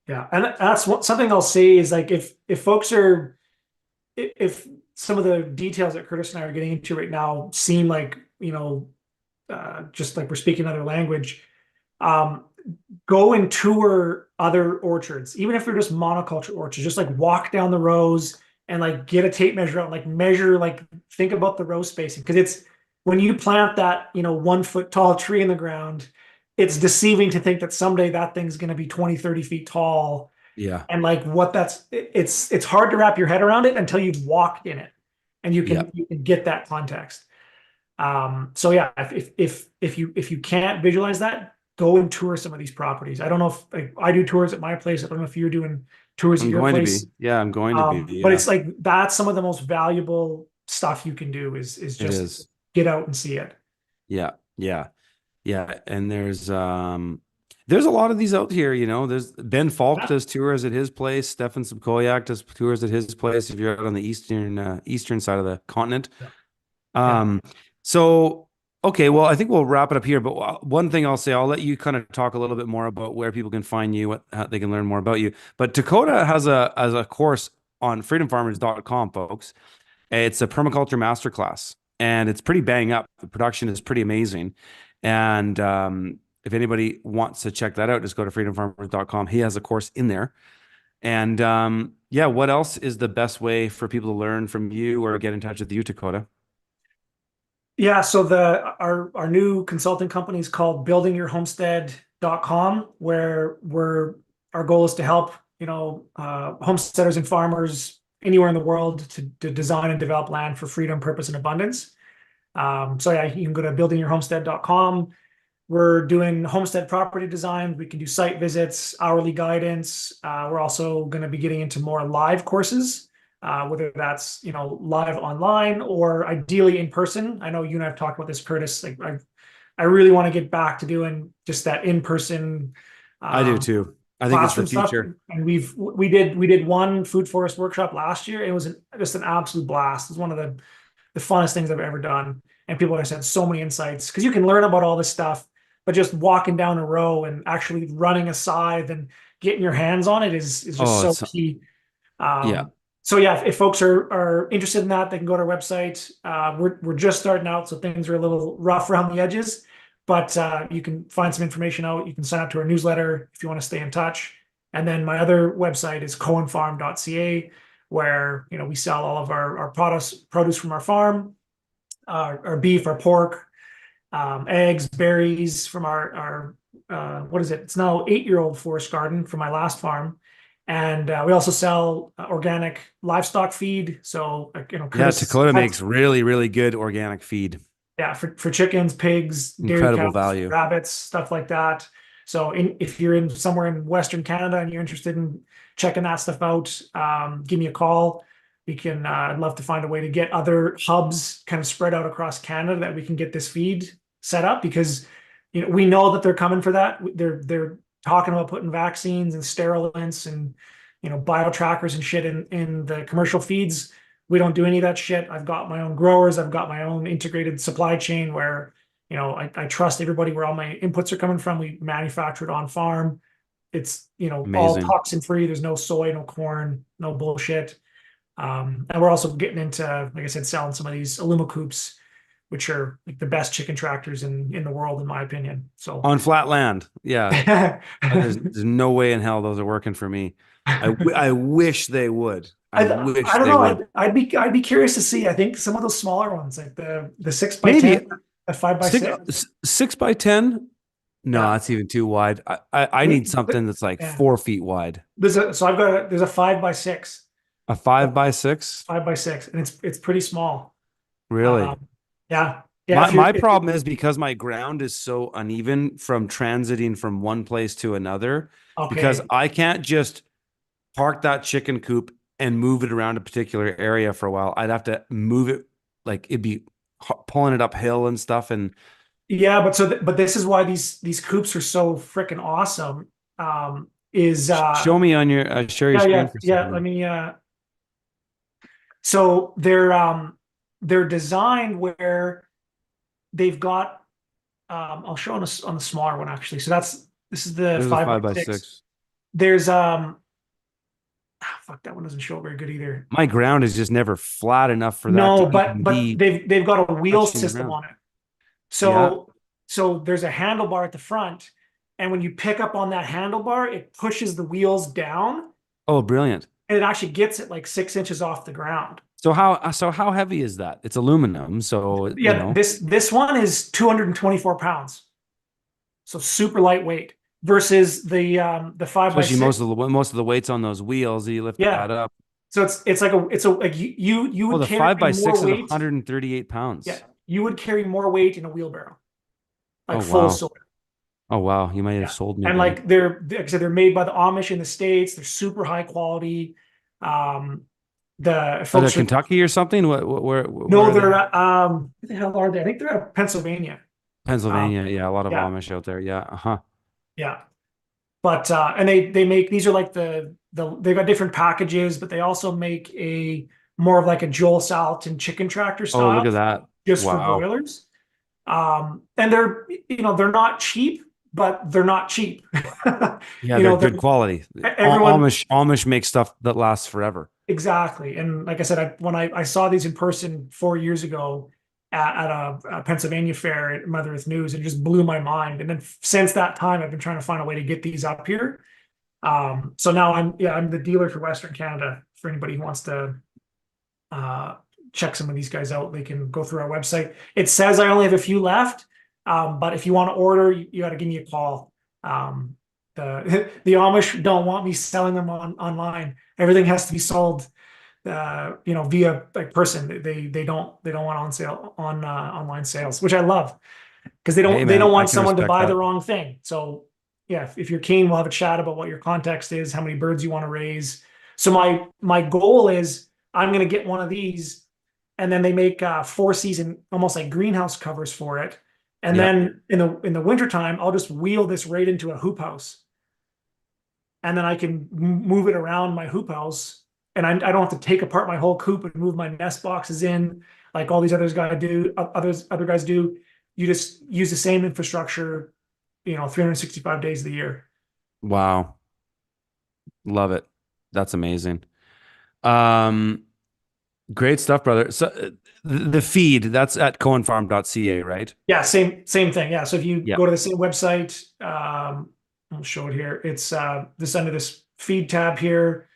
Yeah, and that's something I'll say is like if folks are if some of the details that Curtis and I are getting into right now seem like just like we're speaking another language, um, go and tour other orchards, even if they're just monoculture orchards. Just like walk down the rows and like get a tape measure out, and like measure, like think about the row spacing, because it's when you plant that 1 foot tall tree in the ground, it's deceiving to think that someday that thing's going to be 20, 30 feet tall. Yeah. And like what it's hard to wrap your head around it until you've walked in it and Yeah. you can get that context. So yeah, if you can't visualize that, go and tour some of these properties. I don't know if like, I do tours at my place. I don't know if you're doing tours at I'm your going to place. be. Yeah, I'm going to be. But Yeah. it's like that's some of the most valuable stuff you can do is It just is. get out and see it. Yeah. Yeah. Yeah. And there's a lot of these out here, There's Ben Falk Yeah, does tours at his place. Stefan Subkoyak does tours at his place if you're out on the eastern side of the continent. yeah, yeah. Um, so okay, well, I think we'll wrap it up here. But one thing I'll say, I'll let you kind of talk a little bit more about where people can find you, how they can learn more about you. But Takota has a course on freedomfarmers.com, folks. It's a permaculture masterclass, and it's pretty bang up. The production is pretty amazing, and if anybody wants to check that out, just go to freedomfarmers.com. He has a course in there. And yeah, what else is the best way for people to learn from you or get in touch with you, Takota? Yeah, so the our new consulting company is called buildingyourhomestead.com, where our goal is to help, homesteaders and farmers anywhere in the world to design and develop land for freedom, purpose, and abundance. So yeah, you can go to buildingyourhomestead.com. We're doing homestead property design. We can do site visits, hourly guidance. We're also going to be getting into more live courses, whether that's live online or ideally in person. I know you and I have talked about this, Curtis. Like I really want to get back to doing just that in person I do um, too. I think it's the classroom stuff. future. And we did one food forest workshop last year. It was just an absolute blast. It was one of the funnest things I've ever done. And people have said so many insights because you can learn about all this stuff, but just walking down a row and actually running a scythe and getting your hands on it is just Oh, so it's key. yeah. So yeah, if folks are interested in that, they can go to our website. We're just starting out, so things are a little rough around the edges, but you can find some information out. You can sign up to our newsletter if you want to stay in touch. And then my other website is coenfarm.ca, where we sell all of our produce from our farm, our beef, our pork, eggs, berries from our what is it? It's now 8-year-old forest garden from my last farm. And we also sell organic livestock feed. So, Yeah, Curtis, Takota makes really, really good organic feed. yeah, for chickens, pigs, dairy Incredible cows, value. rabbits, stuff like that. So, if you're in somewhere in Western Canada and you're interested in checking that stuff out, give me a call. We can. I'd love to find a way to get other hubs kind of spread out across Canada that we can get this feed set up, because we know that they're coming for that. They're talking about putting vaccines and sterilants and bio trackers and shit in the commercial feeds. We don't do any of that shit. I've got my own growers. I've got my own integrated supply chain where, I trust everybody where all my inputs are coming from. We manufacture it on farm. It's, all Amazing. toxin free. There's no soy, no corn, no bullshit. And we're also getting into, like I said, selling some of these Illuma coops, which are like the best chicken tractors in the world, in my opinion. So On flat land. Yeah. I There's no way in hell those are working for me. I wish they would. I I wish don't they know. would. I'd be curious to see. I think some of those smaller ones, like the 6x10, Maybe the 5x6. 6 by 10. No, Yeah. that's even too wide. I I need mean, something that's like yeah. 4 feet wide. There's a 5x6. A 5x6? 5x6, and it's pretty small. Really? Um, yeah, yeah. My If you're my problem is because my ground is so uneven from transiting from one place to another, because okay, I can't just park that chicken coop and move it around a particular area for a while. I'd have to move it, like it'd be pulling it uphill and stuff. And yeah, but but this is why these coops are so freaking awesome. Is show me on your share your Yeah, screen yeah, for a yeah. second Let there. me so they're designed where they've got I'll show on the smaller one actually. So this is the There's a five by five by six. six. There's fuck, that one doesn't show very good either. My ground is just never flat enough for that No, to but even be they've got a wheel touching the system ground. on it. Yeah. So there's a handlebar at the front, and when you pick up on that handlebar, it pushes the wheels down, Oh, brilliant. and it actually gets it like 6 inches off the ground. So how heavy is that? It's aluminum, so Yeah, this one is 224 pounds, so super lightweight versus the five by especially six. most of the weights on those wheels, you lift Yeah, that up. so it's a like you Oh, would the carry five by more six is weight. 138 Yeah, pounds. you would carry more weight in a wheelbarrow, Oh like full wow. soil. Oh wow. You might have Yeah, sold me and then. like like I said, they're made by the Amish in the States. They're super high quality. Um, the Are they folks are Kentucky or something? Where no, are they? they're where the hell are they? I think they're out of Pennsylvania. Um, Pennsylvania. Yeah, a lot of yeah, Amish out there. Yeah. Uh-huh. yeah. But and they make these are like they've got different packages, but they also make a more of like a Joel Salatin chicken tractor Oh, look style at that. just for Wow. broilers. And they're not cheap, but they're not cheap. Yeah, You they're know, good quality. everyone Amish make stuff that lasts forever. exactly. And like I said, when I saw these in person 4 years ago at a Pennsylvania fair at Mother Earth News, it just blew my mind. And then since that time, I've been trying to find a way to get these up here. So now I'm the dealer for Western Canada for anybody who wants to uh, check some of these guys out. They can go through our website. It says I only have a few left, but if you want to order, you got to give me a call. The Amish don't want me selling them online. Everything has to be sold, via like person. They don't want on sale on online sales, which I love because they Hey don't they man, don't I want can someone to respect buy the that. wrong thing. So yeah, if you're keen, we'll have a chat about what your context is, how many birds you want to raise. So my goal is I'm gonna get one of these, and then they make 4 season almost like greenhouse covers for it. And Yep. then in the wintertime, I'll just wheel this right into a hoop house. And then I can move it around my hoop house. And I don't have to take apart my whole coop and move my nest boxes in like all these other guys do. You just use the same infrastructure, 365 days of the year. Wow. Love it. That's amazing. Um, Great stuff, brother. So the feed, that's at coenfarm.ca, right? Yeah, same thing. Yeah. So if you Yeah. go to the same website, I'll show it here. It's this under this feed tab here,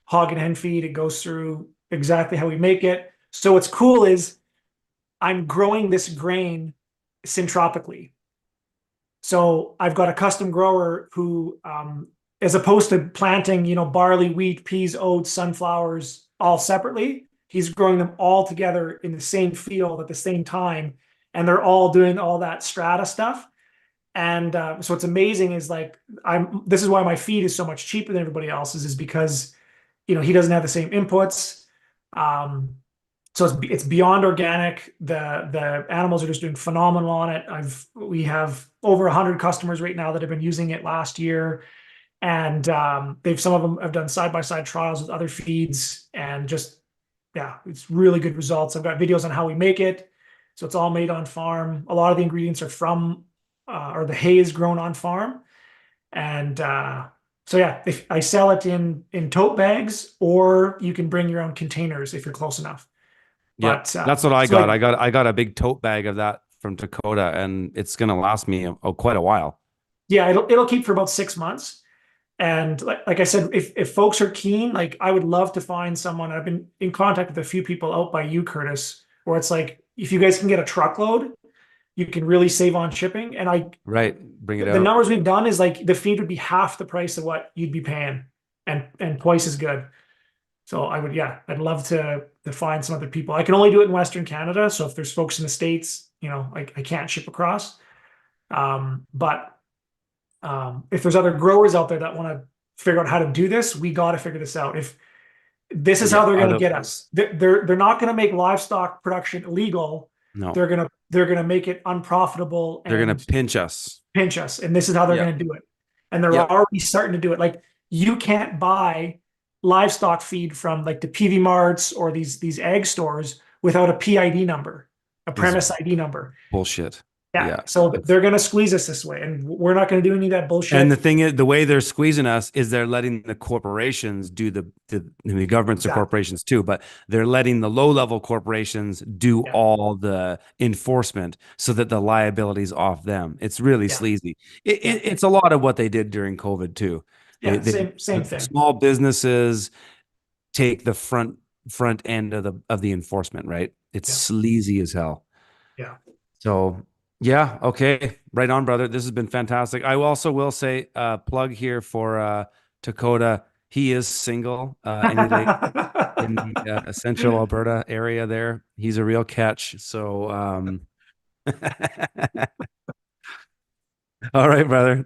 hog and hen feed. It goes through exactly how we make it. So what's cool is I'm growing this grain syntropically. So I've got a custom grower who, as opposed to planting, barley, wheat, peas, oats, sunflowers all separately, he's growing them all together in the same field at the same time, and they're all doing all that strata stuff. And so what's amazing is like this is why my feed is so much cheaper than everybody else's is because he doesn't have the same inputs. Um, so it's beyond organic. The animals are just doing phenomenal on it. We have over 100 customers right now that have been using it last year, and some of them have done side by side trials with other feeds, and just yeah, it's really good results. I've got videos on how we make it, so it's all made on farm. A lot of the ingredients are from or the hay is grown on farm, and so yeah, if I sell it in tote bags, or you can bring your own containers if you're close enough. Yep. But That's what I so got. like I got a big tote bag of that from Takota, and it's gonna last me quite a while. yeah, it'll keep for about 6 months. And like I said, if folks are keen, like I would love to find someone. I've been in contact with a few people out by you, Curtis, where it's like if you guys can get a truckload, you can really save on shipping. And Right. Bring it the out. numbers we've done is like the feed would be half the price of what you'd be paying, and twice as good. So I would, yeah, I'd love to find some other people. I can only do it in Western Canada. So if there's folks in the States, I can't ship across. But if there's other growers out there that want to figure out how to do this, we got to figure this out. If this is Yeah, how they're going to get us, they're not going to make livestock production illegal. no, They're gonna make it unprofitable they're gonna and pinch us. pinch us, and this is how they're Yeah, going to do it. And they're yeah. already starting to do it. Like you can't buy livestock feed from like the PV Marts or these egg stores without a PID number, a Is premise ID number. bullshit. Yeah, Yeah. so they're going to squeeze us this way, and we're not going to do any of that And the bullshit. thing is, the way they're squeezing us is they're letting the corporations do the governments are Exactly. corporations too, but they're letting the low level corporations do Yeah, all the enforcement so that the liability's off them. It's really yeah, sleazy. yeah, It's a lot of what they did during COVID too. yeah. They Same the thing. small businesses take the front end of the enforcement, right? It's Yeah, sleazy as hell. yeah. So yeah, okay. Right on, brother. This has been fantastic. I also will say plug here for Takota. He is single. Any late in the central Alberta area there. He's a real catch. So all right, brother.